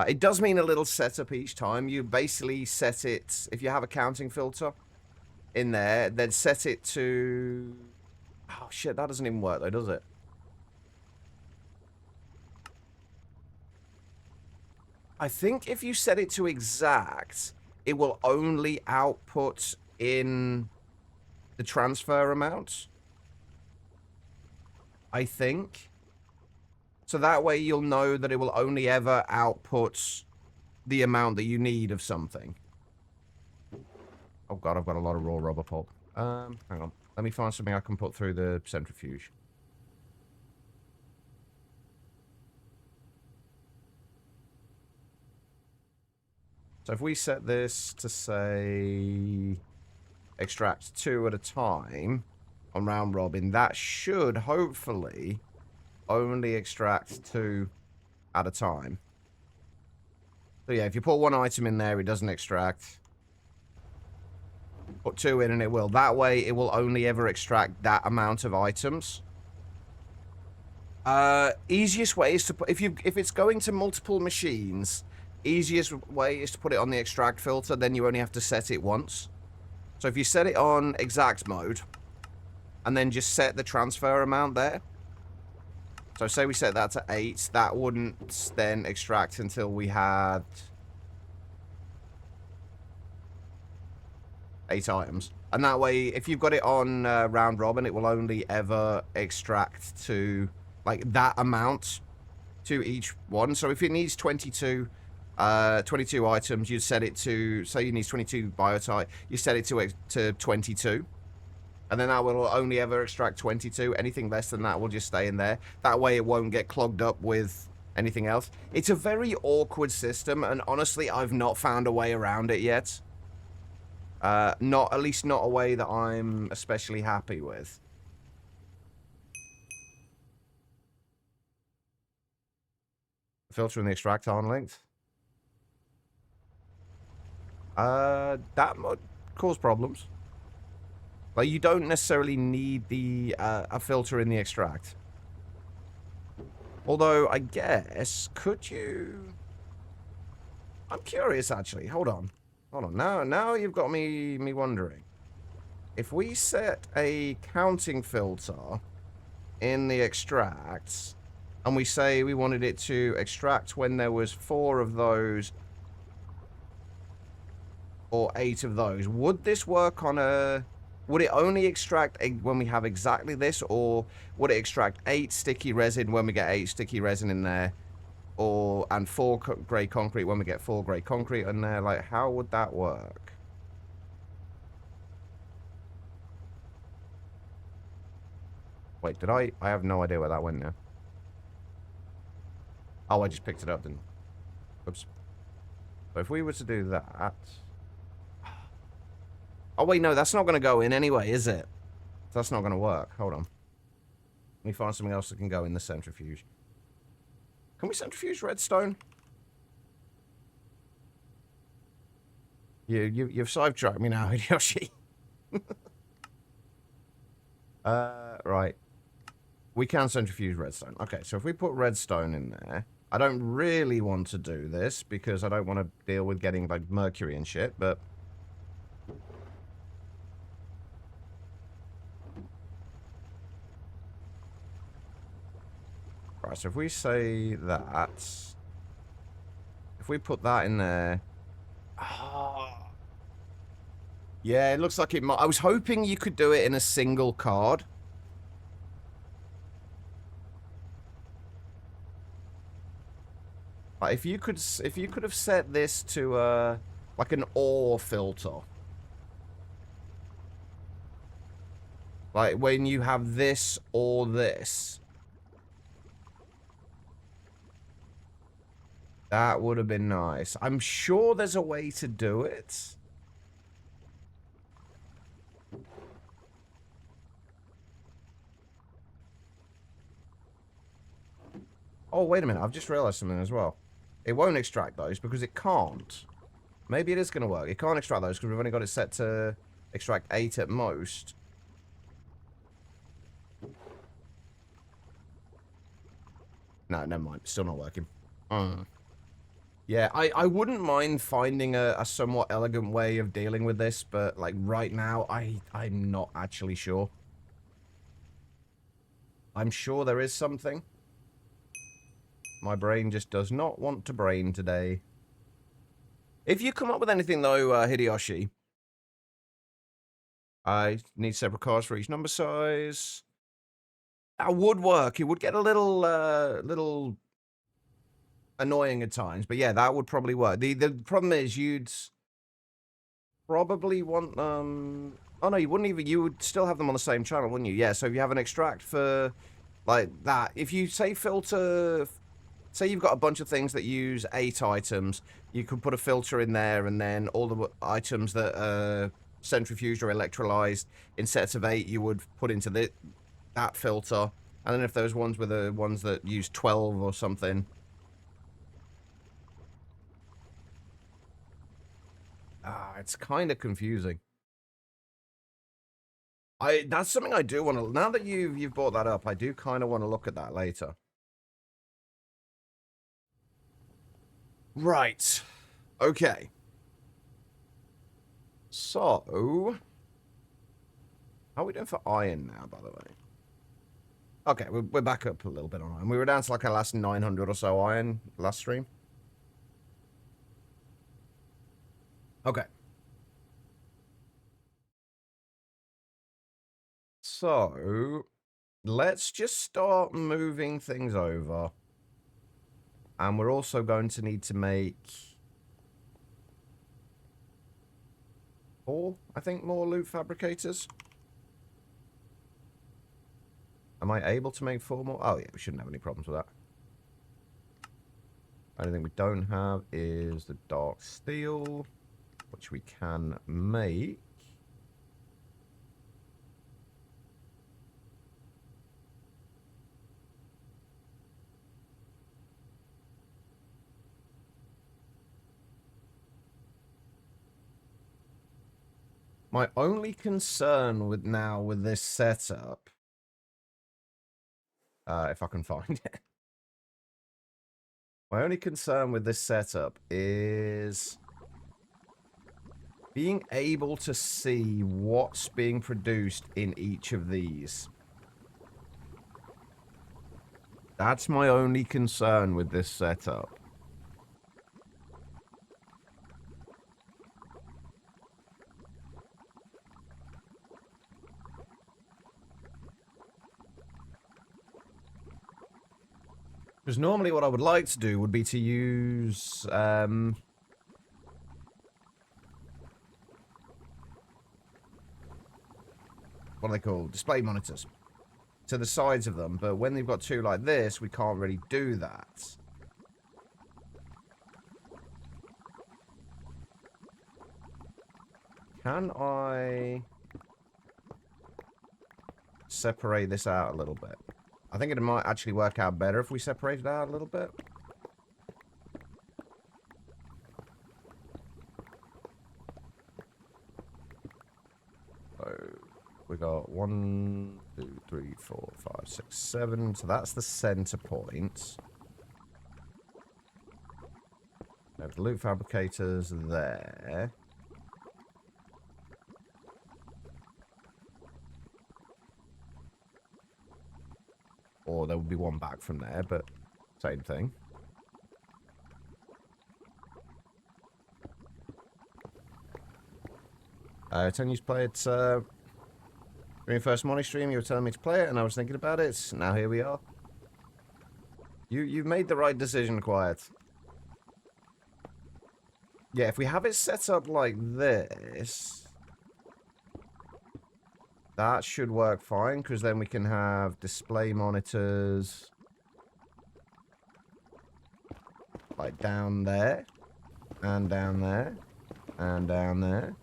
it does mean a little setup each time. You basically set it, if you have a counting filter in there, then set it to... Oh, shit, that doesn't even work, though, does it? I think if you set it to exact, it will only output in the transfer amount. I think. So that way you'll know that it will only ever output the amount that you need of something. Oh god, I've got a lot of raw rubber pulp. Hang on. Let me find something I can put through the centrifuge. So if we set this to say extract 2 at a time on round robin, that should hopefully only extract 2 at a time. So yeah, if you put 1 item in there, it doesn't extract. Put 2 in and it will. That way, it will only ever extract that amount of items. Easiest way is to put, if it's going to multiple machines, easiest way is to put it on the extract filter, then you only have to set it once. So if you set it on exact mode, and then just set the transfer amount there. So say we set that to 8, that wouldn't then extract until we had 8 items. And that way, if you've got it on round robin, it will only ever extract to, like, that amount to each one. So if it needs 22 items, you set it to, say you need 22 biotype, you set it to 22. And then that will only ever extract 22. Anything less than that will just stay in there. That way it won't get clogged up with anything else. It's a very awkward system, and honestly, I've not found a way around it yet. At least not a way that I'm especially happy with. Filter and the extract arm length. That might cause problems. Like, you don't necessarily need the a filter in the extract. Although, I guess, could you... I'm curious, actually. Hold on. Hold on. Now you've got me wondering. If we set a counting filter in the extracts, and we say we wanted it to extract when there was 4 of those, or 8 of those, would this work on a... Would it only extract when we have exactly this, or would it extract 8 sticky resin when we get 8 sticky resin in there, and 4 grey concrete when we get 4 grey concrete in there? Like, how would that work? Wait, did I have no idea where that went now. Oh, I just picked it up, didn't I? Oops. So if we were to do that... Oh, wait, no, that's not going to go in anyway, is it? That's not going to work. Hold on. Let me find something else that can go in the centrifuge. Can we centrifuge redstone? You've sidetracked me now, Hideyoshi. Right. We can centrifuge redstone. Okay, so if we put redstone in there... I don't really want to do this, because I don't want to deal with getting, like, mercury and shit, but... Right, so if we say that, if we put that in there, yeah, it looks like it might. I was hoping you could do it in a single card. Like if you could have set this to like an ore filter, like when you have this or this. That would have been nice. I'm sure there's a way to do it. Oh, wait a minute. I've just realized something as well. It won't extract those because it can't. Maybe it is going to work. It can't extract those because we've only got it set to extract 8 at most. No, never mind. Still not working. Yeah, I wouldn't mind finding a somewhat elegant way of dealing with this, but, like, right now, I'm not actually sure. I'm sure there is something. My brain just does not want to brain today. If you come up with anything, though, Hideyoshi, I need separate cards for each number size. That would work. It would get a little annoying at times, but yeah, that would probably work. The problem is you'd probably want oh no, you wouldn't even. You would still have them on the same channel, wouldn't you? Yeah. So if you have an extract for like that, if you say filter say you've got a bunch of things that use 8 items, you could put a filter in there, and then all the items that are centrifuged or electrolyzed in sets of 8, you would put into that filter. And then if those ones were the ones that use 12 or something. It's kind of confusing. That's something I do want to, now that you've brought that up, I do kind of want to look at that later. Right. Okay. So, how are we doing for iron now, by the way? Okay, we're back up a little bit on iron. We were down to like our last 900 or so iron last stream. Okay. So, let's just start moving things over. And we're also going to need to make 4, I think, more loot fabricators. Am I able to make 4 more? Oh, yeah, we shouldn't have any problems with that. Only thing we don't have is the dark steel, which we can make. My only concern with this setup, if I can find it. My only concern with this setup is being able to see what's being produced in each of these. That's my only concern with this setup. Because normally what I would like to do would be to use, what are they called? Display monitors. To the sides of them, but when they've got 2 like this, we can't really do that. Can I separate this out a little bit? I think it might actually work out better if we separate it out a little bit. So we got 1, 2, 3, 4, 5, 6, 7. So that's the center point. We have the loot fabricators there. Or there would be one back from there, but same thing. Tony's played during your first Money stream, you were telling me to play it, and I was thinking about it. Now here we are. You've made the right decision, Quiet. Yeah, if we have it set up like this, that should work fine, because then we can have display monitors like down there, and down there, and down there,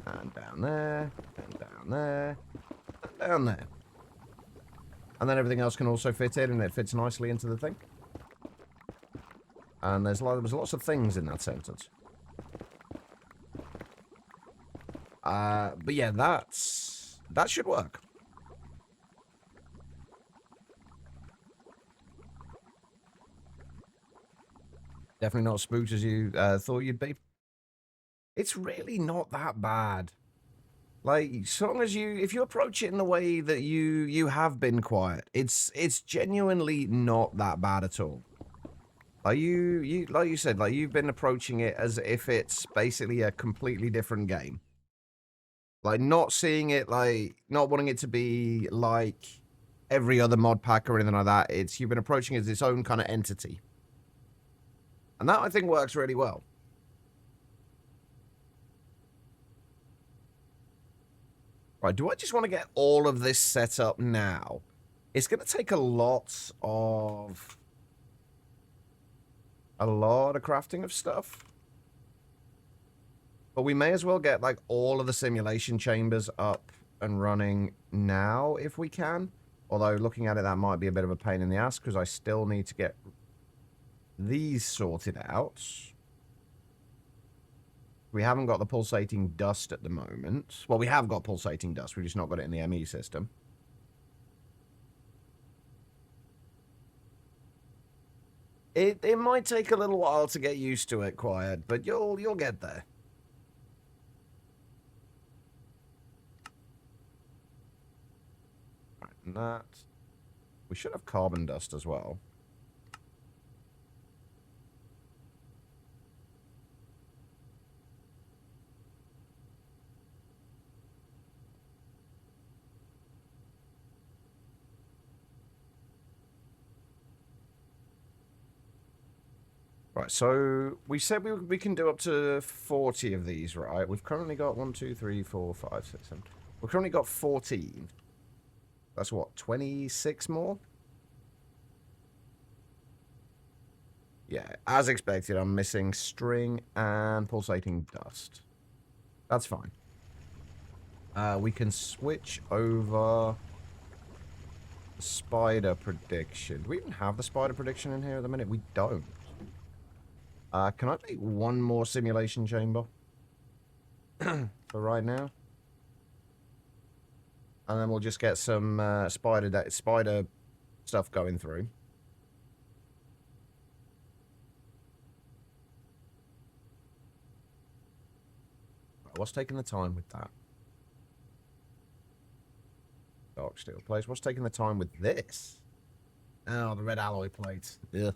and down there, and down there, and down there. And then everything else can also fit in, and it fits nicely into the thing. And there's lots of things in that sentence. But yeah, that should work. Definitely not as spooked as you thought you'd be. It's really not that bad. Like, so long as if you approach it in the way that you have been Quiet, it's genuinely not that bad at all. Like like you said, like you've been approaching it as if it's basically a completely different game. Like, not seeing it, like, not wanting it to be like every other mod pack or anything like that. You've been approaching it as its own kind of entity. And that, I think, works really well. Right, do I just want to get all of this set up now? It's going to take a lot of a lot of crafting of stuff. But we may as well get, like, all of the simulation chambers up and running now, if we can. Although, looking at it, that might be a bit of a pain in the ass, because I still need to get these sorted out. We haven't got the pulsating dust at the moment. Well, we have got pulsating dust. We've just not got it in the ME system. It might take a little while to get used to it, Quiet, but you'll get there. Right, and that. We should have carbon dust as well. Right, so we said we can do up to 40 of these, right? We've currently got 1, 2, 3, 4, 5, 6, 7. We've currently got 14. That's what, 26 more? Yeah, as expected, I'm missing string and pulsating dust. That's fine. We can switch over the spider prediction. Do we even have the spider prediction in here at the minute? We don't. Can I make one more simulation chamber for right now? And then we'll just get some spider stuff going through. Right, what's taking the time with that? Dark steel plates. What's taking the time with this? Oh, the red alloy plates. Yeah.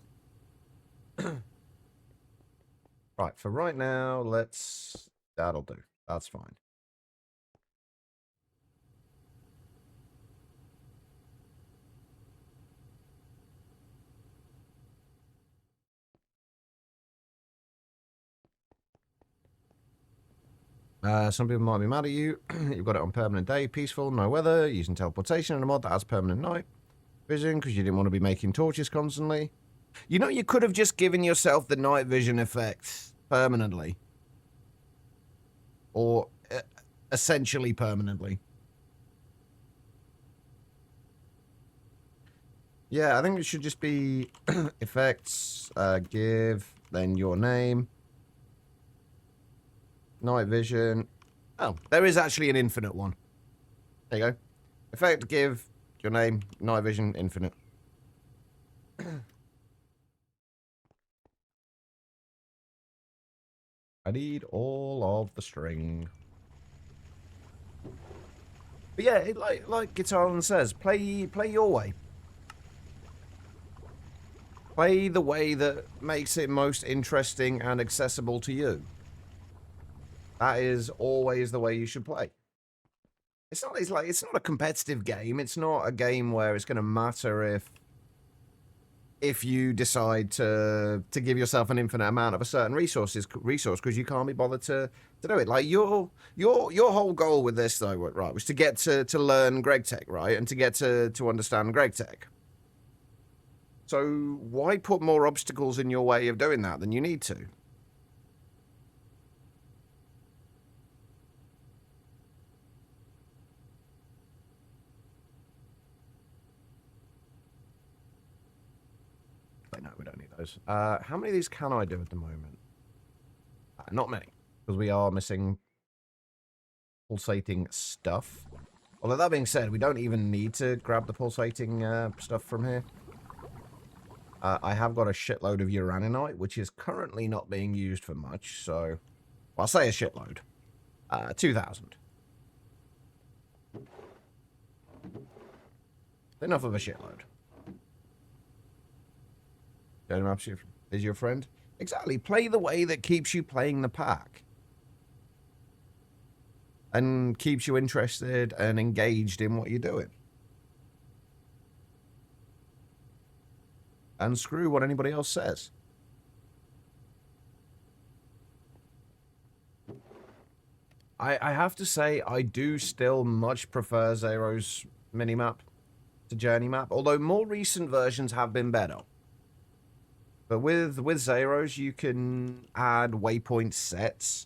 Right, for right now, let's... That'll do. That's fine. Some people might be mad at you. You've got it on permanent day, peaceful, no weather, using teleportation and a mod that has permanent night vision because you didn't want to be making torches constantly. You know, you could have just given yourself the night vision effect permanently. Or essentially permanently. Yeah, I think it should just be effects, give, then your name. Night vision. Oh, there is actually an infinite one. There you go. Effect, give, your name, night vision, infinite. I need all of the string. But yeah, like Guitar says, play your way. Play the way that makes it most interesting and accessible to you. That is always the way you should play. It's not a competitive game. It's not a game where it's going to matter if you decide to give yourself an infinite amount of a certain resource because you can't be bothered to do it. Like your whole goal with this though, right, was to get to learn GregTech, right, and to get to understand GregTech. So why put more obstacles in your way of doing that than you need to? No, we don't need those. How many of these can I do at the moment? Not many, because we are missing pulsating stuff. Although that being said, we don't even need to grab the pulsating stuff from here. I have got a shitload of uraninite, which is currently not being used for much, so... Well, I'll say a shitload. 2,000. Enough of a shitload. Is your friend? Exactly. Play the way that keeps you playing the pack. And keeps you interested and engaged in what you're doing. And screw what anybody else says. I have to say, I do still much prefer Zero's minimap to Journey map, although more recent versions have been better. But with Zeros, you can add waypoint sets,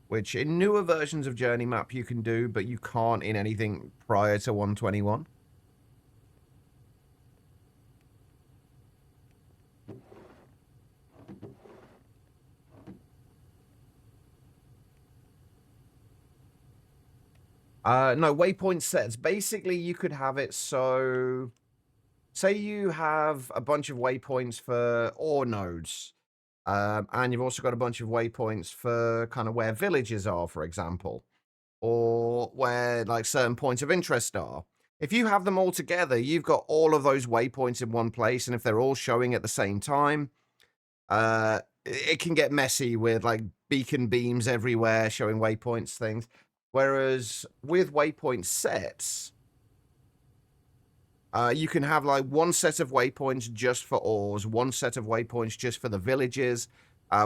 which in newer versions of Journey Map you can do, but you can't in anything prior to 121. No, waypoint sets. Basically, you could have it so... Say you have a bunch of waypoints for ore nodes, and you've also got a bunch of waypoints for kind of where villages are, for example, or where like certain points of interest are. If you have them all together, you've got all of those waypoints in one place, and if they're all showing at the same time, it can get messy with like beacon beams everywhere showing waypoints, things. Whereas with waypoint sets, you can have like one set of waypoints just for ores, one set of waypoints just for the villages,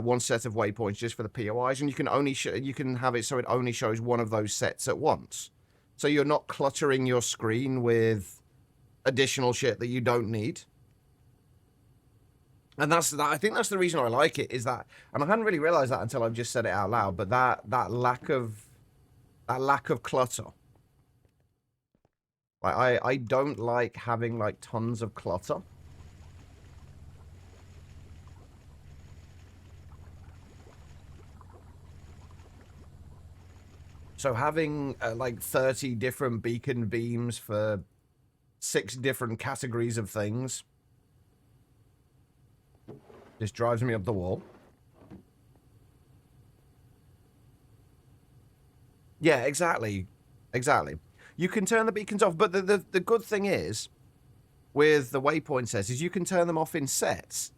one set of waypoints just for the POIs, and you can only you can have it so it only shows one of those sets at once. So you're not cluttering your screen with additional shit that you don't need. And I think that's the reason I like it, is that, and I hadn't really realized that until I've just said it out loud, but that lack of clutter. Like I don't like having like tons of clutter. So having like 30 different beacon beams for 6 different categories of things just drives me up the wall. Yeah, exactly. Exactly. You can turn the beacons off, but the good thing is, with the waypoint sets, is you can turn them off in sets.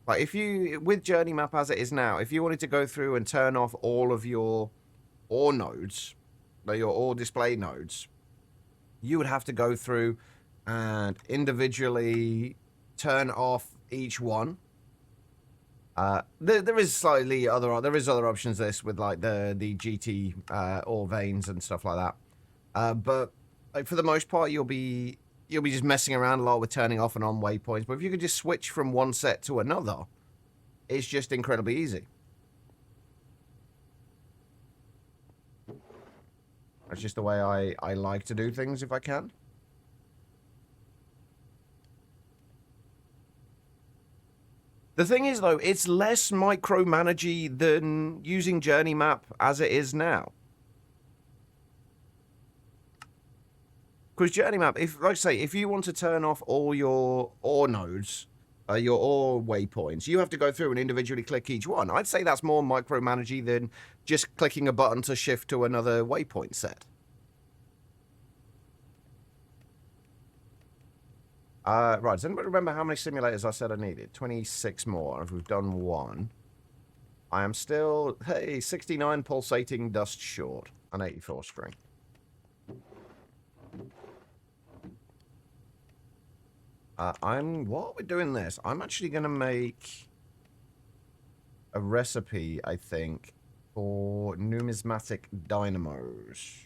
Like if you, with Journey Map as it is now, if you wanted to go through and turn off all of your ore nodes, like your ore display nodes, you would have to go through and individually turn off each one. There is other options this with like the GT ore veins and stuff like that. But like for the most part, you'll be just messing around a lot with turning off and on waypoints. But if you could just switch from one set to another, it's just incredibly easy. That's just the way I like to do things if I can. The thing is, though, it's less micromanagey than using Journey Map as it is now. Because Journey Map, like I say, if you want to turn off all your ore nodes, your ore waypoints, you have to go through and individually click each one. I'd say that's more micromanagey than just clicking a button to shift to another waypoint set. Right, does anybody remember how many simulators I said I needed? 26 more. If we've done one, I am still, hey, 69 pulsating dust short, an 84 string. While we're doing this, I'm actually going to make a recipe, I think, for numismatic dynamos.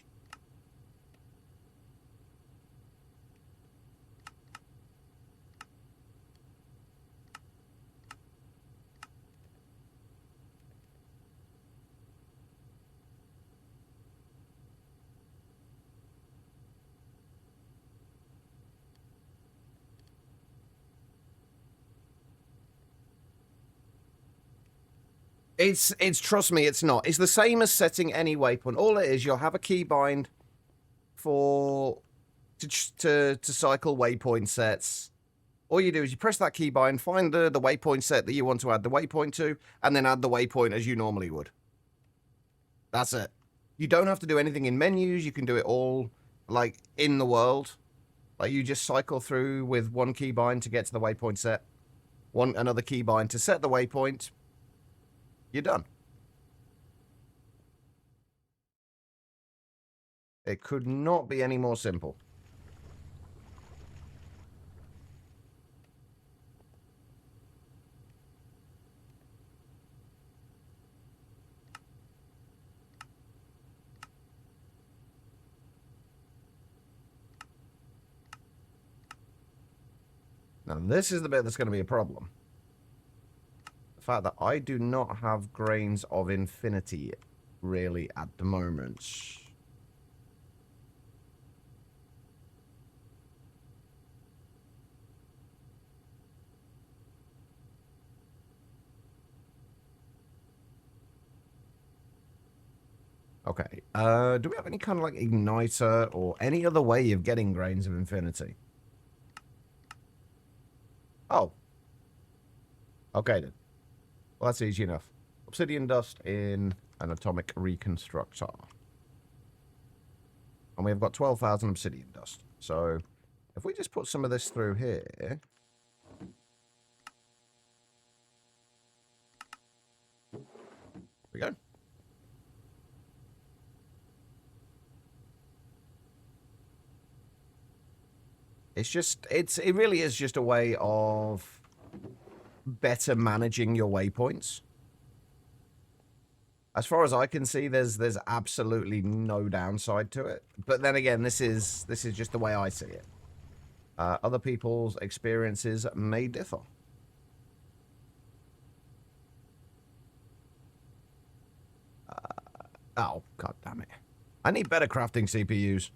It's trust me, it's not. It's the same as setting any waypoint. All it is, you'll have a keybind to cycle waypoint sets. All you do is you press that keybind, find the waypoint set that you want to add the waypoint to, and then add the waypoint as you normally would. That's it. You don't have to do anything in menus. You can do it all like in the world. Like you just cycle through with one keybind to get to the waypoint set, another keybind to set the waypoint. You're done. It could not be any more simple. Now, this is the bit that's going to be a problem. The fact that I do not have grains of infinity, really, at the moment. Okay, do we have any kind of, like, igniter or any other way of getting grains of infinity? Oh. Okay, then. Well, that's easy enough. Obsidian dust in an atomic reconstructor. And we've got 12,000 obsidian dust. So, if we just put some of this through here... There we go. It's just, it really is just a way of better managing your waypoints. As far as I can see, there's absolutely no downside to it. But then again, this is just the way I see it. Other people's experiences may differ. Oh, god damn it. I need better crafting CPUs.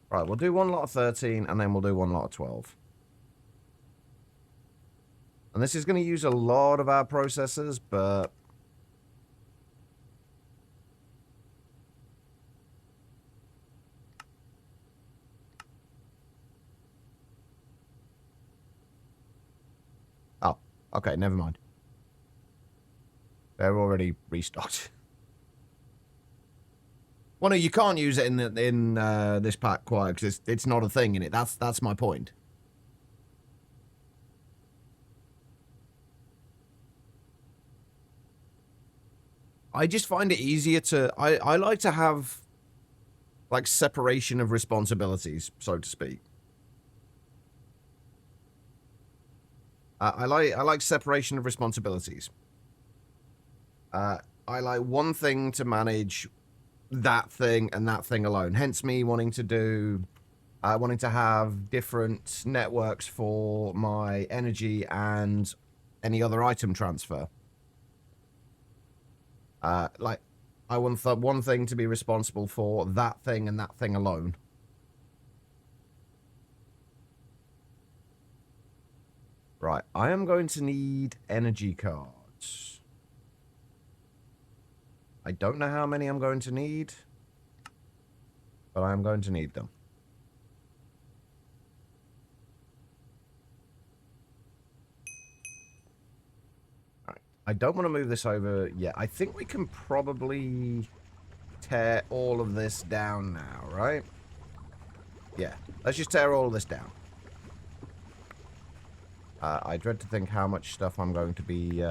Right, we'll do one lot of 13, and then we'll do one lot of 12. And this is going to use a lot of our processors, but... Oh, okay, never mind. They're already restocked. Well, no, you can't use it in this pack quite, because it's not a thing in it. That's my point. I just find it easier to... I like to have, like, separation of responsibilities, so to speak. I like separation of responsibilities. I like one thing to manage that thing and that thing alone. Hence me wanting to do... wanting to have different networks for my energy and any other item transfer. Like, I want one thing to be responsible for that thing and that thing alone. Right, I am going to need energy cards. I don't know how many I'm going to need, but I am going to need them. Alright, I don't want to move this over yet. I think we can probably tear all of this down now, right? Yeah, let's just tear all of this down. I dread to think how much stuff I'm going to be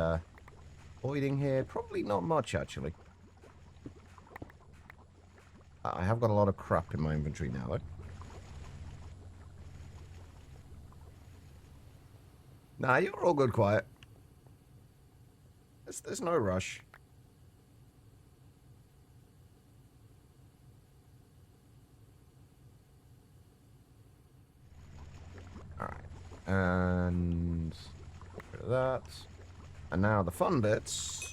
voiding here. Probably not much, actually. I have got a lot of crap in my inventory now, though. Nah, you're all good, quiet. There's no rush. Alright. And... get rid of that. And now the fun bits.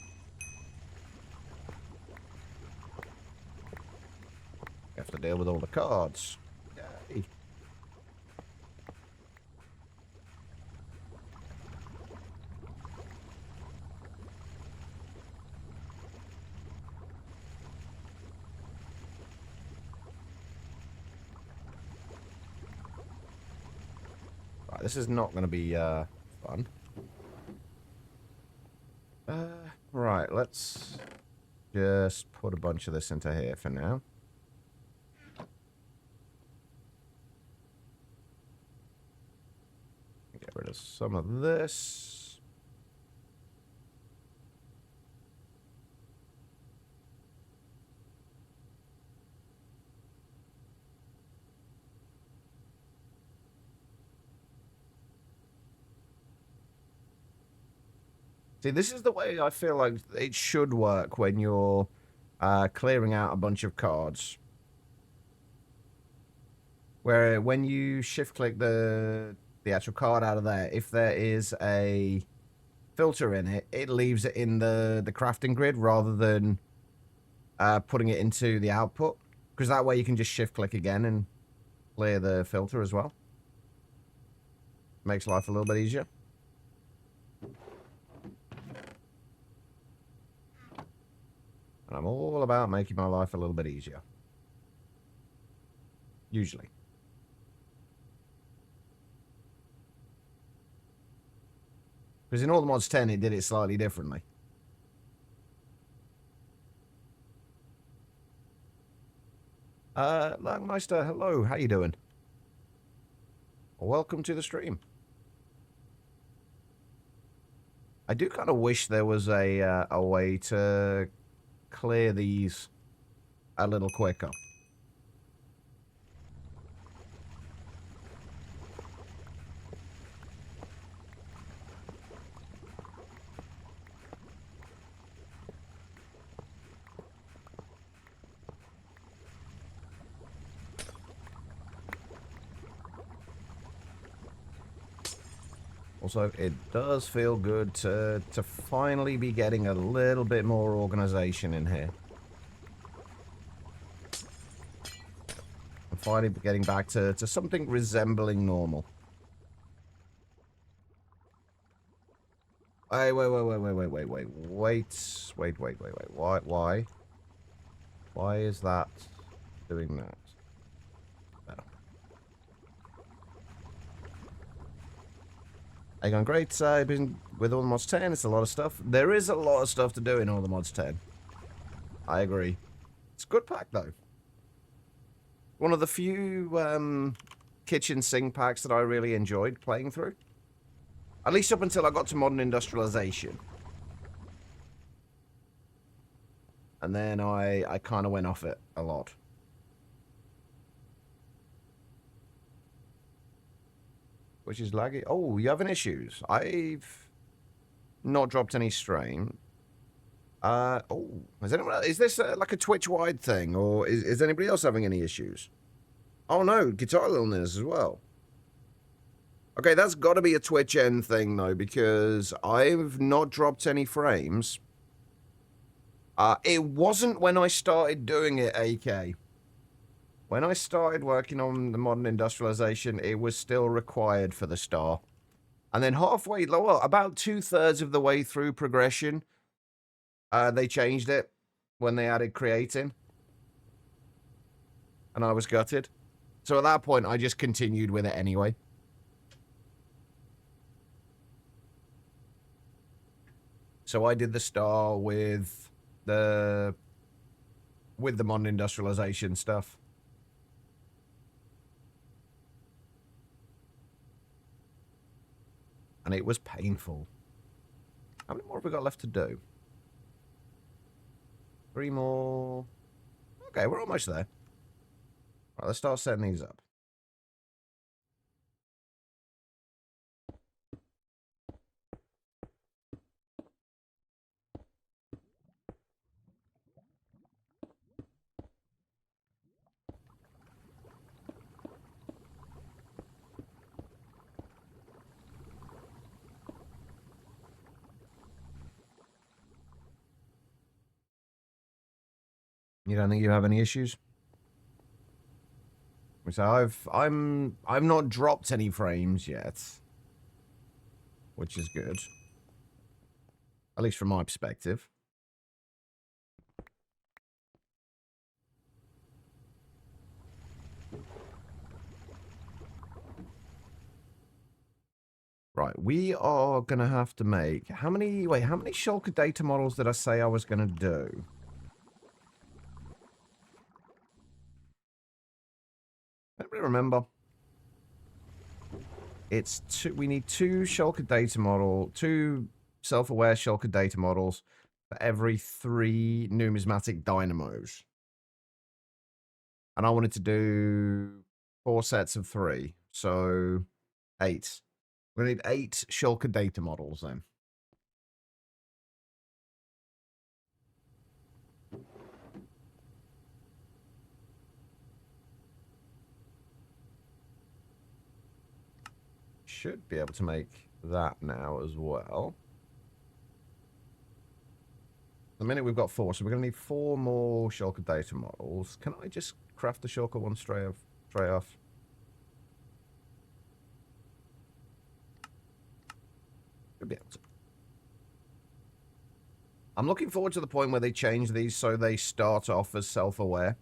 You have to deal with all the cards. Yay. Right, this is not going to be fun. Right, let's just put a bunch of this into here for now. Get rid of some of this. See, this is the way I feel like it should work when you're clearing out a bunch of cards. Where when you shift-click the the actual card out of there, if there is a filter in it, it leaves it in the crafting grid rather than putting it into the output. Because that way you can just shift click again and clear the filter as well. Makes life a little bit easier. And I'm all about making my life a little bit easier. Usually. Because in All the Mods 10, it did it slightly differently. Langmeister, hello. How you doing? Welcome to the stream. I do kind of wish there was a way to clear these a little quicker. Also, it does feel good to finally be getting a little bit more organization in here. And finally getting back to something resembling normal. Wait. Why is that doing that? No. Are you going great? I've been with All the Mods 10. It's a lot of stuff. There is a lot of stuff to do in All the Mods 10. I agree. It's a good pack, though. One of the few kitchen sink packs that I really enjoyed playing through. At least up until I got to Modern Industrialization. And then I kind of went off it a lot. Which is laggy. Oh, you having issues? I've not dropped any strain. Oh, is this like a Twitch-wide thing? Or is anybody else having any issues? Oh no, guitar illness as well. Okay, that's got to be a Twitch end thing, though, because I've not dropped any frames. It wasn't when I started doing it, AK. When I started working on the Modern Industrialization, it was still required for the star. And then halfway, well, about 2/3 of the way through progression, they changed it when they added creating. And I was gutted. So at that point, I just continued with it anyway. So I did the star with the Modern Industrialization stuff. And it was painful. How many more have we got left to do? 3 more. Okay, we're almost there. Right, let's start setting these up. You don't think you have any issues? So I've not dropped any frames yet, which is good, at least from my perspective. Right, we are gonna have to make how many shulker data models did I say I was gonna do? Anybody remember? It's we need 2 shulker data model, 2 self-aware shulker data models for every 3 numismatic dynamos. And I wanted to do 4 sets of 3, so 8. We're going to need 8 shulker data models then. should be able to make that now as well. The minute we've got 4, so we're going to need 4 more shulker data models. Can I just craft the shulker one straight off? Should be able to. I'm looking forward to the point where they change these so they start off as self-aware.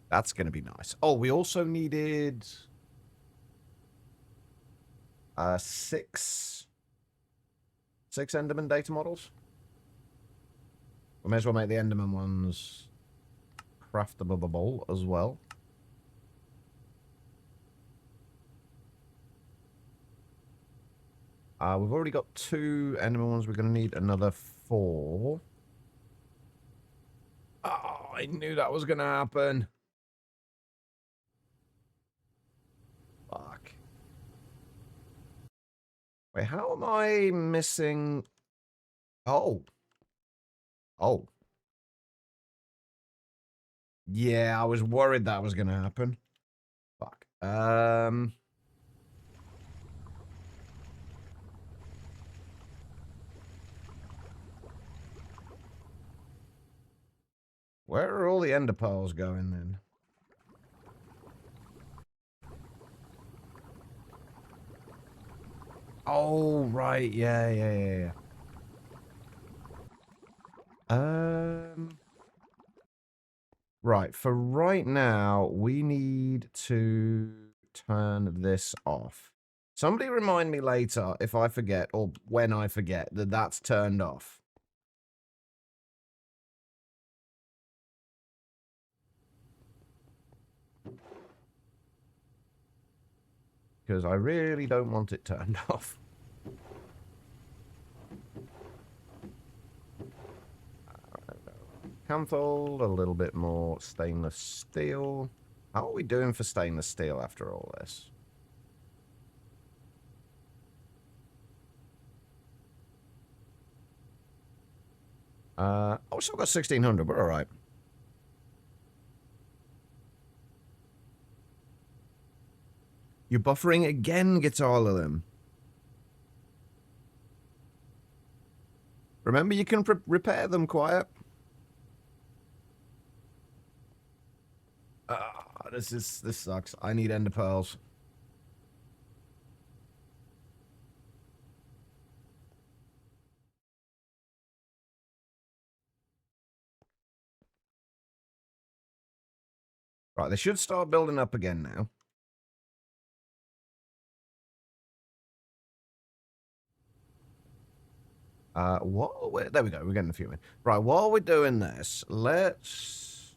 That's going to be nice. Oh, we also needed 6 Enderman data models. We may as well make the Enderman ones craftable as well. We've already got 2 Enderman ones. We're going to need another 4. Oh, I knew that was going to happen. Fuck. Wait, how am I missing... Oh. Oh. Yeah, I was worried that was going to happen. Fuck. Where are all the ender pearls going then? Oh, right. Yeah. Right. For right now, we need to turn this off. Somebody remind me later if I forget, or when I forget, that that's turned off. Because I really don't want it turned off. Canthol, a little bit more stainless steel. How are we doing for stainless steel after all this? Oh, we still got 1600. We're all right. You're buffering again, Guitar Limb. Remember, you can repair them, Quiet. This sucks. I need ender pearls. Right, they should start building up again now. There we go. We're getting a few in. Right, while we're doing this, let's...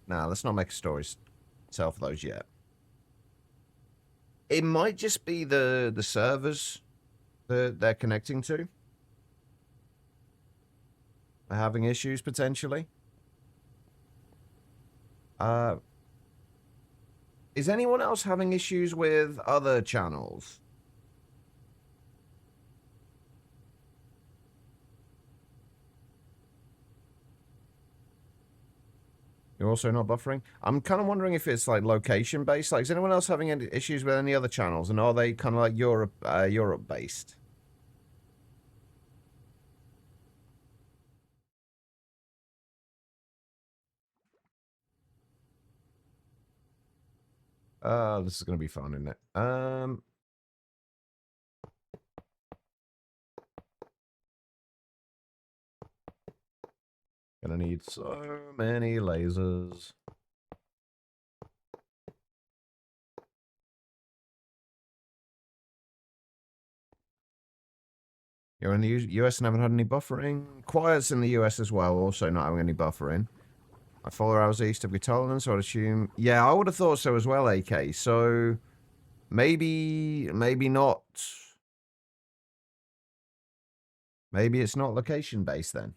Nah, let's not make a story sell for those yet. It might just be the servers that they're connecting to are having issues, potentially. Is anyone else having issues with other channels? You're also not buffering? I'm kind of wondering if it's like location based. Like, is anyone else having any issues with any other channels? And are they kind of like Europe based? This is going to be fun, isn't it? Gonna need so many lasers. You're in the US and haven't had any buffering. Quiet's in the US as well, also not having any buffering. I 4 hours east of Guitolan, so I'd assume... Yeah, I would have thought so as well, AK. So, maybe not... Maybe it's not location-based then.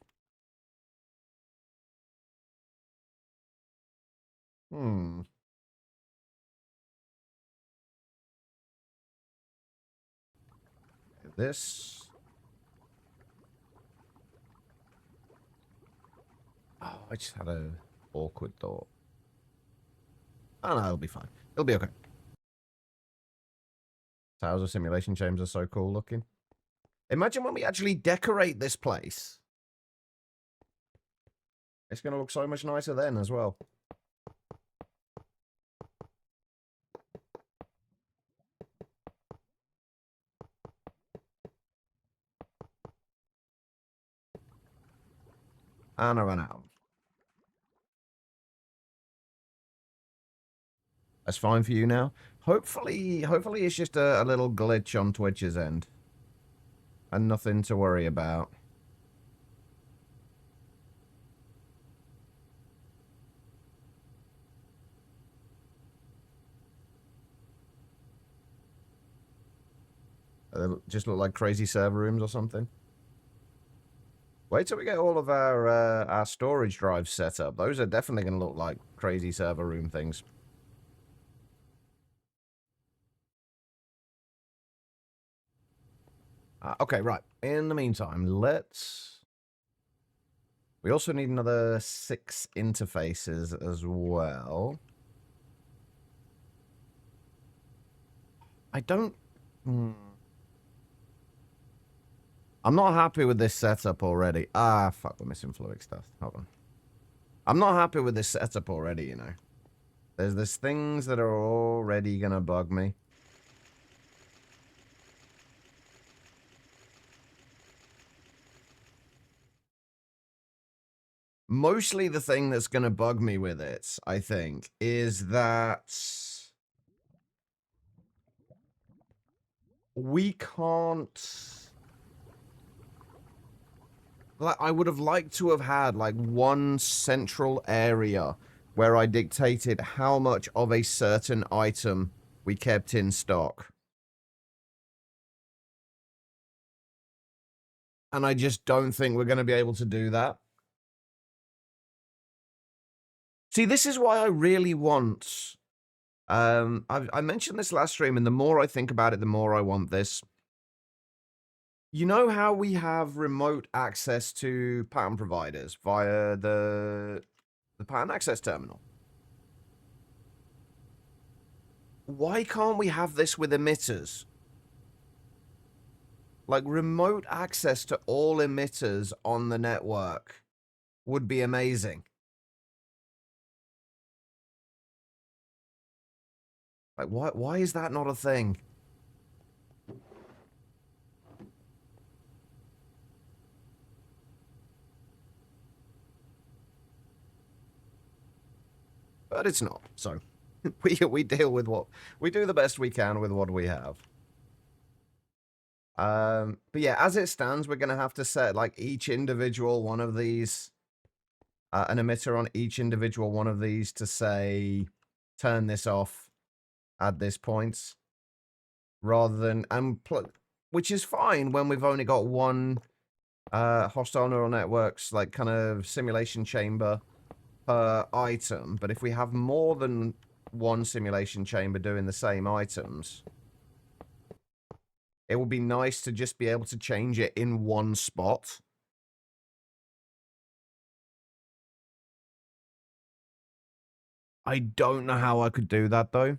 This... Oh, I just had a... awkward thought. Oh, no, it'll be fine. It'll be okay. Towers of simulation chambers are so cool looking. Imagine when we actually decorate this place. It's going to look so much nicer then as well. And I ran out. That's fine for you now. Hopefully it's just a little glitch on Twitch's end. And nothing to worry about. They just look like crazy server rooms or something. Wait till we get all of our storage drives set up. Those are definitely going to look like crazy server room things. Okay, right. In the meantime, let's... We also need another 6 interfaces as well. I don't... I'm not happy with this setup already. Ah, fuck, we're missing fluid stuff. Hold on. I'm not happy with this setup already, you know. There's things that are already gonna bug me. Mostly the thing that's gonna bug me with it, I think, is that we can't... Like, I would have liked to have had, like, one central area where I dictated how much of a certain item we kept in stock. And I just don't think we're going to be able to do that. See, this is why I really want... I mentioned this last stream, and the more I think about it, the more I want this. You know how we have remote access to pattern providers via the pattern access terminal? Why can't we have this with emitters? Like, remote access to all emitters on the network would be amazing. Like, why is that not a thing? But it's not, so we deal with what... We do the best we can with what we have. But yeah, as it stands, we're going to have to set, like, each individual one of these... an emitter on each individual one of these to say, turn this off at this point. Rather than... which is fine when we've only got one hostile neural networks, like, kind of simulation chamber per item. But if we have more than one simulation chamber doing the same items, it would be nice to just be able to change it in one spot. I don't know how I could do that, though.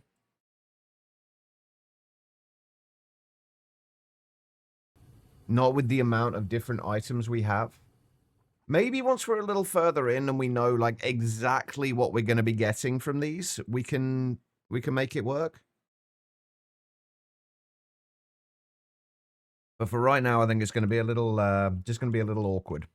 Not with the amount of different items we have. Maybe once we're a little further in and we know, like, exactly what we're going to be getting from these, we can make it work. But for right now, I think it's going to be a little, just going to be a little awkward.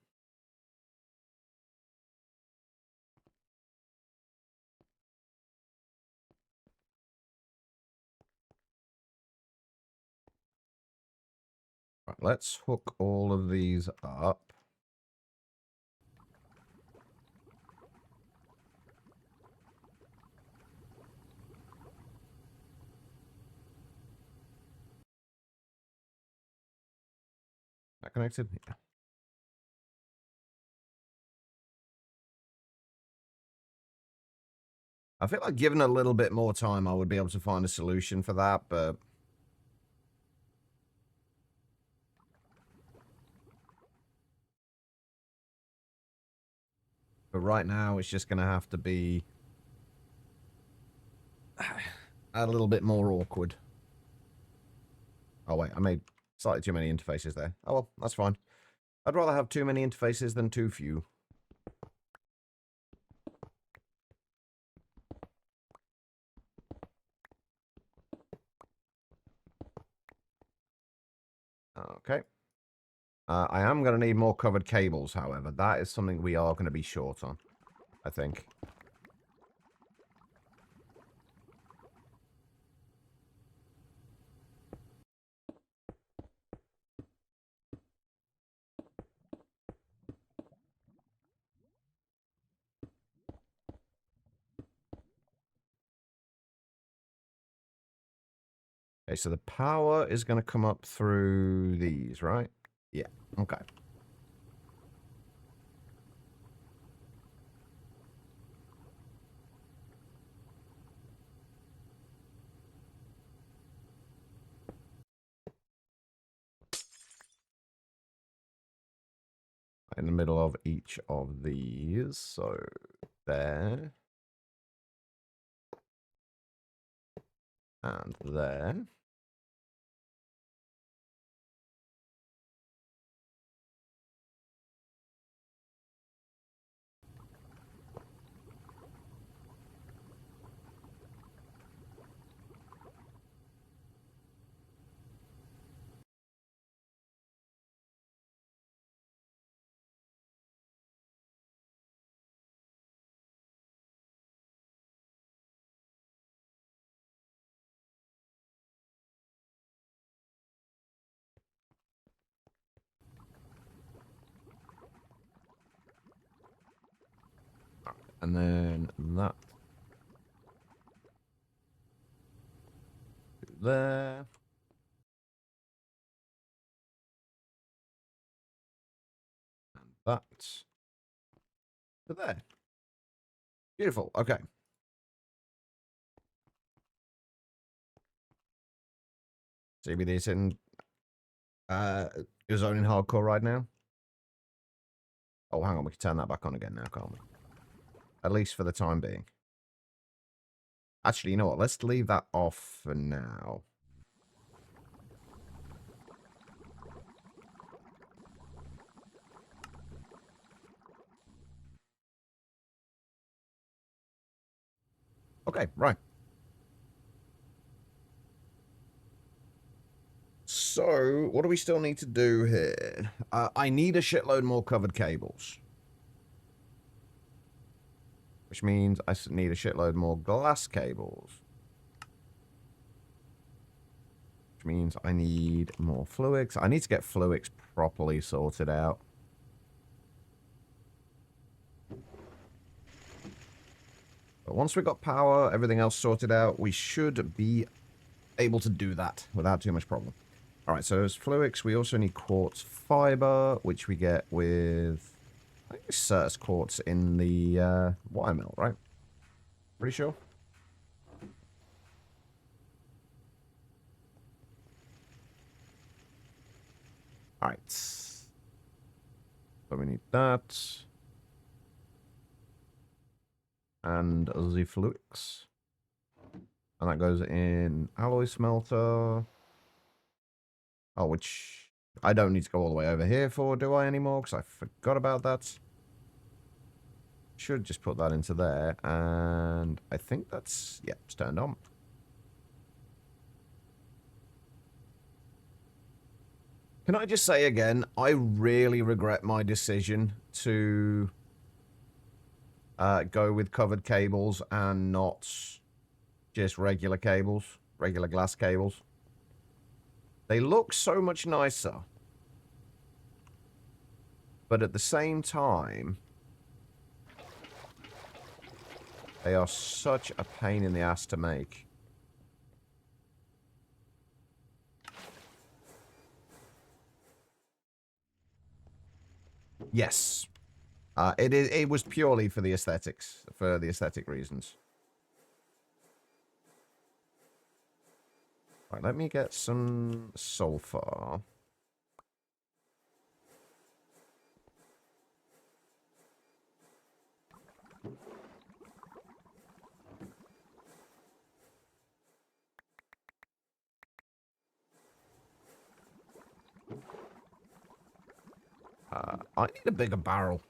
Right, let's hook all of these up. That connected? Yeah. I feel like given a little bit more time, I would be able to find a solution for that, but... But right now, it's just going to have to be a little bit more awkward. Oh, wait, I made slightly too many interfaces there. Oh, well, that's fine. I'd rather have too many interfaces than too few. Okay. I am going to need more covered cables, however. That is something we are going to be short on, I think. Okay, so the power is going to come up through these, right? Yeah, okay. In the middle of each of these, so there. And there. And then that. There. And that. To there. Beautiful. Okay. CBD's in your zone in hardcore right now. Oh, hang on. We can turn that back on again now, can't we? At least for the time being. Actually, you know what? Let's leave that off for now. Okay, right. So, what do we still need to do here? I need a shitload more covered cables. Which means I need a shitload more glass cables. Which means I need more fluids. I need to get fluids properly sorted out. But once we've got power, everything else sorted out, we should be able to do that without too much problem. Alright, so as fluids, we also need quartz fiber, which we get with... I think it's quartz in the wire mill, right? Pretty sure. Alright. So we need that. And the fluids. And that goes in alloy smelter. Oh, which I don't need to go all the way over here for, do I, anymore? Because I forgot about that. Should just put that into there. And I think that's, yeah, it's turned on. Can I just say again, I really regret my decision to go with covered cables and not just regular cables, regular glass cables. They look so much nicer. But at the same time, they are such a pain in the ass to make. Yes. It was purely for the aesthetics, for the aesthetic reasons. Right, let me get some sulfur. I need a bigger barrel.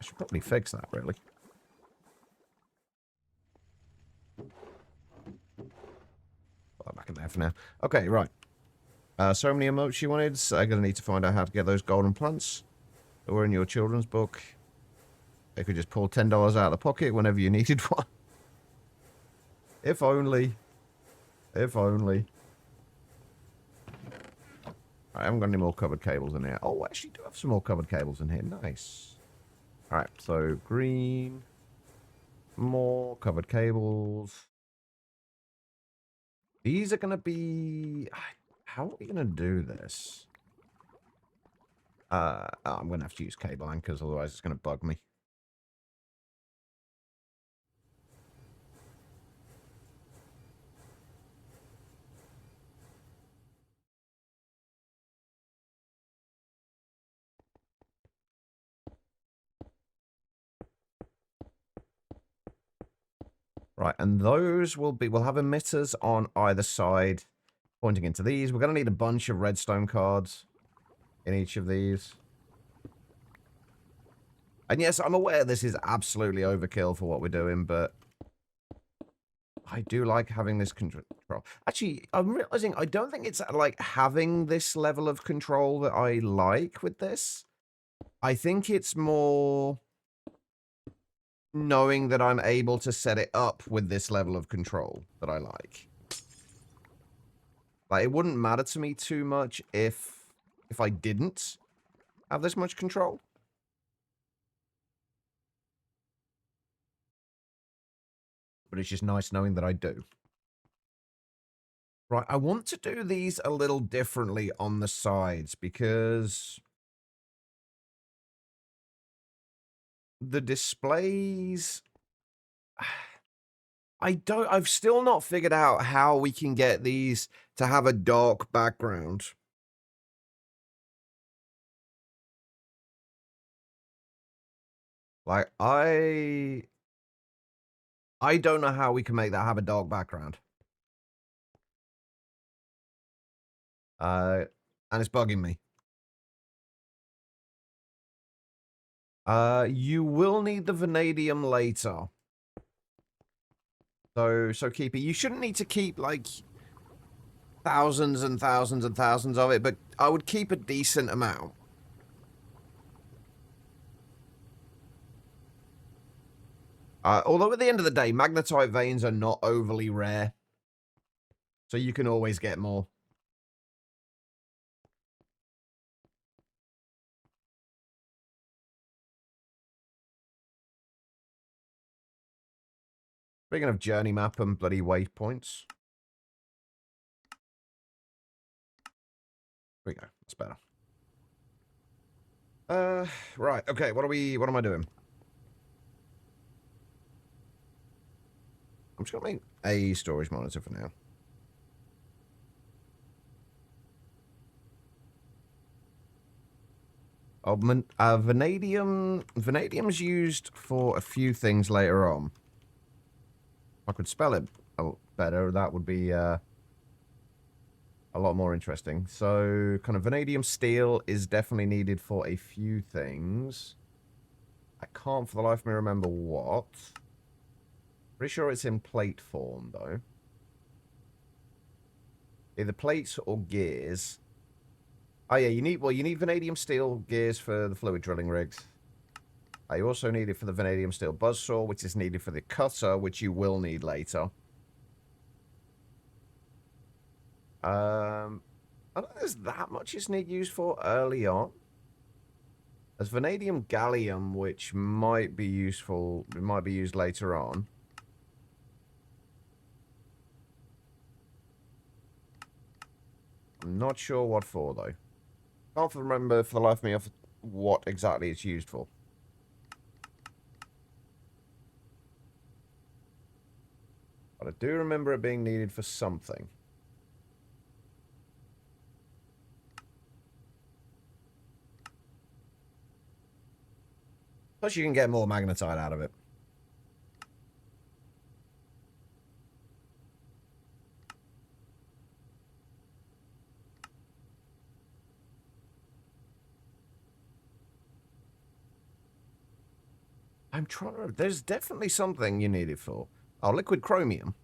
I should probably fix that, really. Put that back in there for now. Okay, right. So many emotes you wanted. So I'm going to need to find out how to get those golden plants that were in your children's book. They could just pull $10 out of the pocket whenever you needed one. If only. If only. I haven't got any more covered cables in here. Oh, I actually do have some more covered cables in here. Nice. Alright, so green. More covered cables. These are going to be... How are we going to do this? I'm going to have to use cable anchors, otherwise it's going to bug me. Right, and those will be... We'll have emitters on either side pointing into these. We're going to need a bunch of redstone cards in each of these. And yes, I'm aware this is absolutely overkill for what we're doing, but I do like having this control. Actually, I'm realizing I don't think it's like having this level of control that I like with this. I think it's more knowing that I'm able to set it up with this level of control that I like. Like, it wouldn't matter to me too much if I didn't have this much control. But it's just nice knowing that I do. Right, I want to do these a little differently on the sides because the displays... I've still not figured out how we can get these to have a dark background. Like, I don't know how we can make that have a dark background. And it's bugging me. You will need the vanadium later. So keep it. You shouldn't need to keep, like, thousands and thousands and thousands of it, but I would keep a decent amount. Although at the end of the day, magnetite veins are not overly rare. So you can always get more. Speaking of journey map and bloody waypoints. There we go. That's better. Right. Okay. What am I doing? I'm just going to make a storage monitor for now. Oh, vanadium. Vanadium's used for a few things later on. If I could spell it better, that would be a lot more interesting. So, kind of vanadium steel is definitely needed for a few things. I can't for the life of me remember what. Pretty sure it's in plate form, though. Either plates or gears. Oh, yeah, you need vanadium steel gears for the fluid drilling rigs. You also need it for the vanadium steel buzzsaw, which is needed for the cutter, which you will need later. I don't think there's that much it's used for early on. There's vanadium gallium, which might be useful. It might be used later on. I'm not sure what for, though. Can't remember for the life of me what exactly it's used for. But I do remember it being needed for something. Plus you can get more magnetite out of it. I'm trying to... There's definitely something you need it for. Oh, liquid chromium.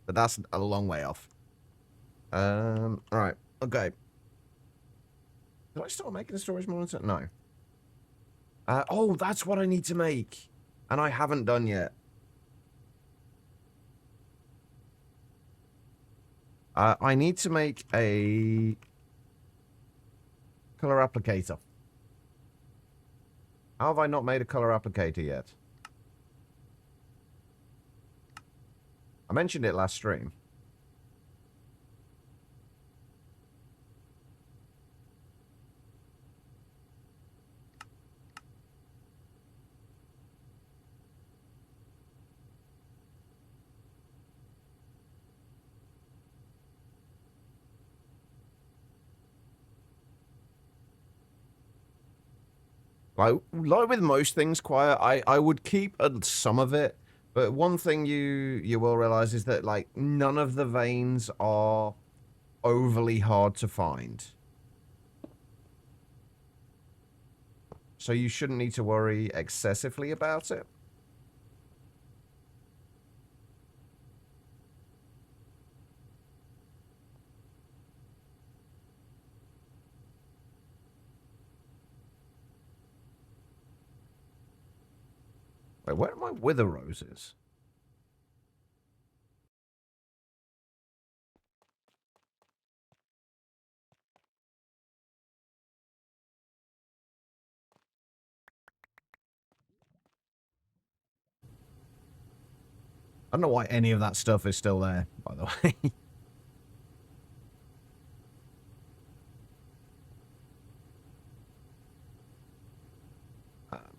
But that's a long way off. Alright. Okay. Did I start making a storage monitor? No. Oh, that's what I need to make. And I haven't done yet. I need to make a color applicator. How have I not made a color applicator yet? I mentioned it last stream. Like with most things, Quiet, I would keep some of it, but one thing you will realize is that like none of the veins are overly hard to find. So you shouldn't need to worry excessively about it. Wait, where are my wither roses? I don't know why any of that stuff is still there, by the way.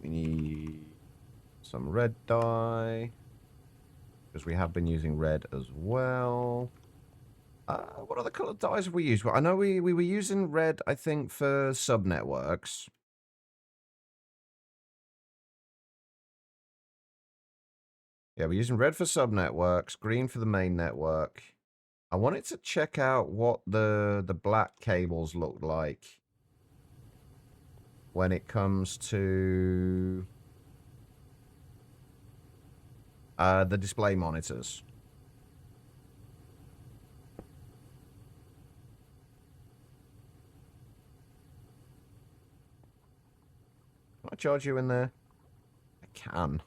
We need some red dye, because we have been using red as well. What other colored dyes have we used? Well, I know we were using red, I think, for sub-networks. Yeah, we're using red for sub-networks, green for the main network. I wanted to check out what the black cables look like when it comes to the display monitors. Can I charge you in there? I can.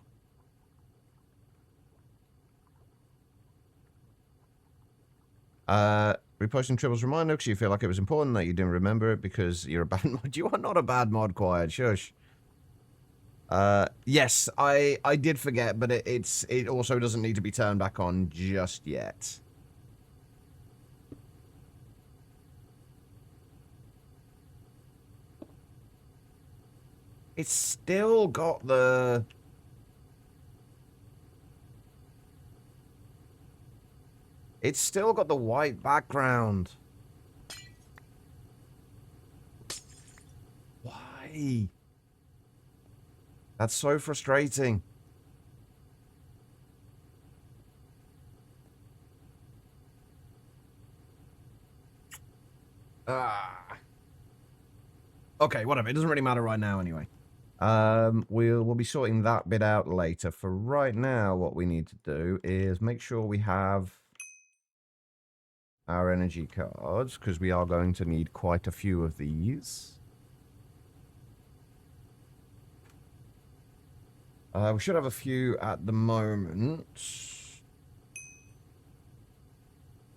Reposting Tribble's reminder because you feel like it was important that you didn't remember it because you're a bad mod. You are not a bad mod, Quiet. Shush. Yes, I did forget, but it also doesn't need to be turned back on just yet. It's still got the... It's still got the white background. Why? That's so frustrating. Okay, whatever. It doesn't really matter right now anyway. We'll be sorting that bit out later. For right now, what we need to do is make sure we have our energy cards, because we are going to need quite a few of these. We should have a few at the moment.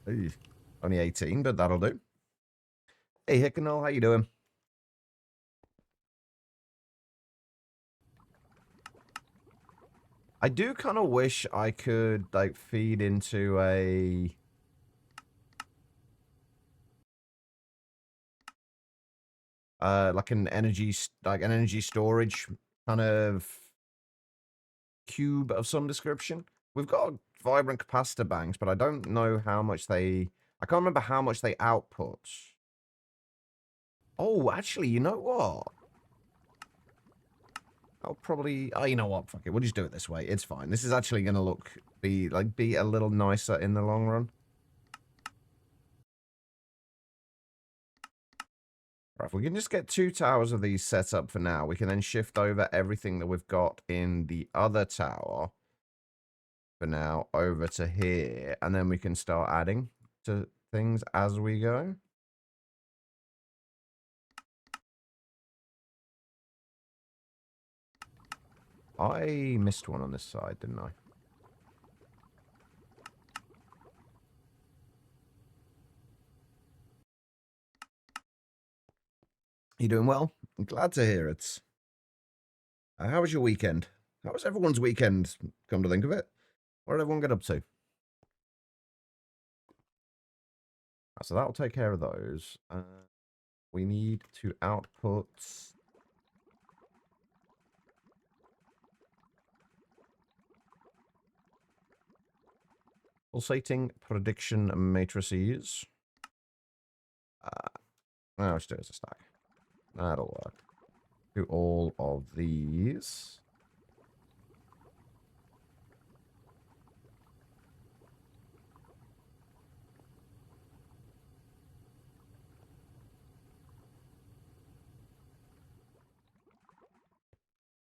Ooh, only 18, but that'll do. Hey, Hickenall, how you doing? I do kind of wish I could, like, feed into a... like an energy storage kind of cube of some description. We've got vibrant capacitor banks, but I don't know how much they... I can't remember how much they output. Oh, actually, you know what? I'll probably... Oh, you know what? Fuck it. We'll just do it this way. It's fine. This is actually going to be a little nicer in the long run. Right, if we can just get 2 towers of these set up for now, we can then shift over everything that we've got in the other tower for now over to here, and then we can start adding to things as we go. I missed one on this side, didn't I? You doing well? I'm glad to hear it. How was your weekend? How was everyone's weekend, come to think of it? What did everyone get up to? So that'll take care of those. We need to output... pulsating prediction matrices. Let's do it as a stack. That'll work. Do all of these.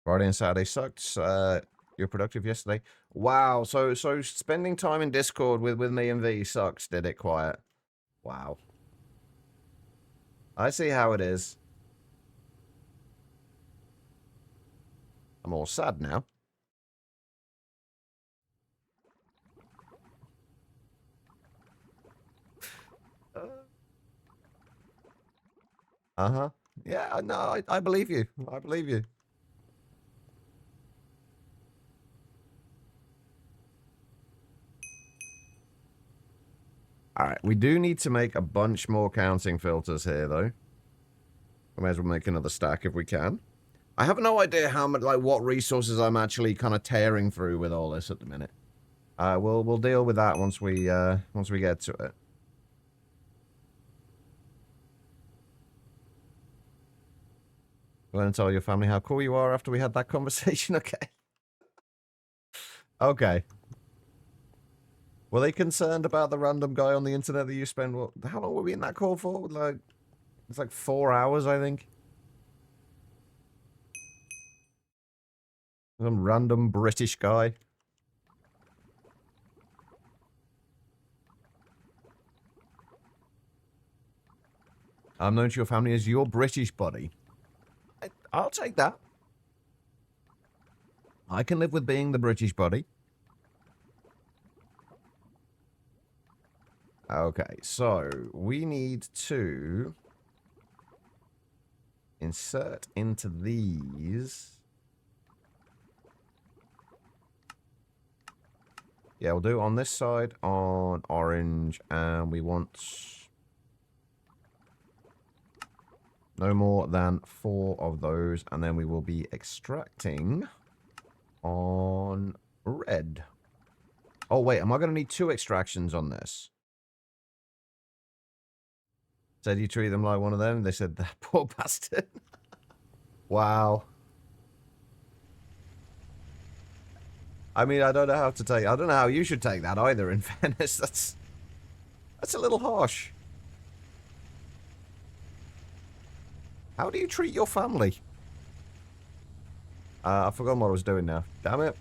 Friday and Saturday sucked. You're productive yesterday. Wow. So spending time in Discord with me and V sucks. Did it quiet? Wow. I see how it is. I'm all sad now. Uh-huh. Yeah, no, I believe you. I believe you. Alright, we do need to make a bunch more counting filters here, though. We may as well make another stack if we can. I have no idea how much, like, what resources I'm actually kind of tearing through with all this at the minute. We'll deal with that once we get to it. Going to tell your family how cool you are after we had that conversation, okay? Okay. Were they concerned about the random guy on the internet that you spent, what, how long were we in that call for? Like, it's like 4 hours, I think. Some random British guy. I'm known to your family as your British buddy. I'll take that. I can live with being the British buddy. Okay, so we need to insert into these. Yeah, we'll do it on this side on orange, and we want no more than 4 of those, and then we will be extracting on red. Oh, wait, am I going to need 2 extractions on this? Said you treat them like one of them? They said, that poor bastard. Wow. I mean, I don't know how to take... I don't know how you should take that either, in fairness. That's a little harsh. How do you treat your family? I've forgotten what I was doing now. Damn it.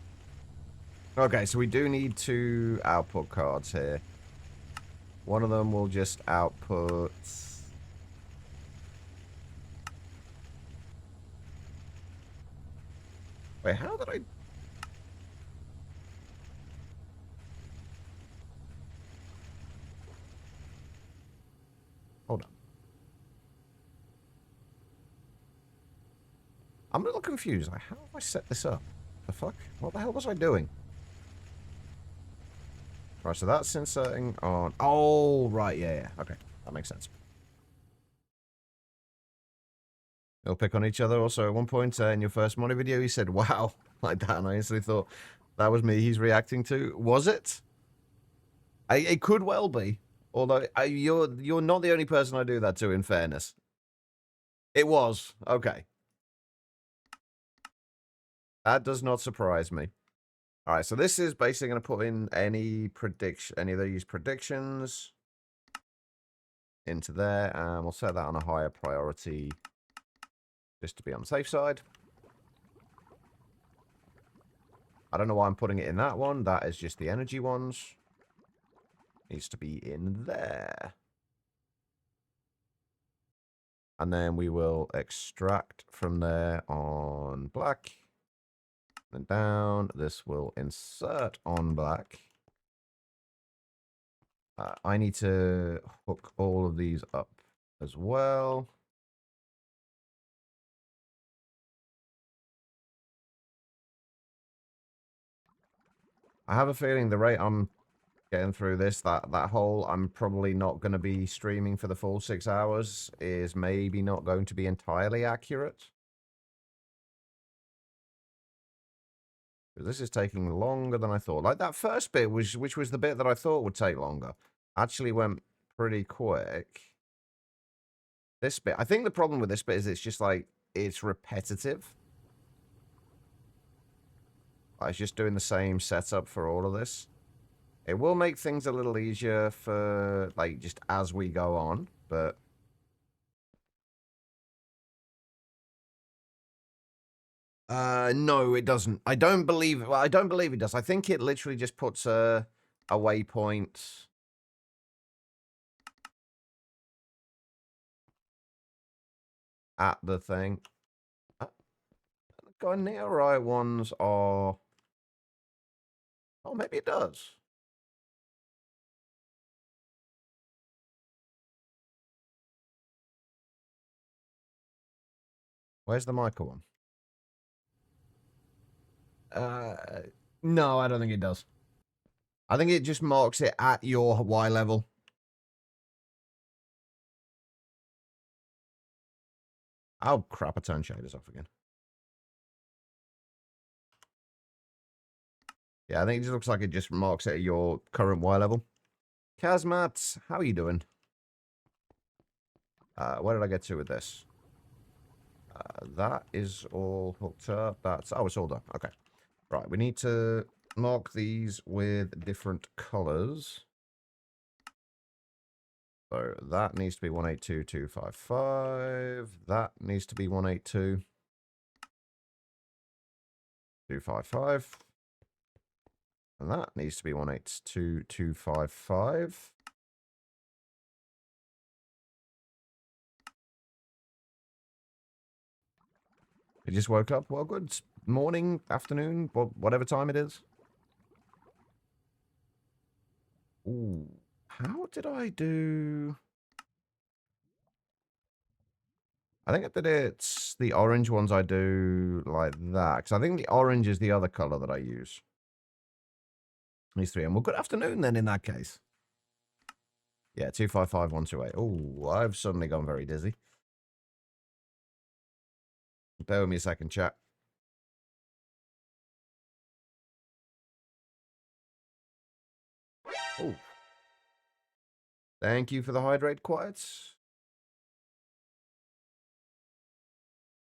Okay, so we do need 2 output cards here. One of them will just output... Wait, how did I... Hold on. I'm a little confused. Like, how have I set this up? The fuck? What the hell was I doing? Right, so that's inserting on... Oh, right, yeah. Okay, that makes sense. They'll pick on each other. Also, at one point in your first Monty video, he said, wow, like that, and I instantly thought, that was me he's reacting to. Was it? It could well be. Although, you're not the only person I do that to, in fairness. It was. Okay. That does not surprise me. All right, so this is basically going to put in any of these predictions into there, and we'll set that on a higher priority just to be on the safe side. I don't know why I'm putting it in that one. That is just the energy ones. Needs to be in there. And then we will extract from there on black. And down. This will insert on black. I need to hook all of these up as well. I have a feeling the rate I'm getting through this, that whole I'm probably not going to be streaming for the full 6 hours is maybe not going to be entirely accurate. This is taking longer than I thought. Like that first bit, which was the bit that I thought would take longer, actually went pretty quick. This bit, I think the problem with this bit is it's just like, it's repetitive. It's just doing the same setup for all of this. It will make things a little easier for, like, just as we go on, but... no, it doesn't. I don't believe it does. I think it literally just puts a waypoint... at the thing. The near-right ones are... Oh, maybe it does. Where's the Michael one? No, I don't think it does. I think it just marks it at your Y level. Oh, crap, I turned shaders off again. Yeah, I think it just looks like it just marks it at your current Y level. Kazmat, how are you doing? Where did I get to with this? That is all hooked up. That's... Oh, it's all done. Okay. Right, we need to mark these with different colors. So that needs to be 182.255. That needs to be 182.255. And that needs to be 182.255. You just woke up? Well, good morning, afternoon, whatever time it is. Ooh, how did I do... I think that it's the orange ones I do like that. Because I think the orange is the other color that I use. These three. And well, good afternoon then in that case. Yeah, 255128. Oh, I've suddenly gone very dizzy. Bear with me a second, chat. Oh. Thank you for the hydrate quiets.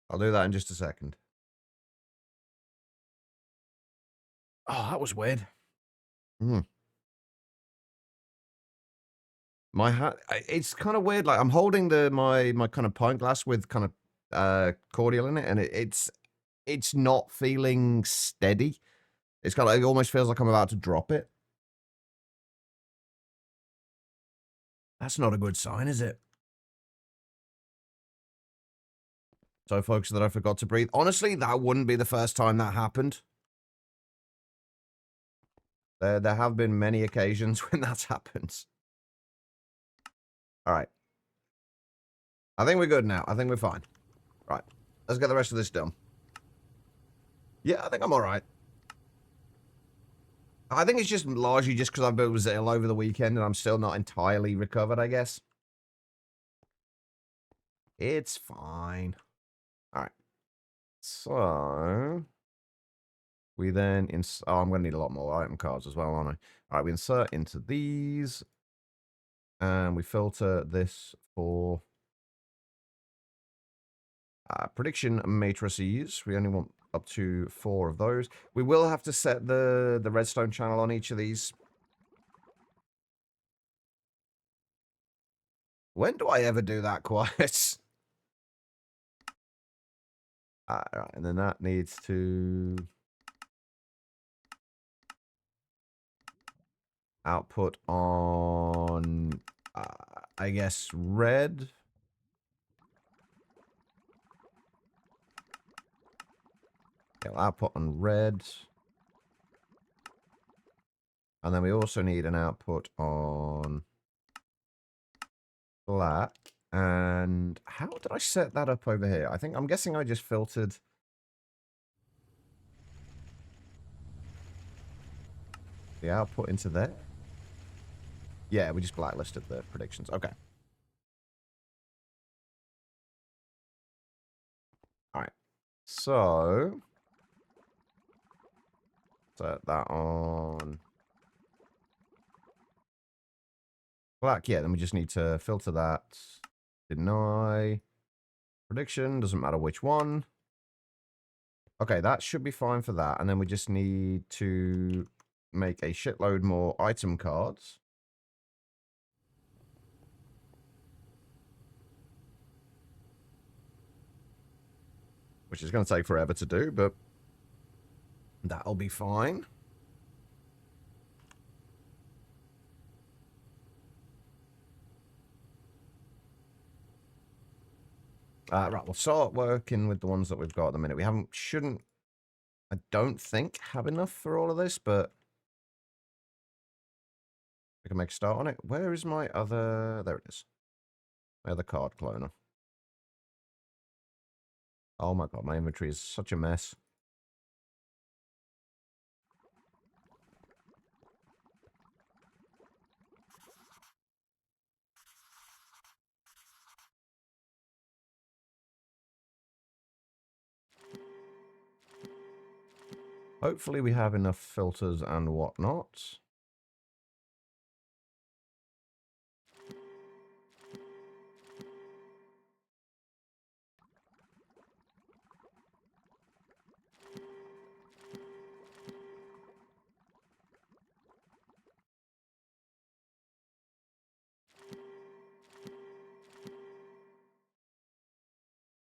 I'll do that in just a second. Oh, that was weird. My hat, it's kind of weird. Like I'm holding my kind of pint glass with kind of cordial in it, and it's not feeling steady. It's kind of, it almost feels like I'm about to drop it. That's not a good sign, is it? So, folks, that I forgot to breathe. Honestly, that wouldn't be the first time that happened. There have been many occasions when that's happened. All right. I think we're good now. I think we're fine. Right. Let's get the rest of this done. Yeah, I think I'm all right. I think it's just largely just because I was ill over the weekend and I'm still not entirely recovered, I guess. It's fine. All right. So... we then... oh, I'm going to need a lot more item cards as well, aren't I? All right, we insert into these. And we filter this for... prediction matrices. We only want up to 4 of those. We will have to set the redstone channel on each of these. When do I ever do that quiet? Alright, and then that needs to output on, I guess, red. It'll output on red. And then we also need an output on black. And how did I set that up over here? I'm guessing I just filtered the output into there. Yeah, we just blacklisted the predictions. Okay. All right. So set that on black. Yeah, then we just need to filter that. Deny. Prediction. Doesn't matter which one. Okay, that should be fine for that. And then we just need to make a shitload more item cards. Which is going to take forever to do, but that'll be fine. Right, we'll start working with the ones that we've got at the minute. We shouldn't, I don't think, have enough for all of this, but we can make a start on it. Where is my other, there it is. My other card cloner. Oh my god, my inventory is such a mess. Hopefully we have enough filters and whatnot.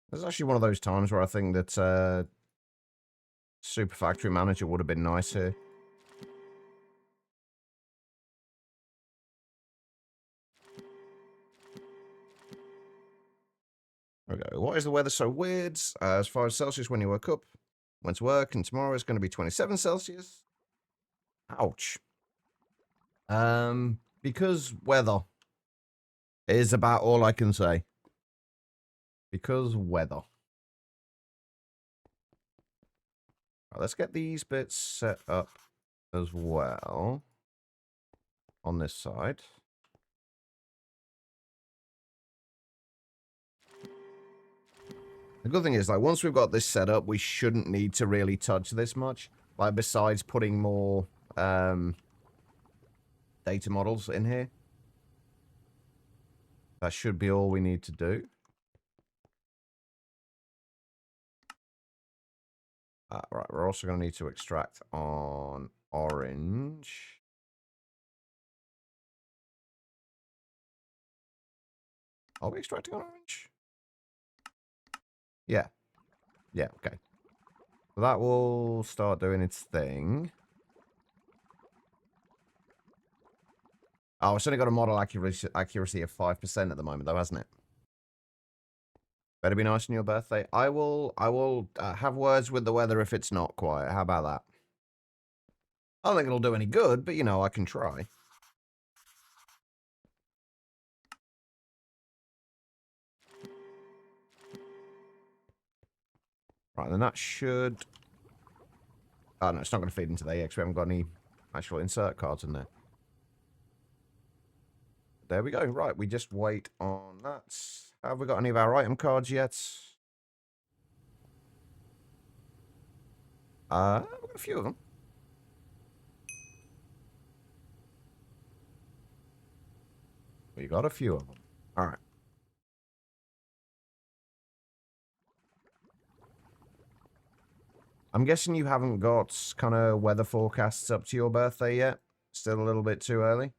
This is actually one of those times where I think that Super Factory Manager would have been nice here. Okay, why is the weather so weird? As far as Celsius when you woke up, went to work, and tomorrow is going to be 27 Celsius. Ouch. Because weather is about all I can say. Because weather. Right, let's get these bits set up as well on this side. The good thing is, like, once we've got this set up, we shouldn't need to really touch this much. Like, besides putting more data models in here. That should be all we need to do. Right, we're also going to need to extract on orange. Are we extracting on orange? Yeah. Yeah, okay. So that will start doing its thing. Oh, it's only got a model accuracy of 5% at the moment, though, hasn't it? Better be nice on your birthday. I will have words with the weather if it's not quiet. How about that? I don't think it'll do any good, but, you know, I can try. Right, then that should... Oh, no, it's not going to feed into the AX. We haven't got any actual insert cards in there. There we go. Right, we just wait on that. Have we got any of our item cards yet? We've got a few of them. We got a few of them. All right. I'm guessing you haven't got kind of weather forecasts up to your birthday yet? Still a little bit too early?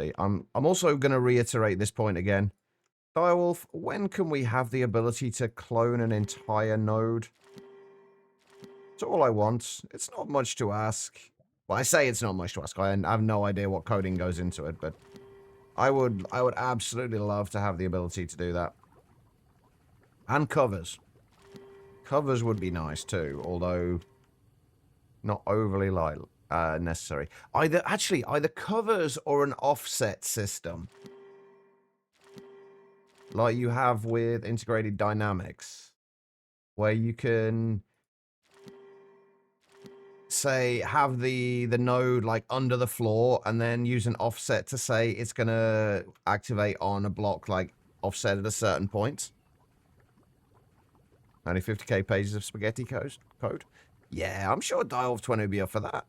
But I'm also going to reiterate this point again. Direwolf, when can we have the ability to clone an entire node? It's all I want. It's not much to ask. Well, I say it's not much to ask. I have no idea what coding goes into it, but I would absolutely love to have the ability to do that. And covers. Covers would be nice too, although not overly necessary. Either covers or an offset system. Like you have with integrated dynamics, where you can say have the node like under the floor and then use an offset to say it's gonna activate on a block like offset at a certain point. Only 50k pages of spaghetti code. Yeah, I'm sure Direwolf 20 would be up for that.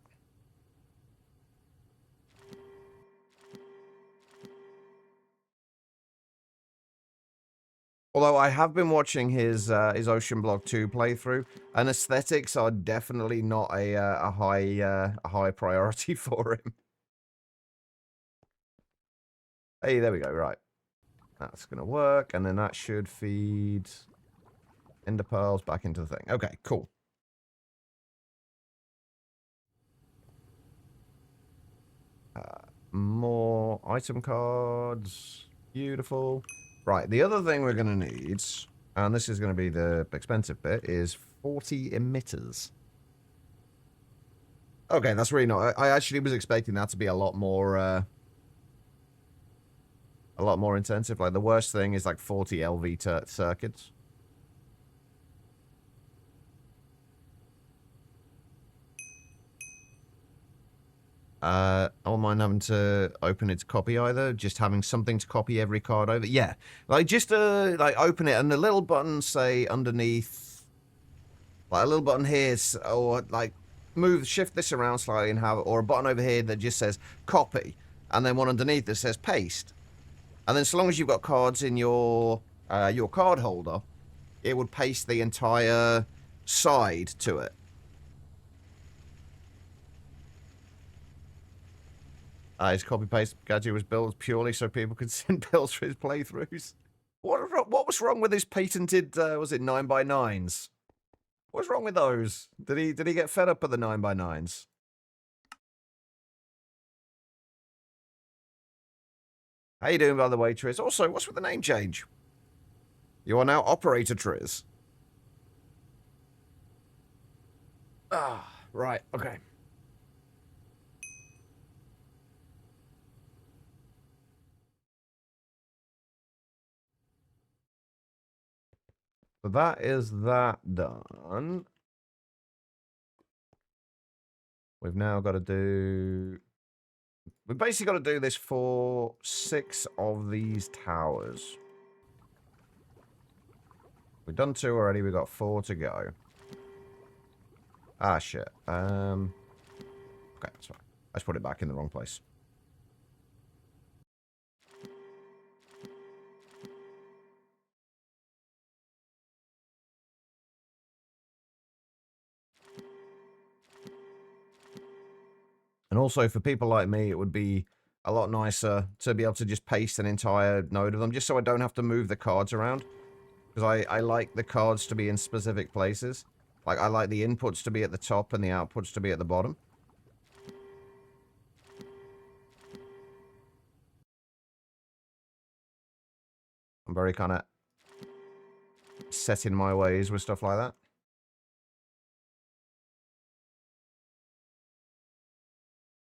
Although I have been watching his Ocean Block 2 playthrough, and aesthetics are definitely not a high priority for him. Hey, there we go. Right, that's gonna work, and then that should feed ender pearls back into the thing. Okay, cool. More item cards. Beautiful. Right, the other thing we're going to need, and this is going to be the expensive bit, is 40 emitters. Okay, that's really not... I actually was expecting that to be a lot more intensive. Like, the worst thing is, like, 40 LV circuits. I don't mind having to open it to copy either. Just having something to copy every card over. Yeah, like just like open it and the little button say underneath, like a little button here, or like shift this around slightly and have, or a button over here that just says copy, and then one underneath that says paste. And then so long as you've got cards in your card holder, it would paste the entire side to it. His copy-paste gadget was built purely so people could send bills for his playthroughs. What was wrong with his patented, was it 9x9s? What's wrong with those? Did he get fed up with the 9x9s? How you doing, by the way, Triz? Also, what's with the name change? You are now Operator Triz. Ah, right, okay. So that is that done. We've now got to do... We've basically got to do this for 6 of these towers. We've done 2 already. We've got 4 to go. Ah, shit. Okay, that's fine. I just put it back in the wrong place. And also, for people like me, it would be a lot nicer to be able to just paste an entire node of them, just so I don't have to move the cards around. Because I like the cards to be in specific places. Like, I like the inputs to be at the top and the outputs to be at the bottom. I'm very kind of set in my ways with stuff like that.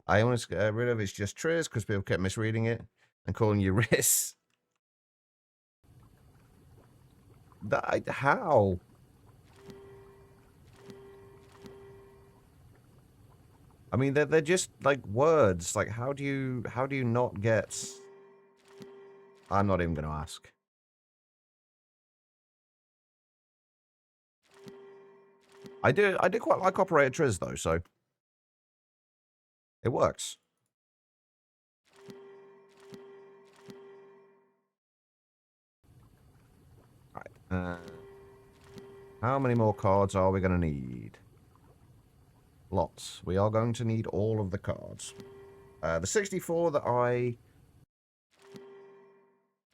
I want to get rid of it's just Triz because people kept misreading it and calling you Riz. How? I mean, they're just like words. Like, how do you not get? I'm not even going to ask. I do quite like Operator Triz though, so it works. Right. How many more cards are we going to need? Lots. We are going to need all of the cards. The 64 that I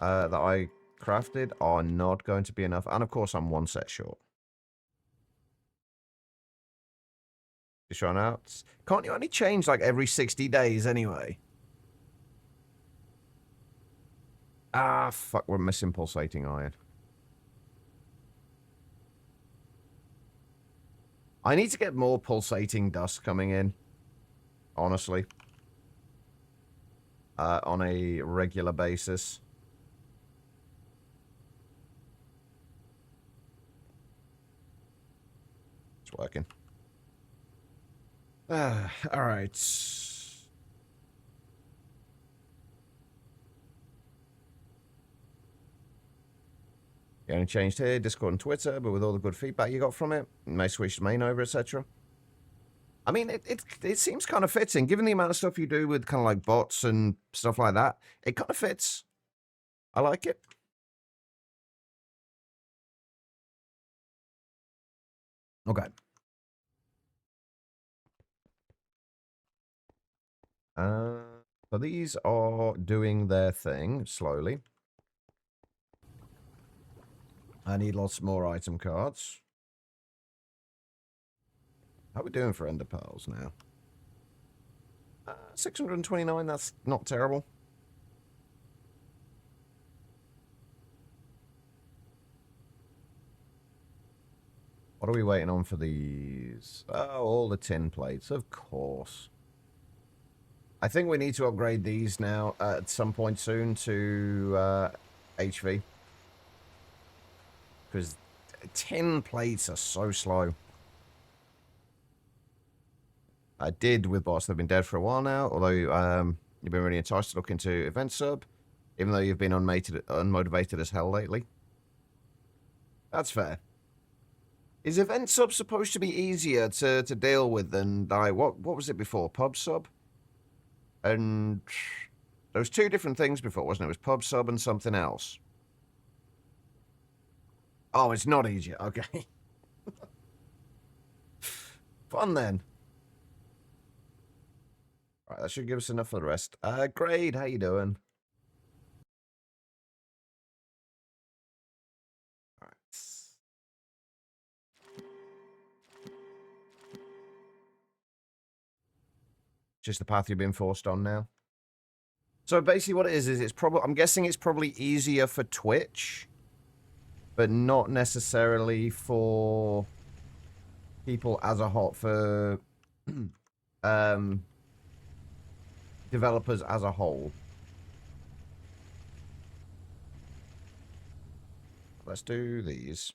that I crafted are not going to be enough. And of course, I'm one set short. Just run out. Can't you only change like every 60 days anyway? Ah, fuck, we're missing pulsating iron. I need to get more pulsating dust coming in, honestly. On a regular basis. It's working. Alright. You only changed here, Discord and Twitter, but with all the good feedback you got from it, you may switch the main over, etc. I mean, it seems kind of fitting, given the amount of stuff you do with kind of like bots and stuff like that. It kind of fits. I like it. Okay. So these are doing their thing slowly. I need lots more item cards. How are we doing for ender pearls now? 629, that's not terrible. What are we waiting on for these? Oh, all the tin plates, of course. I think we need to upgrade these now at some point soon to HV. Because tin plates are so slow. I did with bots that have been dead for a while now, although you've been really enticed to look into event sub, even though you've been unmotivated as hell lately. That's fair. Is event sub supposed to be easier to deal with than like what was it before? Pub sub? And there was two different things before, wasn't it? It was pub sub and something else. Oh, it's not easier. Okay. Fun then. All right, that should give us enough for the rest. Grade, how you doing? All right. Just the path you've been forced on now. So basically what it is it's probably, I'm guessing it's probably easier for Twitch, but not necessarily for people as a whole, for developers as a whole. Let's do these.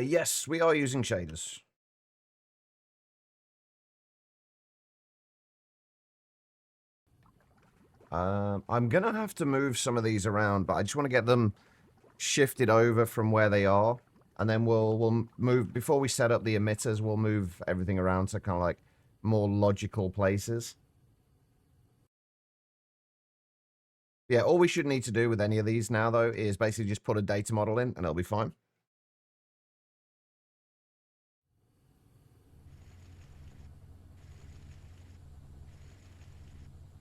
Yes, we are using shaders. I'm going to have to move some of these around, but I just want to get them shifted over from where they are. And then we'll move, before we set up the emitters, we'll move everything around to kind of like more logical places. Yeah, all we should need to do with any of these now, though, is basically just put a data model in, and it'll be fine.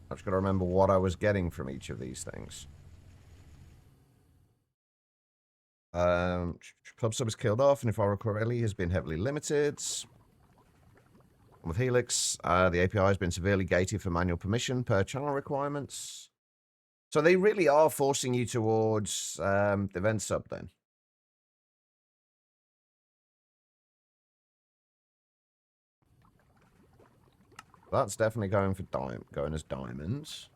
I've just got to remember what I was getting from each of these things. Club sub is killed off, and if I recall correctly, has been heavily limited. With Helix, the API has been severely gated for manual permission per channel requirements. So they really are forcing you towards the event sub then. That's definitely going for going as diamonds.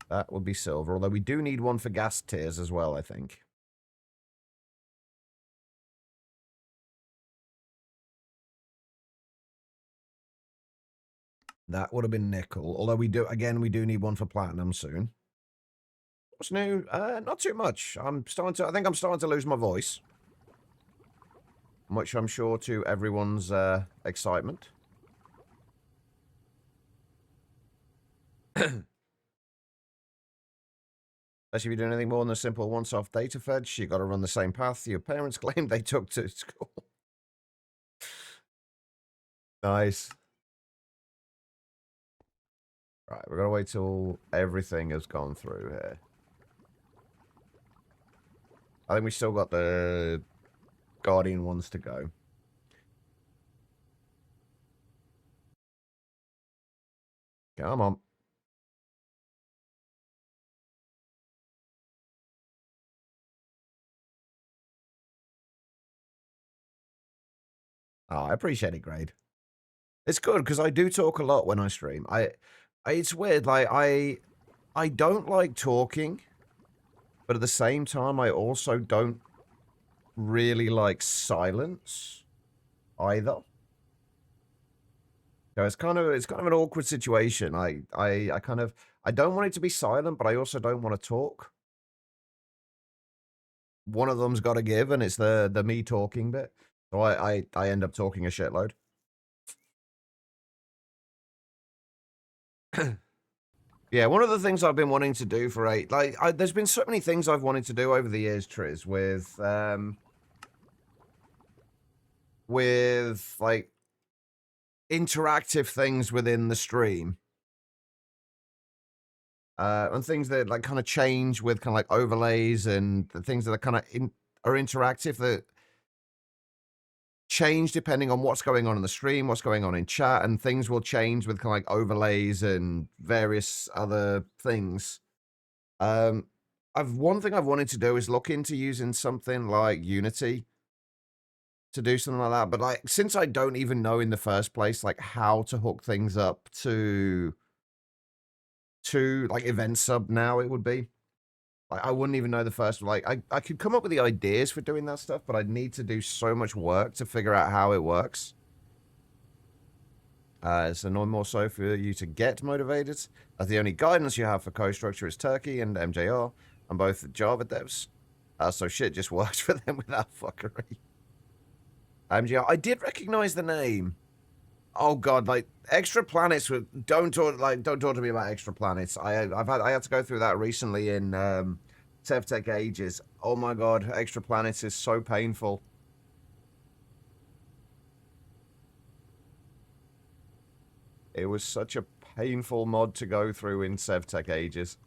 That would be silver, although we do need one for gas tiers as well, I think. That would have been nickel, although we do need one for platinum soon. What's new? Not too much. I think I'm starting to lose my voice. Much, I'm sure, to everyone's excitement. Unless if you're doing anything more than a simple once-off data fetch, you got to run the same path your parents claimed they took to school. Nice. Right, we're gonna wait till everything has gone through here. I think we still got the Guardian ones to go. Come on. Oh, I appreciate it, Grade. It's good because I do talk a lot when I stream. It's weird. Like I don't like talking, but at the same time, I also don't really like silence either. So it's kind of an awkward situation. I don't want it to be silent, but I also don't want to talk. One of them's got to give, and it's the me talking bit. So I end up talking a shitload. Yeah, one of the things I've been wanting to do for there's been so many things I've wanted to do over the years, Triz, with like interactive things within the stream. And things that like kind of change with kind of like overlays and the things that are kind of are interactive that change depending on what's going on in the stream, what's going on in chat, and things will change with kind of like overlays and various other things. One thing I've wanted to do is look into using something like Unity to do something like that. But like, since I don't even know in the first place, like how to hook things up to like event sub now, it would be. Like, I wouldn't even know the first, like, I could come up with the ideas for doing that stuff, but I'd need to do so much work to figure out how it works. So no more so for you to get motivated, as the only guidance you have for code structure is Turkey and MJR, and both Java devs. So shit just works for them without fuckery. MJR, I did recognize the name. Oh god, like extra planets. Don't talk to me about extra planets. I had to go through that recently in SevTech Ages. Oh my god, extra planets is so painful. It was such a painful mod to go through in SevTech Ages.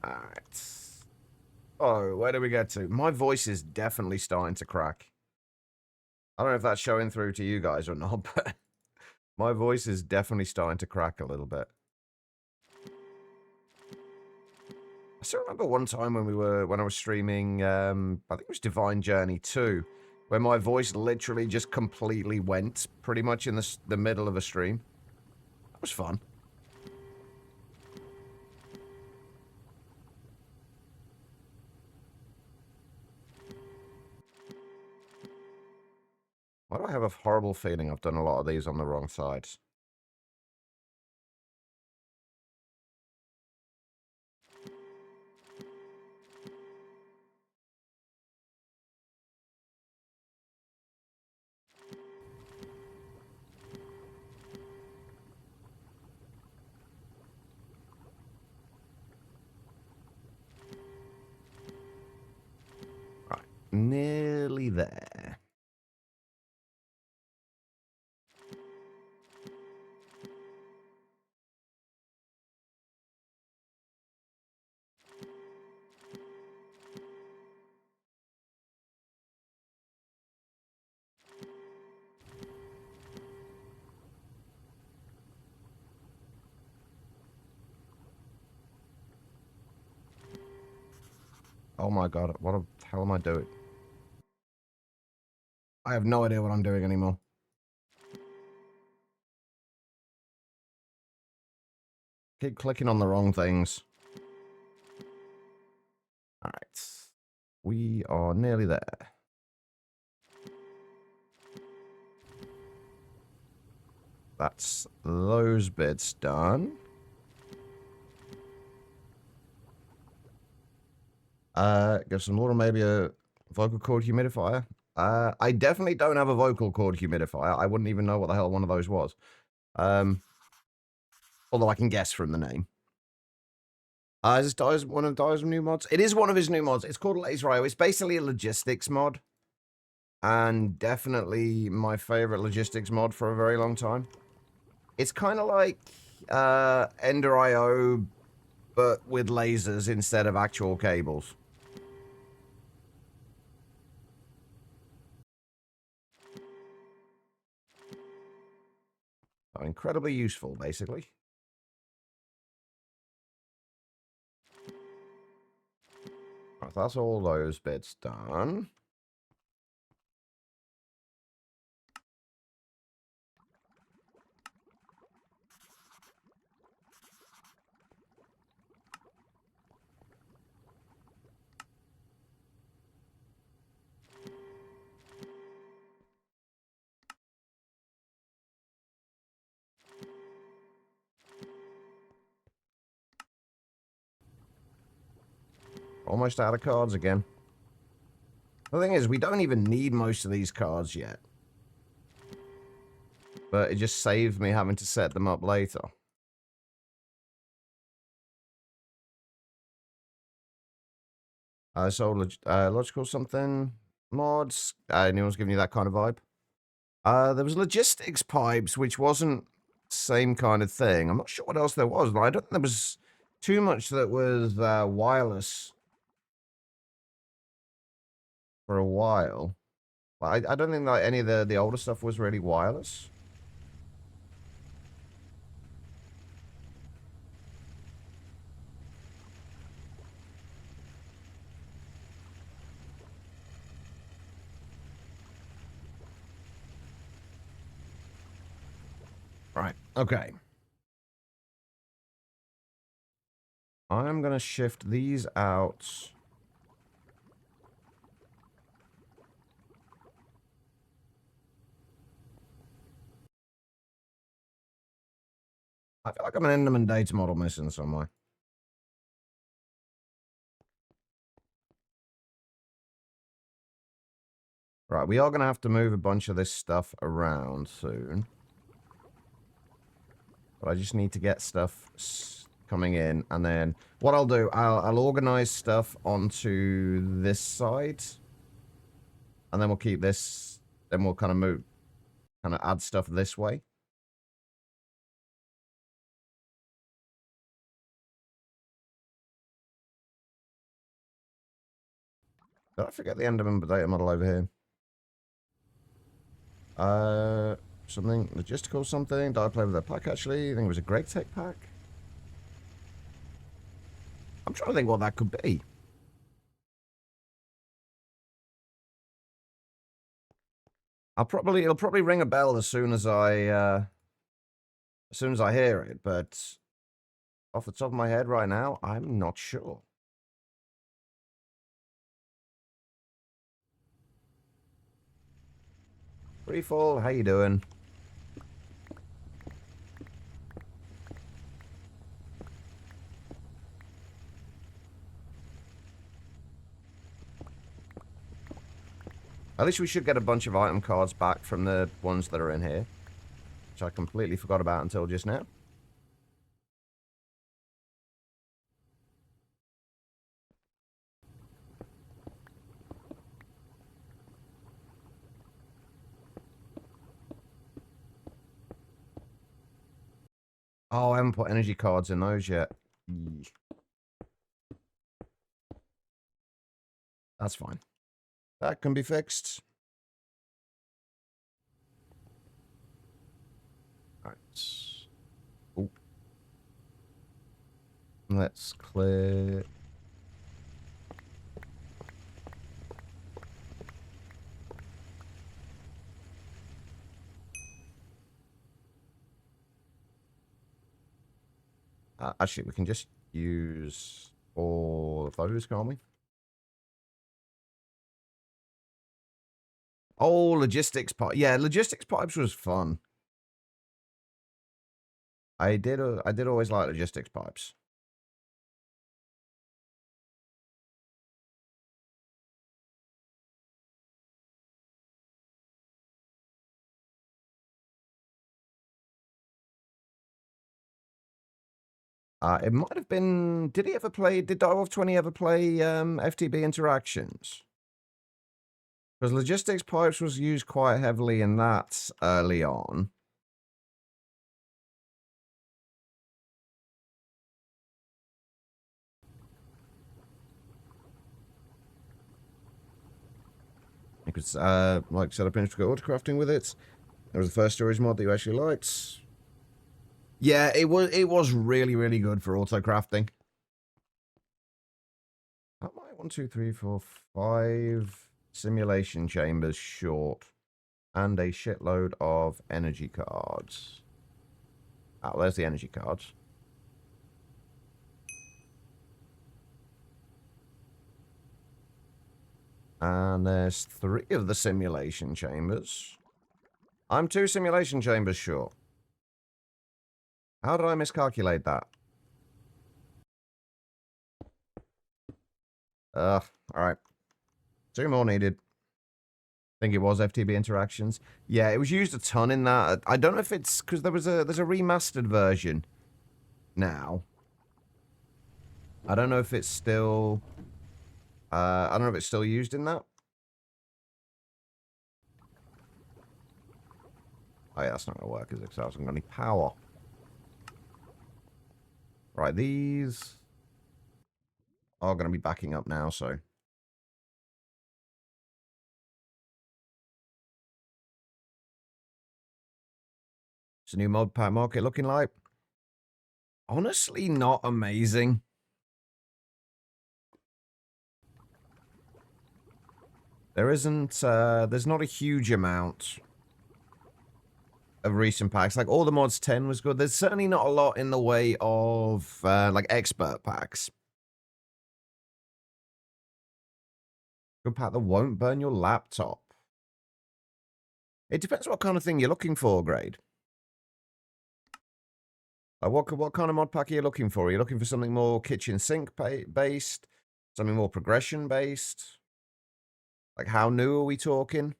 Alright. Oh, where do we get to? My voice is definitely starting to crack. I don't know if that's showing through to you guys or not, but my voice is definitely starting to crack a little bit. I still remember one time when I was streaming, I think it was Divine Journey 2, where my voice literally just completely went pretty much in the middle of a stream. That was fun. Why do I have a horrible feeling I've done a lot of these on the wrong sides? Right, nearly there. Oh my god, what the hell am I doing? I have no idea what I'm doing anymore. Keep clicking on the wrong things. Alright. We are nearly there. That's those bits done. Give some water, maybe a vocal cord humidifier. I definitely don't have a vocal cord humidifier. I wouldn't even know what the hell one of those was. Although I can guess from the name. Is this one of Dyer's new mods? It is one of his new mods. It's called Laser IO. It's basically a logistics mod. and definitely my favorite logistics mod for a very long time. It's kind of like Ender IO, but with lasers instead of actual cables. So incredibly useful, basically. Right, that's all those bits done. Almost out of cards again. The thing is, we don't even need most of these cards yet. But it just saves me having to set them up later. So, logical something. Mods. Anyone's giving you that kind of vibe? There was logistics pipes, which wasn't same kind of thing. I'm not sure what else there was, but I don't think there was too much that was wireless for a while. I don't think that any of the older stuff was really wireless. Right. Okay. I'm going to shift these out. I feel like I'm an Enderman data model missing somewhere. Right, we are going to have to move a bunch of this stuff around soon. But I just need to get stuff coming in. And then what I'll do, I'll organize stuff onto this side. And then we'll keep this. Then we'll kind of add stuff this way. Did I forget the Enderman data model over here? Something logistical something. Did I play with that pack actually? I think it was a Greg Tech pack. I'm trying to think what that could be. It'll probably ring a bell as soon as I hear it, but off the top of my head right now, I'm not sure. Freefall, how you doing? At least we should get a bunch of item cards back from the ones that are in here, which I completely forgot about until just now. Oh, I haven't put energy cards in those yet. That's fine. That can be fixed. All right. Ooh. Let's clear. Actually, we can just use all of those, can't we? Oh, logistics pipe. Yeah, logistics pipes was fun. I did always like logistics pipes. It might have been. Did Direwolf 20 ever play FTB Interactions? Because logistics pipes was used quite heavily in that early on. You could, like, set up intricate autocrafting with it. It was the first storage mod that you actually liked. Yeah, it was really, really good for autocrafting. How am I? 1, 2, 3, 4, 5 simulation chambers short. And a shitload of energy cards. Oh, there's the energy cards. And there's 3 of the simulation chambers. I'm 2 simulation chambers short. How did I miscalculate that? Alright. 2 more needed. I think it was FTB interactions. Yeah, it was used a ton in that. I don't know if it's because there's a remastered version now. I don't know if it's still I don't know if it's still used in that. Oh yeah, that's not gonna work, is it? Because I wasn't gonna need power. Right, these are gonna be backing up now, so. What's the new mod pack market looking like? Honestly, not amazing. There isn't, there's not a huge amount of recent packs. Like, all the mods 10 was good. There's certainly not a lot in the way of, like, expert packs. Good pack that won't burn your laptop. It depends what kind of thing you're looking for, Grade. What kind of mod pack are you looking for? Are you looking for something more kitchen sink based? Something more progression based? Like, how new are we talking?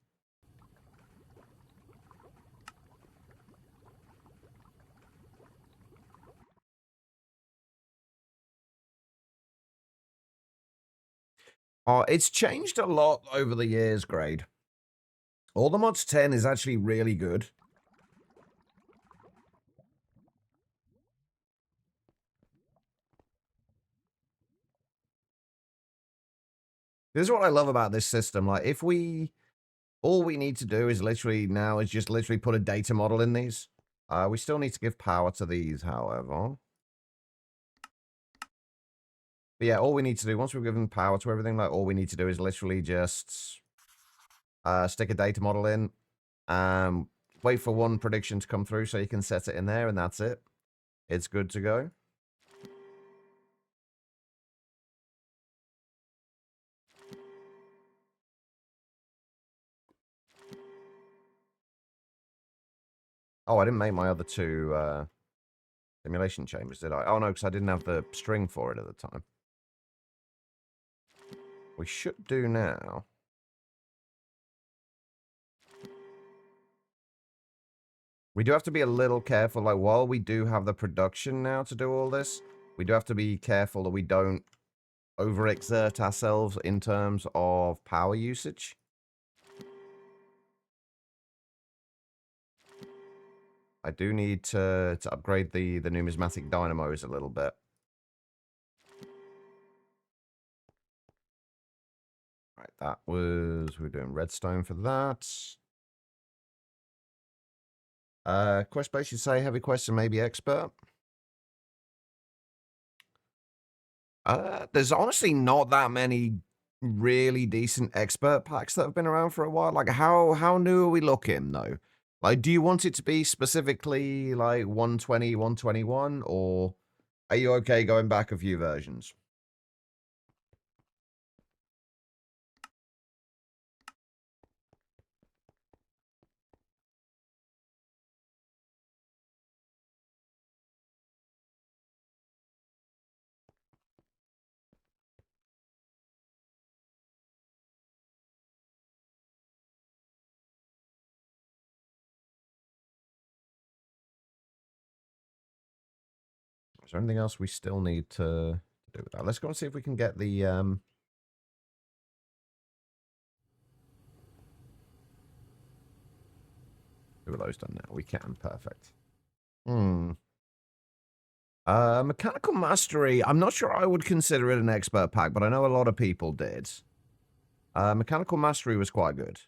It's changed a lot over the years, Grade. All the mods 10 is actually really good. This is what I love about this system. Like, if all we need to do is literally now is just literally put a data model in these. We still need to give power to these, however. But yeah, all we need to do, once we've given power to everything, like, all we need to do is literally just stick a data model in, wait for one prediction to come through so you can set it in there, and that's it. It's good to go. Oh, I didn't make my other 2 simulation chambers, did I? Oh, no, because I didn't have the string for it at the time. We should do now. We do have to be a little careful, like, while we do have the production now to do all this, we do have to be careful that we don't overexert ourselves in terms of power usage. I do need to upgrade the numismatic dynamos a little bit. Right, that was, we're doing redstone for that. Quest base, you say heavy quest and maybe expert. There's honestly not that many really decent expert packs that have been around for a while. Like, how new are we looking, though? Like, do you want it to be specifically, like, 120, 121, or are you okay going back a few versions? Is there anything else we still need to do with that? Let's go and see if we can get the, of those done now. We can. Perfect. Mechanical Mastery. I'm not sure I would consider it an expert pack, but I know a lot of people did. Mechanical Mastery was quite good.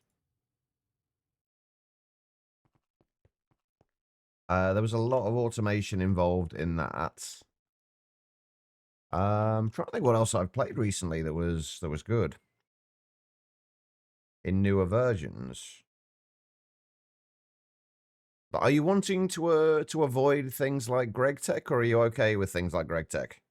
There was a lot of automation involved in that. I'm trying to think what else I've played recently that was good in newer versions. But are you wanting to avoid things like Greg Tech, or are you okay with things like Greg Tech?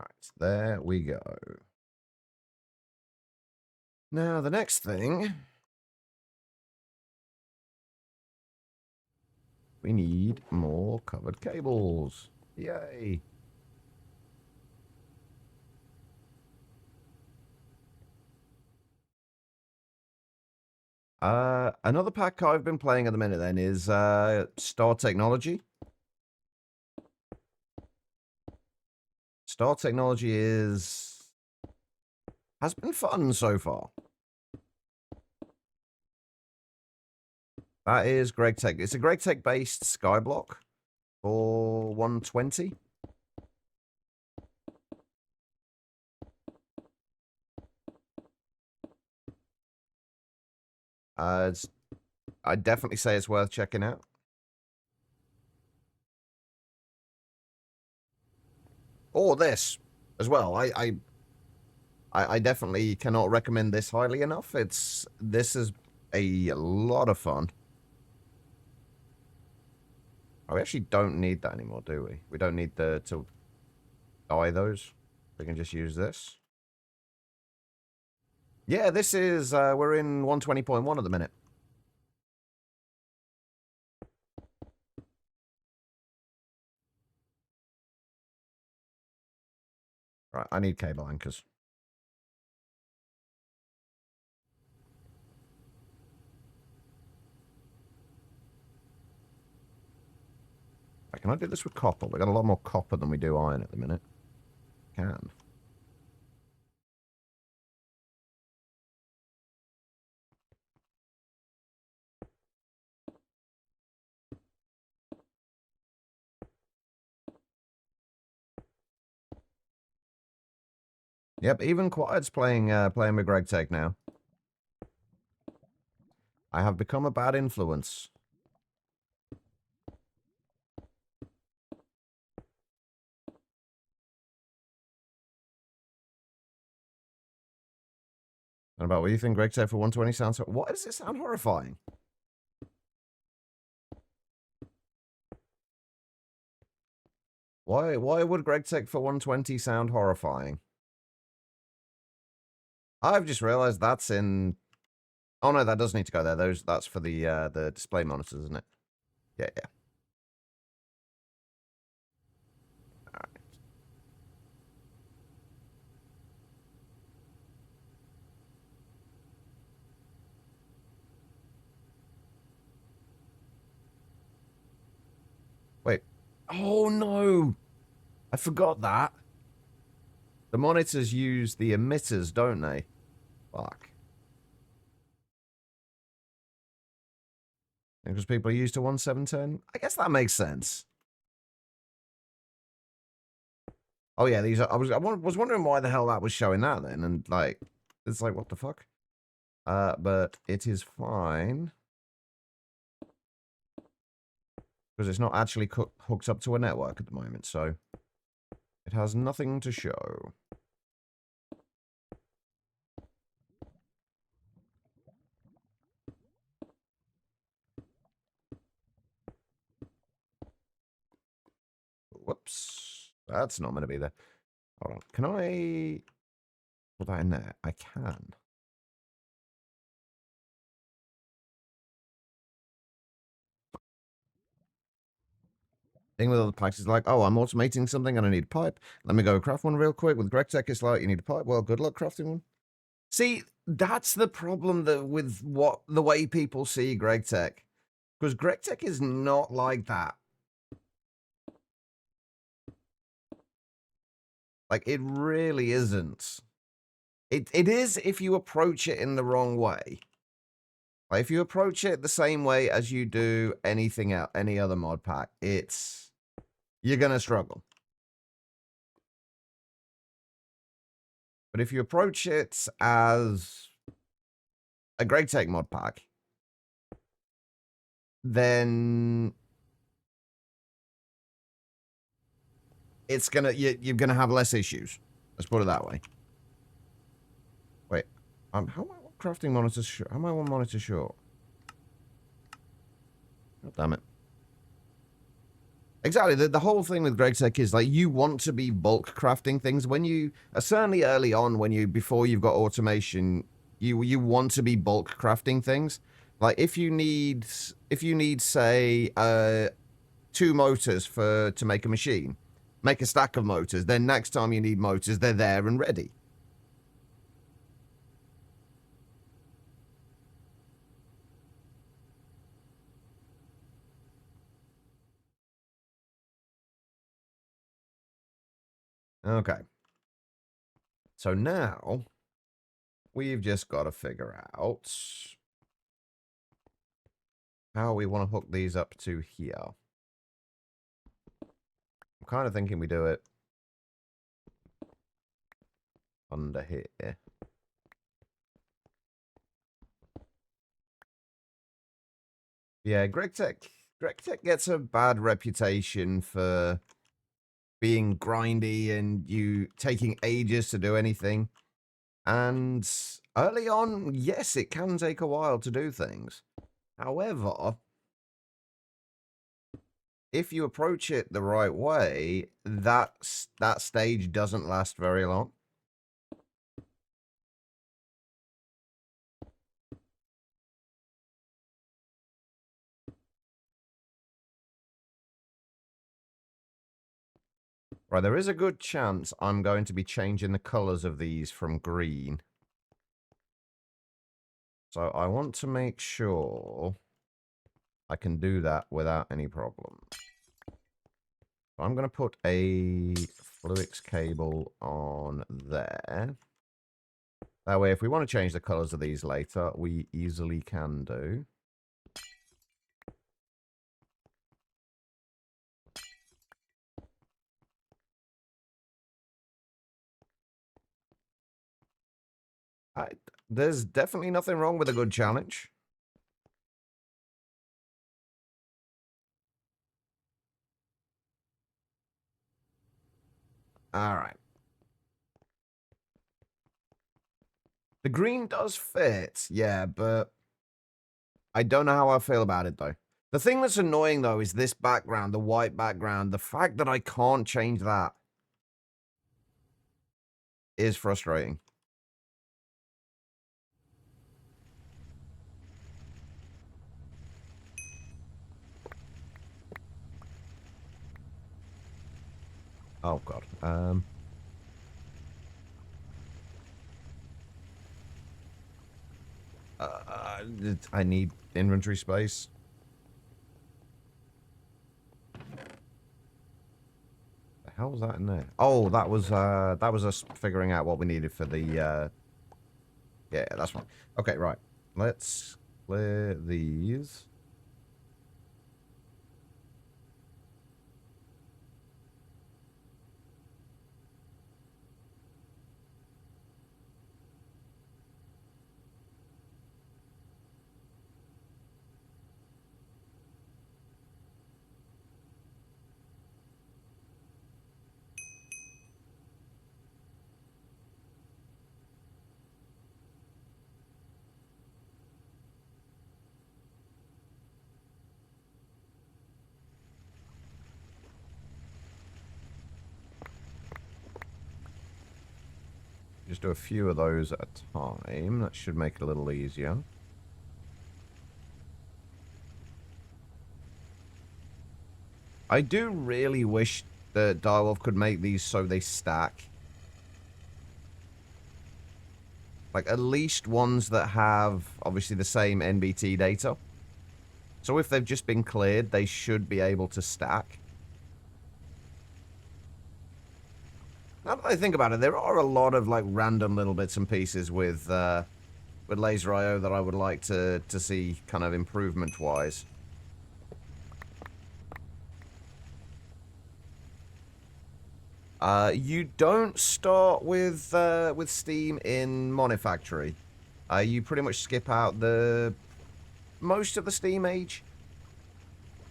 All right, there we go. Now, the next thing, we need more covered cables. Yay. Another pack I've been playing at the minute then is Star Technology. Star Technology has been fun so far. That is Greg Tech. It's a Greg Tech based Skyblock for 120. I'd definitely say it's worth checking out. Or this as well. I definitely cannot recommend this highly enough. This is a lot of fun. Oh, we actually don't need that anymore, do we? We don't need to dye those. We can just use this. Yeah, this is, we're in 120.1 at the minute. Right, I need cable anchors. Right, can I do this with copper? We've got a lot more copper than we do iron at the minute. Can. Yep, even Quiet's playing with Greg Tech now. I have become a bad influence. And about what do you think Greg Tech for 120 sounds... Why does it sound horrifying? Why would Greg Tech for 120 sound horrifying? I've just realized that's in... Oh no, that does need to go there. That's for the display monitors, isn't it? Yeah. All right. Wait. Oh no! I forgot that. The monitors use the emitters, don't they? Fuck. Because people are used to 1710? I guess that makes sense. Oh yeah, these are... I was wondering why the hell that was showing that then, and like... It's like, what the fuck? But it is fine. Because it's not actually hooked up to a network at the moment, so... It has nothing to show. Whoops. That's not going to be there. Hold on. Can I put that in there? I can. thing with other packs is like, oh, I'm automating something and I need a pipe. Let me go craft one real quick. With GregTech, it's like, you need a pipe. Well, good luck crafting one. See, that's the problem with the way people see GregTech. Because GregTech is not like that. Like, it really isn't. It is if you approach it in the wrong way. Like, if you approach it the same way as you do anything else, any other mod pack, you're gonna struggle. But if you approach it as a GregTech mod pack, then you're gonna have less issues. Let's put it that way. Wait, how am I crafting monitors short? How am I one monitor short? Oh, damn it. Exactly. The whole thing with GregTech is like you want to be bulk crafting things when you certainly early on before you've got automation, you want to be bulk crafting things. Like if you need say 2 motors to make a machine, make a stack of motors, then next time you need motors, they're there and ready. Okay. So now we've just got to figure out how we want to hook these up to here. I'm kind of thinking we do it under here. Yeah, GregTech gets a bad reputation for being grindy and you taking ages to do anything. And early on, yes, it can take a while to do things. However, if you approach it the right way, that stage doesn't last very long. Right, there is a good chance I'm going to be changing the colors of these from green. So I want to make sure I can do that without any problem. I'm going to put a Fluix cable on there. That way, if we want to change the colors of these later, we easily can do. There's definitely nothing wrong with a good challenge. All right. The green does fit, yeah, but I don't know how I feel about it, though. The thing that's annoying, though, is this background, the white background. The fact that I can't change that is frustrating. Oh, God. I need inventory space. The hell was that in there? Oh, that was us figuring out what we needed for the yeah, that's fine. Okay, right. Let's clear these. Just do a few of those at a time. That should make it a little easier. I do really wish that Direwolf could make these so they stack. Like, at least ones that have, obviously, the same NBT data. So if they've just been cleared, they should be able to stack. Now that I think about it, there are a lot of, like, random little bits and pieces with Laser IO that I would like to see kind of improvement-wise. You don't start with Steam in Monifactory. You pretty much skip out most of the Steam age.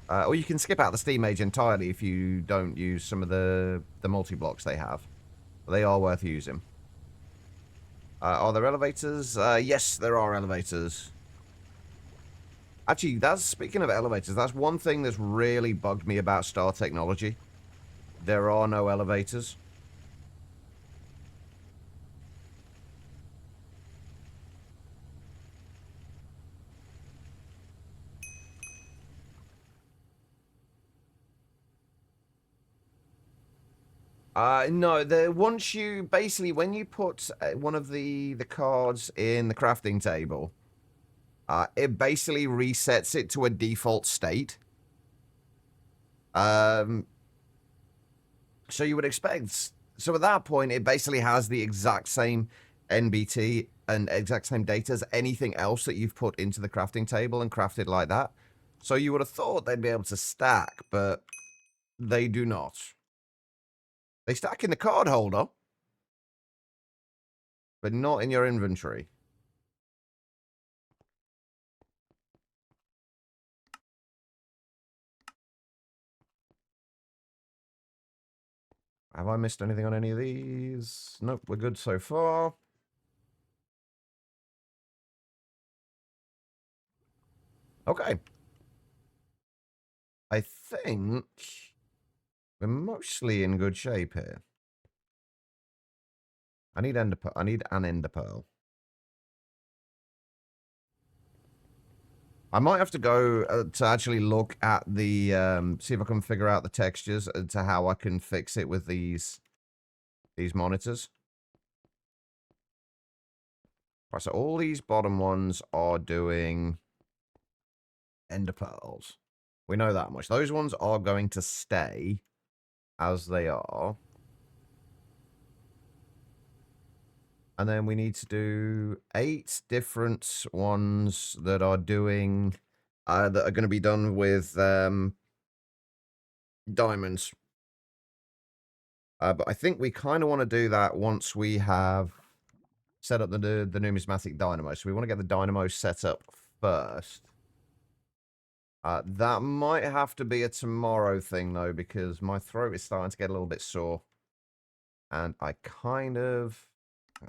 Or you can skip out the Steam age entirely if you don't use some of the multi-blocks they have. They are worth using. Are there elevators? Yes, there are elevators. Actually, speaking of elevators, that's one thing that's really bugged me about Star Technology. There are no elevators. No, once you, basically, when you put one of the cards in the crafting table, it basically resets it to a default state. So you would expect, so at that point, it basically has the exact same NBT and exact same data as anything else that you've put into the crafting table and crafted like that. So you would have thought they'd be able to stack, but they do not. They stack in the card holder, but not in your inventory. Have I missed anything on any of these? Nope, we're good so far. Okay. I think we're mostly in good shape here. I need an ender pearl. I might have to go to actually look at the see if I can figure out the textures to how I can fix it with these monitors. Right, so all these bottom ones are doing ender pearls. We know that much. Those ones are going to stay as they are. And then we need to do 8 different ones that are doing, that are going to be done with diamonds. But I think we kind of want to do that once we have set up the numismatic dynamo. So we want to get the dynamo set up first. That might have to be a tomorrow thing, though, because my throat is starting to get a little bit sore. And I kind of...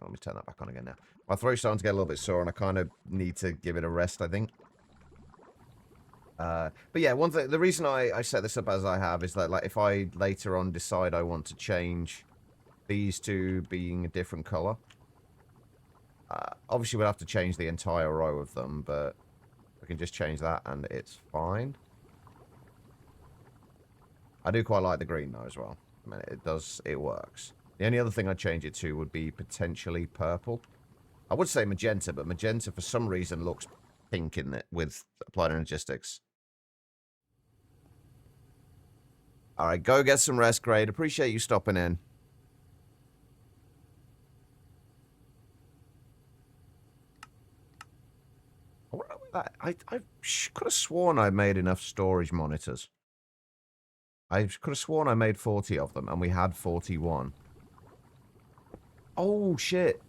let me turn that back on again now. My throat's starting to get a little bit sore, and I kind of need to give it a rest, I think. But yeah, one thing, the reason I set this up as I have is that, like, if I later on decide I want to change these to being a different color, obviously we'll have to change the entire row of them, but we can just change that and it's fine. I do quite like the green though as well. I mean, it works. The only other thing I'd change it to would be potentially purple. I would say magenta, but magenta for some reason looks pink in it with applied energistics. Alright, go get some rest, Grade. Appreciate you stopping in. I could have sworn I made enough storage monitors. I could have sworn I made 40 of them, and we had 41. Oh, shit.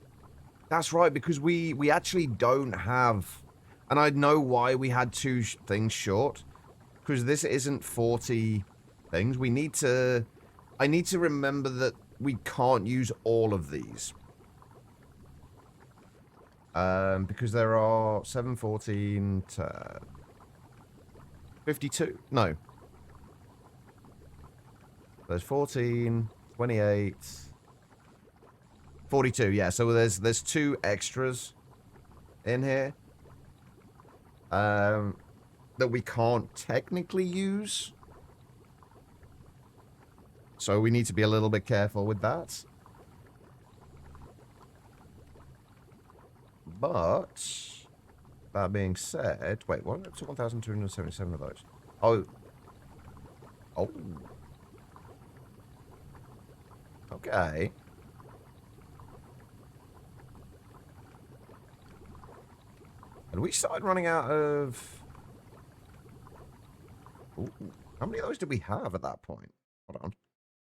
That's right, because we actually don't have... And I know why we had 2 things short. Because this isn't 40 things. We need to... I need to remember that we can't use all of these. Because there are 7, 14, 52. No. There's 14, 28, 42. Yeah, so there's 2 extras in here that we can't technically use. So we need to be a little bit careful with that. But, that being said... Wait, what? It's 1,277 of those. Oh. Oh. Okay. And we started running out of... Ooh. How many of those did we have at that point? Hold on.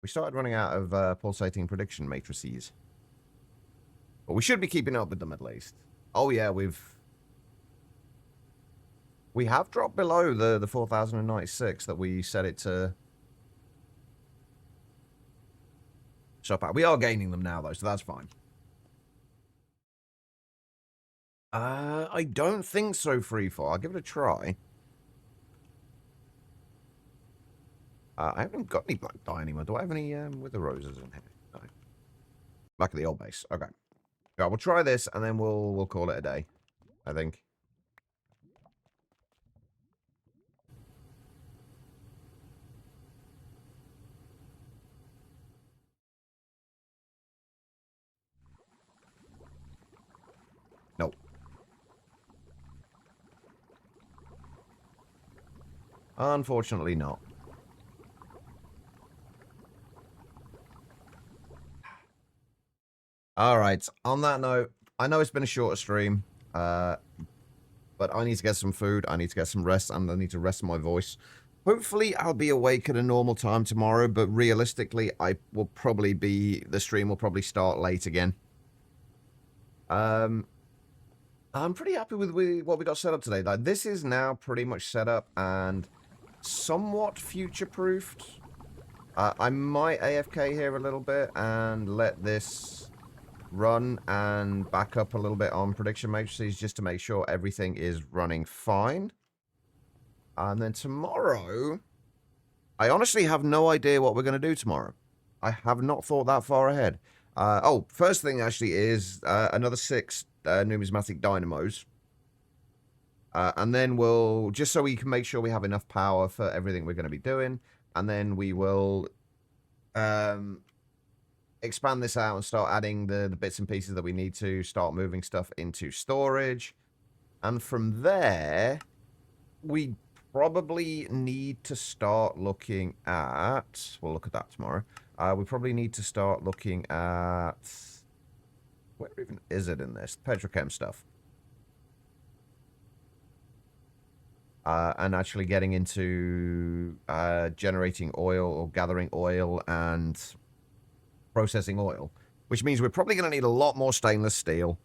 We started running out of pulsating prediction matrices. But we should be keeping up with them at least. Oh yeah, we have dropped below the 4,096 that we set it to shop at. We are gaining them now though, so that's fine. I don't think so, Freefall. I'll give it a try. I haven't got any black dye anymore. Do I have any wither roses in here? No. Back at the old base. Okay. Yeah, we'll try this and then we'll call it a day, I think. Nope. Unfortunately not. Alright, on that note, I know it's been a shorter stream, but I need to get some food, I need to get some rest, and I need to rest my voice. Hopefully, I'll be awake at a normal time tomorrow, but realistically, the stream will probably start late again. I'm pretty happy with what we got set up today. Like, this is now pretty much set up and somewhat future-proofed. I might AFK here a little bit and let this run and back up a little bit on prediction matrices just to make sure everything is running fine. And then tomorrow, I honestly have no idea what we're going to do tomorrow. I have not thought that far ahead. First thing actually is another 6 numismatic dynamos. And then we'll, just so we can make sure we have enough power for everything we're going to be doing. And then we will expand this out and start adding the bits and pieces that we need to start moving stuff into storage. And from there, we probably need to start looking at... We'll look at that tomorrow. We probably need to start looking at... Where even is it in this? Petrochem stuff. And actually getting into generating oil or gathering oil and processing oil, which means we're probably going to need a lot more stainless steel.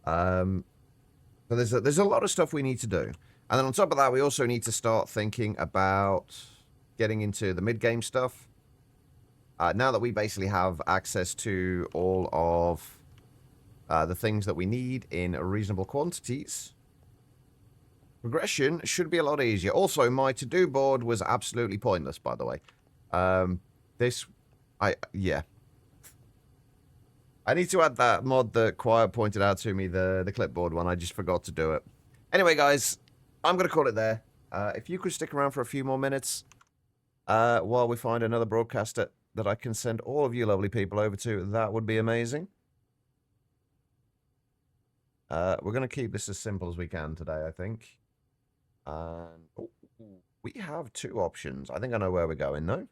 So there's a lot of stuff we need to do. And then on top of that, we also need to start thinking about getting into the mid-game stuff. Now that we basically have access to all of the things that we need in reasonable quantities, progression should be a lot easier. Also, my to-do board was absolutely pointless, by the way. Yeah. I need to add that mod that Quiet pointed out to me, the clipboard one. I just forgot to do it. Anyway, guys, I'm going to call it there. If you could stick around for a few more minutes while we find another broadcaster that I can send all of you lovely people over to, that would be amazing. We're going to keep this as simple as we can today, I think. We have 2 options. I think I know where we're going, though.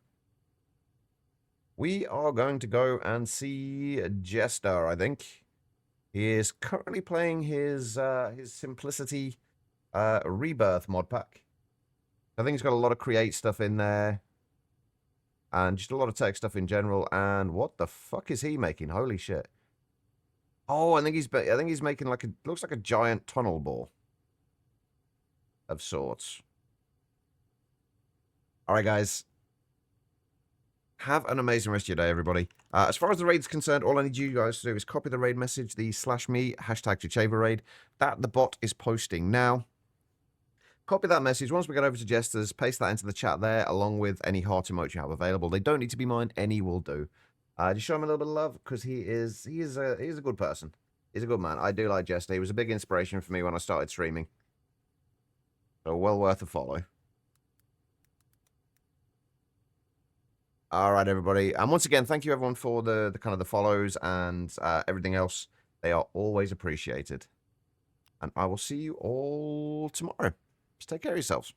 We are going to go and see Jester, I think. He is currently playing his Simplicity Rebirth mod pack. I think he's got a lot of create stuff in there. And just a lot of tech stuff in general. And what the fuck is he making? Holy shit. Oh, I think he's making like looks like a giant tunnel bore. Of sorts. Alright, guys. Have an amazing rest of your day, everybody. As far as the raid's concerned, all I need you guys to do is copy the raid message, the /me, #Chicheva raid, that the bot is posting now. Copy that message. Once we get over to Jesters, paste that into the chat there, along with any heart emotes you have available. They don't need to be mine. Any will do. Just show him a little bit of love, because he is a good person. He's a good man. I do like Jester. He was a big inspiration for me when I started streaming. So well worth a follow. All right, everybody. And once again, thank you everyone for the kind of the follows and everything else. They are always appreciated. And I will see you all tomorrow. Just take care of yourselves.